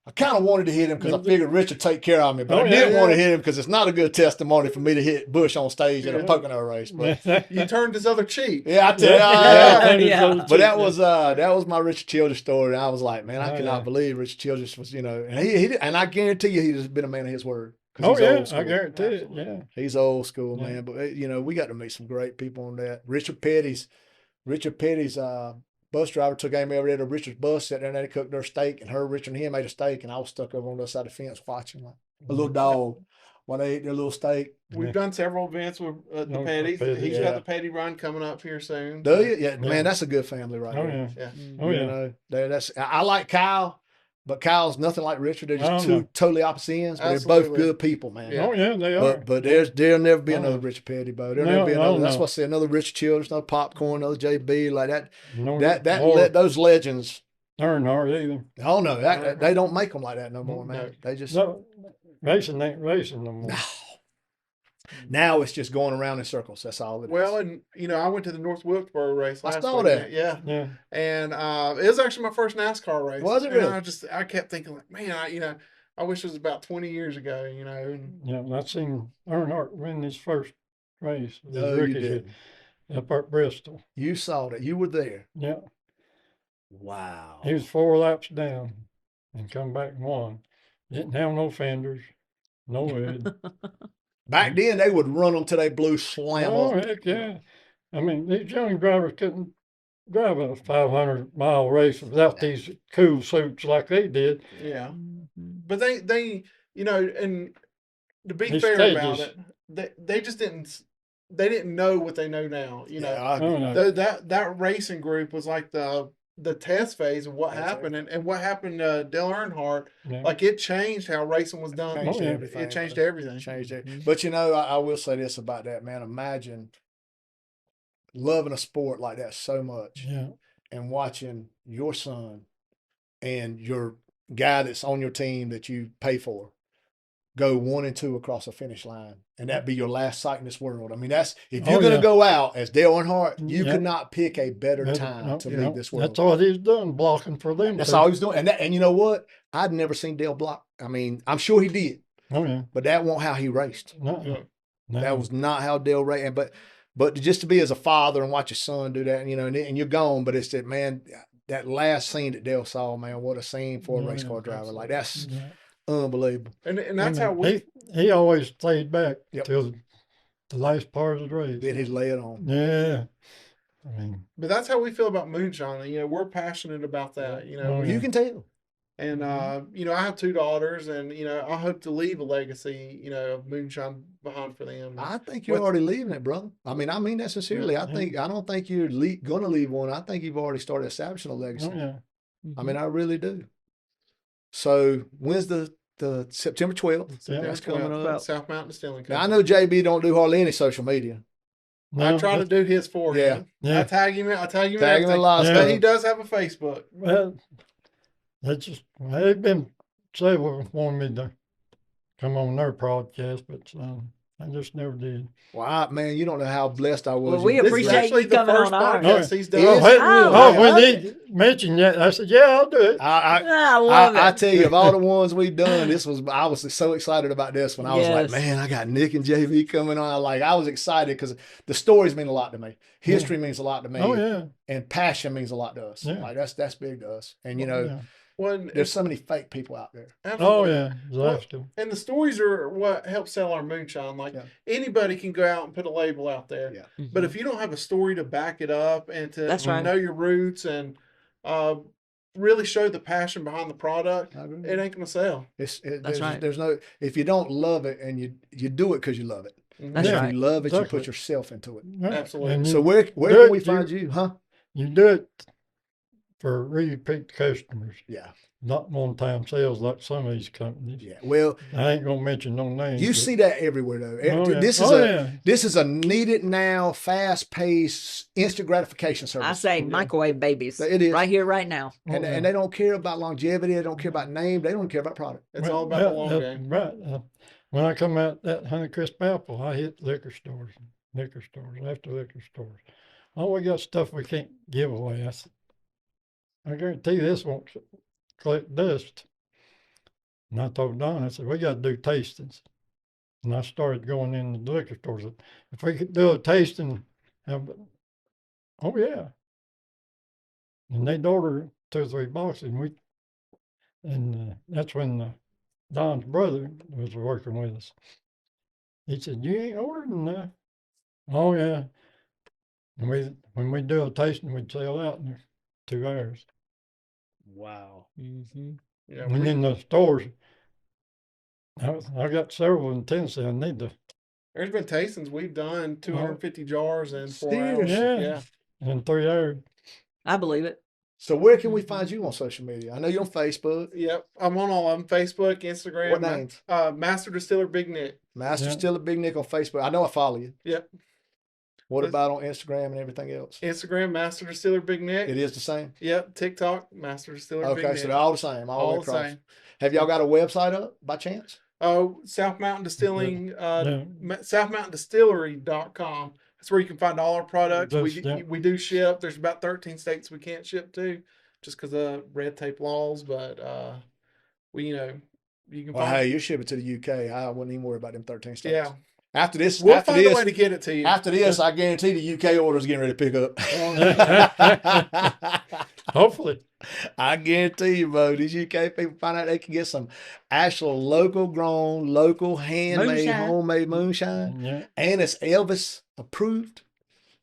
Speaker 2: I kind of wanted to hit him because I figured Rich would take care of me, but
Speaker 4: Oh,
Speaker 2: I
Speaker 4: yeah,
Speaker 2: didn't want to
Speaker 5: yeah.
Speaker 2: hit him because it's not a good testimony for me to hit Bush on stage in a
Speaker 5: Yeah.
Speaker 2: Pocono race. But
Speaker 5: You turned his other cheek.
Speaker 2: yeah, I tell you,
Speaker 3: Yeah.
Speaker 2: but that was my Richard Childress story. And I was like, man, I
Speaker 4: Oh,
Speaker 2: cannot
Speaker 4: yeah.
Speaker 2: believe Richard Childress was, and and I guarantee you he's been a man of his word. 'Cause
Speaker 4: Oh
Speaker 2: he's
Speaker 4: yeah,
Speaker 2: old school.
Speaker 4: I guarantee it.
Speaker 5: Absolutely.
Speaker 4: Yeah.
Speaker 2: He's old school,
Speaker 4: Yeah.
Speaker 2: man. But we got to meet some great people on that. Richard Petty's bus driver took Amy over there to Richard's bus, sat there and they cooked their steak, and Richard and him ate a steak, and I was stuck over on the other side of the fence watching like a little dog while they ate their little steak.
Speaker 5: We've
Speaker 4: Yeah.
Speaker 5: done several events with the
Speaker 4: No,
Speaker 5: Petties.
Speaker 4: Petty,
Speaker 5: He's
Speaker 2: yeah.
Speaker 5: got the Petty run coming up here soon.
Speaker 2: Do
Speaker 5: so-
Speaker 2: you? Yeah,
Speaker 4: Yeah.
Speaker 2: man, that's a good family right
Speaker 4: Oh
Speaker 2: there.
Speaker 4: yeah.
Speaker 5: Yeah.
Speaker 4: Oh yeah.
Speaker 2: I like Kyle, but Kyle's nothing like Richard. They're just
Speaker 4: Oh,
Speaker 2: two
Speaker 4: no.
Speaker 2: totally opposite ends, but they're
Speaker 5: Absolutely.
Speaker 2: both good people, man.
Speaker 5: Yeah.
Speaker 4: Oh yeah, they are.
Speaker 2: But there'll never be
Speaker 4: Oh,
Speaker 2: another
Speaker 4: no.
Speaker 2: Richard Petty, Bo. There'll
Speaker 4: No,
Speaker 2: never be another.
Speaker 4: oh,
Speaker 2: That's
Speaker 4: no.
Speaker 2: why I say another Richard Childress, another Popcorn, another JB like that.
Speaker 4: No,
Speaker 2: That those legends.
Speaker 4: Earnhardt either.
Speaker 2: Oh no, they don't make them like that no more, man.
Speaker 5: No.
Speaker 2: They just
Speaker 4: No, racing ain't racing no more.
Speaker 2: no. Now it's just going around in circles. That's all it is.
Speaker 5: Well, and I went to the North Wilkesboro race
Speaker 2: I
Speaker 5: last
Speaker 2: saw
Speaker 5: weekend.
Speaker 2: that.
Speaker 5: Yeah.
Speaker 4: Yeah.
Speaker 5: And it was actually my first NASCAR race.
Speaker 2: Was it
Speaker 5: And
Speaker 2: really?
Speaker 5: I kept thinking like, man, I wish it was about 20 years ago, and
Speaker 4: Yeah, I seen Earnhardt win his first race. His
Speaker 2: No, you
Speaker 4: rookie year
Speaker 2: didn't.
Speaker 4: up at Bristol.
Speaker 2: You saw that. You were there.
Speaker 4: Yeah,
Speaker 2: Wow.
Speaker 4: he was 4 laps down and come back and won. Didn't have no fenders, no wood.
Speaker 2: Back then they would run them till they blew slam
Speaker 4: Oh
Speaker 2: up.
Speaker 4: heck yeah! I mean, these young drivers couldn't drive a 500-mile race without these cool suits like they did.
Speaker 5: yeah.
Speaker 3: Mhm.
Speaker 5: But they and to be
Speaker 4: These
Speaker 5: fair about
Speaker 4: stages.
Speaker 5: it, they just didn't know what they know now.
Speaker 2: Yeah,
Speaker 4: Oh, no.
Speaker 5: That racing group was like the test phase of what
Speaker 2: That's
Speaker 5: happened and what happened to Dale Earnhardt.
Speaker 4: Yeah.
Speaker 5: Like it changed how racing was done.
Speaker 2: Changed
Speaker 4: Oh, yeah.
Speaker 2: everything.
Speaker 5: It changed everything.
Speaker 2: Changed it.
Speaker 3: Mhm.
Speaker 2: But I will say this about that, man. Imagine loving a sport like that so much
Speaker 4: Yeah,
Speaker 2: and watching your son and your guy that's on your team that you pay for go 1 and 2 across the finish line, and that be your last sight in this world. I mean, that's if you're
Speaker 4: Oh,
Speaker 2: going to
Speaker 4: yeah.
Speaker 2: go out as Dale Earnhardt, you
Speaker 4: Yeah.
Speaker 2: could not pick a better
Speaker 4: That's-
Speaker 2: time
Speaker 4: no,
Speaker 2: to
Speaker 4: you
Speaker 2: leave
Speaker 4: know,
Speaker 2: this world.
Speaker 4: That's all he's done, blocking for them.
Speaker 2: That's
Speaker 4: two.
Speaker 2: all he was doing. And you know what? I'd never seen Dale block. I mean, I'm sure he did,
Speaker 4: Oh yeah,
Speaker 2: but that wasn't how he raced.
Speaker 4: no,
Speaker 5: Yeah.
Speaker 4: no.
Speaker 2: That was not how Dale raced. But just to be as a father and watch your son do that, and you're gone, but it's that, man, that last scene that Dale saw, man, what a scene for a
Speaker 4: Yeah,
Speaker 2: race car driver. Like, that's
Speaker 4: Yeah.
Speaker 2: unbelievable.
Speaker 5: And that's
Speaker 4: I
Speaker 5: how
Speaker 4: mean,
Speaker 5: we
Speaker 4: he always stayed back
Speaker 2: Yep.
Speaker 4: till the last part of the race.
Speaker 2: Then he's lay it on.
Speaker 4: Yeah, I mean,
Speaker 5: but that's how we feel about moonshine. We're passionate about that.
Speaker 4: Oh,
Speaker 2: You
Speaker 4: yeah.
Speaker 2: can tell.
Speaker 5: And I have 2 daughters, and I hope to leave a legacy, of moonshine behind for them.
Speaker 2: I think you're
Speaker 5: What-
Speaker 2: already leaving it, brother. I mean that sincerely.
Speaker 4: Yeah.
Speaker 2: I don't think you're going to leave one. I think you've already started establishing a legacy.
Speaker 4: oh yeah,
Speaker 2: I mean, I really do. So when's the September 12th?
Speaker 5: September
Speaker 2: That's coming
Speaker 5: 12th,
Speaker 2: up.
Speaker 5: South Mountain Distilling
Speaker 2: Now, I
Speaker 5: Company.
Speaker 2: know JB don't do hardly any social media.
Speaker 5: I
Speaker 4: No,
Speaker 5: try to do his for
Speaker 2: Yeah.
Speaker 5: him.
Speaker 4: Yeah.
Speaker 5: I tag him. I tag him. in
Speaker 2: Tag him in
Speaker 5: everything.
Speaker 2: a lot of
Speaker 4: Yeah.
Speaker 5: But
Speaker 2: stuff.
Speaker 5: he does have a Facebook.
Speaker 4: Well, that's just they've been several wanting me to come on their podcast, but I just never did.
Speaker 2: Wow, man, you don't know how blessed I was.
Speaker 3: Well, we
Speaker 2: You-
Speaker 5: This is
Speaker 3: appreciate
Speaker 5: actually
Speaker 3: you
Speaker 5: the
Speaker 3: coming
Speaker 5: first
Speaker 3: on ours.
Speaker 5: podcast he's done.
Speaker 2: Is it?
Speaker 4: hey,
Speaker 3: I
Speaker 4: when
Speaker 3: love
Speaker 4: he mentioned that, I said, "Yeah, I'll do it."
Speaker 2: I
Speaker 3: I love
Speaker 2: I
Speaker 3: it.
Speaker 2: tell you, of all the ones we've done, I was so excited about this one. I was like,
Speaker 3: Yes.
Speaker 2: man, I got Nick and JV coming on. I was excited because the stories mean a lot to me. History means a lot to me.
Speaker 4: Oh yeah,
Speaker 2: And passion means a lot to us.
Speaker 4: Yeah.
Speaker 2: Like that's big to us. And
Speaker 4: yeah.
Speaker 5: When
Speaker 2: there's so many fake people out there.
Speaker 4: Oh
Speaker 5: absolutely.
Speaker 4: yeah, last to.
Speaker 5: And the stories are what helps sell our moonshine. Like
Speaker 2: Yeah.
Speaker 5: anybody can go out and put a label out there.
Speaker 2: Yeah.
Speaker 5: But if you don't have a story to back it up and to
Speaker 3: That's right.
Speaker 5: know your roots and really show the passion behind the product,
Speaker 2: I agree.
Speaker 5: it ain't gonna sell.
Speaker 3: That's right.
Speaker 2: There's no, if you don't love it and you do it because you love it.
Speaker 3: That's
Speaker 2: If
Speaker 3: right.
Speaker 2: you love it, you
Speaker 4: Exactly.
Speaker 2: put yourself into it.
Speaker 4: Right.
Speaker 5: Absolutely.
Speaker 4: And
Speaker 2: So
Speaker 4: you,
Speaker 2: where
Speaker 4: do
Speaker 2: can
Speaker 4: it,
Speaker 2: we
Speaker 4: you-
Speaker 2: find you? Huh?
Speaker 4: you do it for repeat customers,
Speaker 2: Yeah.
Speaker 4: not one-time sales like some of these companies.
Speaker 2: Yeah. Well,
Speaker 4: I ain't gonna mention no names.
Speaker 2: you
Speaker 4: but-
Speaker 2: see that everywhere though.
Speaker 4: Oh, yeah.
Speaker 2: This is
Speaker 4: Oh,
Speaker 2: a
Speaker 4: yeah.
Speaker 2: this is a needed now, fast-paced, instant gratification service.
Speaker 3: I say microwave babies.
Speaker 2: It is.
Speaker 3: Right here, right now.
Speaker 2: and,
Speaker 4: Oh, yeah.
Speaker 2: and they don't care about longevity. They don't care about name. They don't care about product.
Speaker 5: It's all about the long
Speaker 4: that's
Speaker 5: game.
Speaker 4: Right. When I come out that Honey Crisp apple, I hit liquor stores, after liquor stores. Oh, we got stuff we can't give away. I guarantee this won't collect dust. And I told Don, I said, we got to do tastings. And I started going in the liquor stores. If we could do a tasting, oh yeah. And they'd order 2 or 3 boxes, and that's when Don's brother was working with us. He said, "You ain't ordering enough." Oh yeah. And when we do a tasting, we'd sell out in 2 hours.
Speaker 2: Wow.
Speaker 3: Mm-hmm.
Speaker 5: Yeah,
Speaker 4: And in the stores, I got several in Tennessee. I need to.
Speaker 5: there's been tastings we've done 250 jars in 4 hours.
Speaker 2: Seriously?
Speaker 5: Yeah.
Speaker 4: In 3 hours.
Speaker 3: I believe it.
Speaker 2: So where can we find you on social media? I know you're on Facebook.
Speaker 5: Yep. I'm on all of them: Facebook, Instagram.
Speaker 2: What names?
Speaker 5: Master Distiller Big Nick.
Speaker 2: Master
Speaker 4: Yeah.
Speaker 2: Distiller Big Nick on Facebook. I know I follow you.
Speaker 5: Yep.
Speaker 2: What
Speaker 5: Yes.
Speaker 2: about on Instagram and everything else?
Speaker 5: Instagram, Master Distiller Big Nick.
Speaker 2: It is the same.
Speaker 5: Yep. TikTok, Master Distiller Big
Speaker 2: Okay,
Speaker 5: Nick.
Speaker 2: so they're all the same, all the way
Speaker 5: all the
Speaker 2: across.
Speaker 5: same.
Speaker 2: Have y'all got a website up by chance?
Speaker 5: Oh, South Mountain Distilling,
Speaker 4: Yeah.
Speaker 5: SouthMountainDistillery.com. That's where you can find all our products.
Speaker 4: Yeah.
Speaker 5: We do ship. There's about 13 states we can't ship to, just because of red tape laws. But you can
Speaker 2: Well,
Speaker 5: find.
Speaker 2: hey, you're shipping to the UK. I wouldn't even worry about them 13 states.
Speaker 5: Yeah,
Speaker 2: After this,
Speaker 5: we'll
Speaker 2: after
Speaker 5: find a way
Speaker 2: this,
Speaker 5: to get it to you.
Speaker 2: after this, I guarantee the UK order's getting ready to pick up.
Speaker 4: Hopefully.
Speaker 2: I guarantee you, bro, these UK people find out they can get some actual local grown, local handmade,
Speaker 3: Moonshine.
Speaker 2: homemade moonshine,
Speaker 4: Yeah.
Speaker 2: and it's Elvis approved.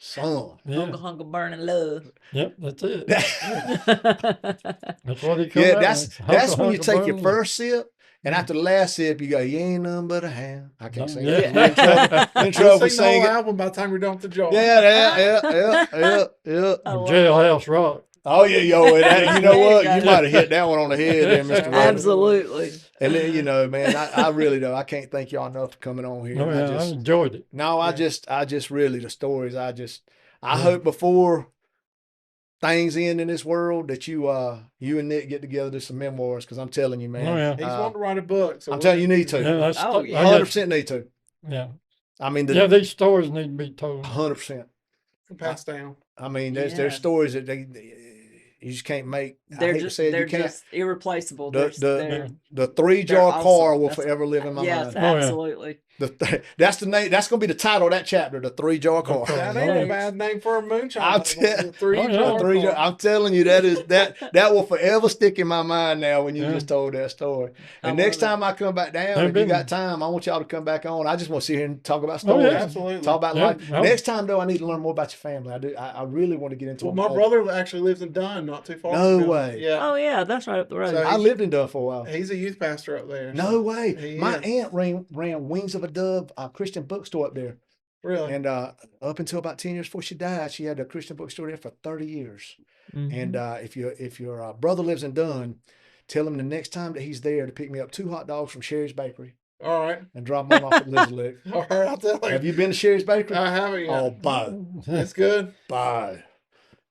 Speaker 2: Son.
Speaker 4: Yeah.
Speaker 3: Hunger, hunger, burning love.
Speaker 4: Yep. That's it.
Speaker 2: Yeah,
Speaker 4: That's what he called out.
Speaker 2: that's when you
Speaker 4: Hunker
Speaker 2: take your
Speaker 4: Burning.
Speaker 2: first sip, and after the last sip, you go, "You ain't nothing but a ham." I can't sing
Speaker 4: Yeah.
Speaker 2: it. I'm in trouble. In
Speaker 5: We'll
Speaker 2: trouble for
Speaker 5: sing the whole
Speaker 2: singing.
Speaker 5: album by the time we're done with the jar.
Speaker 2: Yeah.
Speaker 3: Oh, wow.
Speaker 4: Jailhouse Rock.
Speaker 2: Oh yeah, yo, and that, you know
Speaker 3: There you
Speaker 2: what?
Speaker 3: go.
Speaker 2: You might have hit that one on the head, there, Mr. Rader.
Speaker 3: Absolutely.
Speaker 2: And then man, I really do. I can't thank y'all enough for coming on here.
Speaker 4: Oh, yeah, I enjoyed it.
Speaker 2: I just really the stories. I hope before things end in this world that you and Nick get together to some memoirs, because I'm telling you, man.
Speaker 4: Oh, yeah.
Speaker 5: He's wanting to write a book. So
Speaker 2: I'm telling you, you need to.
Speaker 4: Yeah, that's,
Speaker 3: Oh, yeah.
Speaker 2: 100% need to.
Speaker 4: Yeah.
Speaker 2: I mean,
Speaker 4: Yeah, these stories need to be told.
Speaker 2: 100%.
Speaker 5: pass down.
Speaker 2: I mean, there's
Speaker 3: Yeah.
Speaker 2: stories that you just can't make. I
Speaker 3: They're
Speaker 2: hate
Speaker 3: just
Speaker 2: to say it,
Speaker 3: they're
Speaker 2: you can't.
Speaker 3: just irreplaceable.
Speaker 2: The-
Speaker 3: They're-
Speaker 2: The 3-jar
Speaker 3: awesome.
Speaker 2: car will
Speaker 3: That's-
Speaker 2: forever live in my
Speaker 3: yes,
Speaker 2: mind.
Speaker 4: Oh, yeah.
Speaker 3: absolutely.
Speaker 2: That's the name. That's going to be the title of that chapter. The 3-jar car.
Speaker 4: Okay.
Speaker 5: That
Speaker 4: Oh,
Speaker 5: ain't
Speaker 4: yeah.
Speaker 5: a bad name for a moonshine.
Speaker 2: I'll
Speaker 5: The
Speaker 2: tell-
Speaker 5: three
Speaker 4: Oh, yeah.
Speaker 5: jar
Speaker 2: The 3-jar.
Speaker 5: car.
Speaker 2: I'm telling you, that will forever stick in my mind now when you
Speaker 4: Yeah.
Speaker 2: just told that story.
Speaker 3: I
Speaker 2: And next
Speaker 3: love it.
Speaker 2: time I come back down,
Speaker 4: I've
Speaker 2: if you
Speaker 4: been-
Speaker 2: got time, I want y'all to come back on. I just want to sit here and talk about
Speaker 4: Oh,
Speaker 2: stories.
Speaker 4: yeah.
Speaker 5: Absolutely.
Speaker 2: Talk about
Speaker 4: Yeah.
Speaker 2: life.
Speaker 4: Oh.
Speaker 2: Next time, though, I need to learn more about your family. I do. I really want to get into
Speaker 5: Well,
Speaker 2: it.
Speaker 5: my brother actually lives in Dunn, not too far.
Speaker 2: No
Speaker 5: from him.
Speaker 2: way.
Speaker 5: Yeah,
Speaker 3: Oh yeah, that's right up the road.
Speaker 5: So-
Speaker 2: I lived in Dunn for a while.
Speaker 5: he's a youth pastor up there.
Speaker 2: No
Speaker 5: so-
Speaker 2: way.
Speaker 5: He
Speaker 2: My
Speaker 5: is.
Speaker 2: aunt ran Wings of a Dove, a Christian bookstore up there.
Speaker 5: Really?
Speaker 2: And up until about 10 years before she died, she had a Christian bookstore there for 30 years.
Speaker 3: Mhm.
Speaker 2: And if your brother lives in Dunn, tell him the next time that he's there to pick me up 2 hot dogs from Sherry's Bakery
Speaker 5: All right.
Speaker 2: and drop them off at Lizzie Lick.
Speaker 5: All right, I'll tell him.
Speaker 2: Have you been to Sherry's Bakery?
Speaker 5: I haven't yet.
Speaker 2: Oh, bye.
Speaker 5: It's good.
Speaker 2: Bye.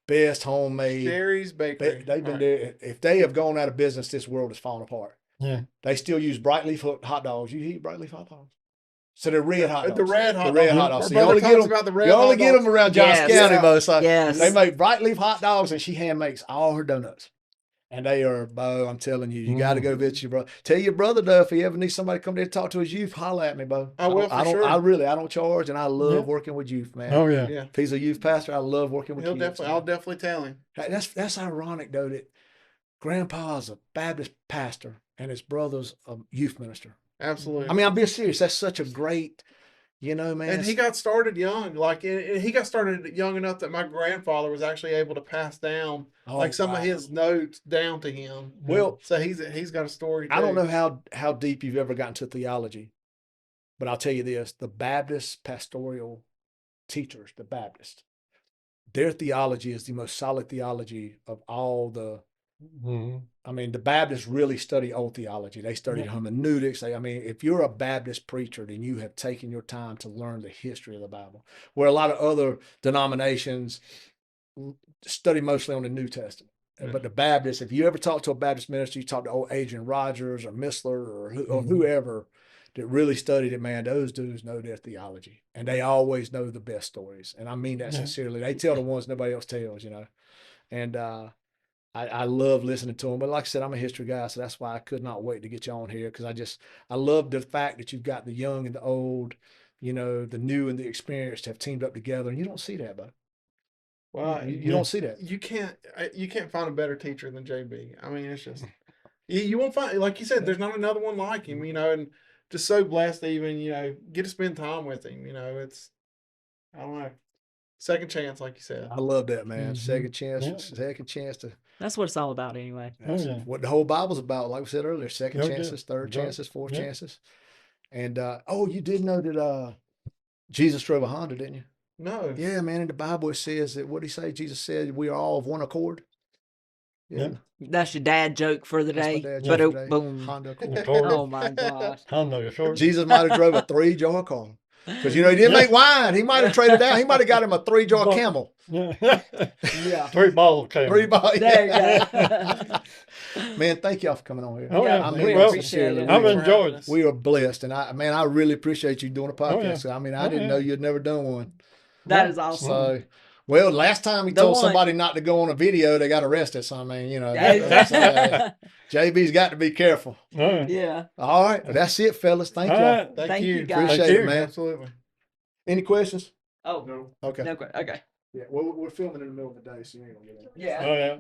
Speaker 2: Best homemade.
Speaker 5: Sherry's Bakery.
Speaker 2: They've been
Speaker 5: All right.
Speaker 2: there. If they have gone out of business, this world is falling apart.
Speaker 4: Yeah.
Speaker 2: They still use bright leaf hot dogs. You eat bright leaf hot dogs? So they're red hot dogs.
Speaker 5: The red hot
Speaker 2: The red
Speaker 5: dogs.
Speaker 2: hot dogs.
Speaker 5: My
Speaker 2: So you
Speaker 5: brother
Speaker 2: only get
Speaker 5: talks
Speaker 2: them.
Speaker 5: about the red
Speaker 2: You only
Speaker 5: hot
Speaker 2: get
Speaker 5: dogs.
Speaker 2: them around Johnson
Speaker 3: Yes.
Speaker 2: County,
Speaker 5: Yeah.
Speaker 2: though. So
Speaker 3: Yes.
Speaker 2: they make bright leaf hot dogs, and she hand makes all her donuts. And they are, Bo, I'm telling you, you got to go visit your brother. Tell your brother, though, if he ever needs somebody to come there to talk to his youth, holler at me, Bo.
Speaker 5: I will, for
Speaker 2: I don't,
Speaker 5: sure.
Speaker 2: I don't charge, and I love
Speaker 4: Yeah.
Speaker 2: working with youth, man.
Speaker 4: Oh, yeah.
Speaker 5: Yeah.
Speaker 2: If he's a youth pastor, I love working with
Speaker 5: He'll
Speaker 2: kids.
Speaker 5: definitely. I'll definitely tell him.
Speaker 2: That's ironic, though, that Grandpa's a Baptist pastor and his brother's a youth minister.
Speaker 5: Absolutely.
Speaker 2: I mean, I'm being serious. That's such a great, man.
Speaker 5: and he got started young. Like he got started young enough that my grandfather was actually able to pass down
Speaker 2: Oh,
Speaker 5: some
Speaker 2: wow.
Speaker 5: of his notes down to him.
Speaker 2: Well,
Speaker 5: So he's got a story.
Speaker 2: I don't
Speaker 5: too.
Speaker 2: know how deep you've ever gotten to theology, but I'll tell you this: the Baptist pastoral teachers, the Baptists, their theology is the most solid theology of all the.
Speaker 4: Mhm.
Speaker 2: I mean, the Baptists really study old theology. They study hermeneutics. If you're a Baptist preacher, then you have taken your time to learn the history of the Bible, where a lot of other denominations study mostly on the New Testament.
Speaker 5: Yeah.
Speaker 2: But the Baptists, if you ever talk to a Baptist minister, you talk to old Adrian Rogers or Missler or whoever that really studied it, man, those dudes know their theology. And they always know the best stories. And I mean that
Speaker 4: Yeah.
Speaker 2: sincerely. They tell the ones nobody else tells, And I love listening to them. But like I said, I'm a history guy, so that's why I could not wait to get you on here, because I love the fact that you've got the young and the old, the new and the experienced have teamed up together, and you don't see that, bud.
Speaker 5: Well,
Speaker 2: You don't see that.
Speaker 5: you can't find a better teacher than JB. I mean, it's just you won't find, like you said, there's not another one like him, and just so blessed to even, get to spend time with him. It's, I don't know, second chance, like you said.
Speaker 2: I love that, man.
Speaker 4: Mhm.
Speaker 2: Second chance,
Speaker 4: Yeah.
Speaker 2: second chance to.
Speaker 3: That's what it's all about, anyway.
Speaker 2: That's
Speaker 4: yeah.
Speaker 2: what the whole Bible's about. Like we said earlier, second
Speaker 4: Oh, yeah.
Speaker 2: chances, third
Speaker 4: Yeah.
Speaker 2: chances, fourth
Speaker 4: Yeah.
Speaker 2: chances. And you did know that Jesus drove a Honda, didn't you?
Speaker 5: No.
Speaker 2: Yeah, man. In the Bible, it says that, what did he say? Jesus said, we are all of one accord.
Speaker 4: Yeah.
Speaker 3: That's your dad joke for the
Speaker 2: That's my
Speaker 3: day.
Speaker 2: dad
Speaker 3: But
Speaker 2: joke today.
Speaker 3: boom.
Speaker 2: Honda
Speaker 4: The
Speaker 2: Accord.
Speaker 4: car.
Speaker 3: Oh my gosh.
Speaker 4: Honda Accord.
Speaker 2: Jesus might have drove a 3-jar car. Because, he didn't make wine. He might have traded out. He might have got him a 3-jar
Speaker 4: But-
Speaker 2: Camel.
Speaker 4: Yeah.
Speaker 3: Yeah.
Speaker 4: 3 bottle came.
Speaker 2: 3 bottles.
Speaker 3: There you go.
Speaker 2: Man, thank y'all for coming on here.
Speaker 4: Oh, yeah.
Speaker 2: I
Speaker 3: we
Speaker 2: mean,
Speaker 4: Well,
Speaker 3: appreciate it.
Speaker 4: I've
Speaker 5: Thanks for
Speaker 4: enjoyed
Speaker 5: having
Speaker 4: it.
Speaker 5: us.
Speaker 2: We are blessed. And I really appreciate you doing a
Speaker 4: Oh, yeah.
Speaker 2: podcast. I mean, I
Speaker 4: Oh,
Speaker 2: didn't
Speaker 4: yeah.
Speaker 2: know you'd never done one.
Speaker 3: That is awesome.
Speaker 2: So, well, last time he
Speaker 3: The
Speaker 2: told
Speaker 3: one.
Speaker 2: somebody not to go on a video, they got arrested. So, I mean,
Speaker 3: Yeah.
Speaker 2: JB's got to be careful.
Speaker 4: Oh, yeah.
Speaker 3: Yeah.
Speaker 2: All right. Well, that's it, fellas. Thank
Speaker 4: All
Speaker 2: y'all.
Speaker 4: right.
Speaker 5: Thank you.
Speaker 3: guys.
Speaker 2: Appreciate
Speaker 4: Thank
Speaker 2: it,
Speaker 4: you.
Speaker 2: man.
Speaker 5: Absolutely.
Speaker 2: Any questions?
Speaker 3: Oh,
Speaker 2: Okay.
Speaker 3: no, okay.
Speaker 2: Yeah, we're filming in the middle of the day, so you ain't going to get it.
Speaker 3: Yeah.
Speaker 4: Oh, yeah.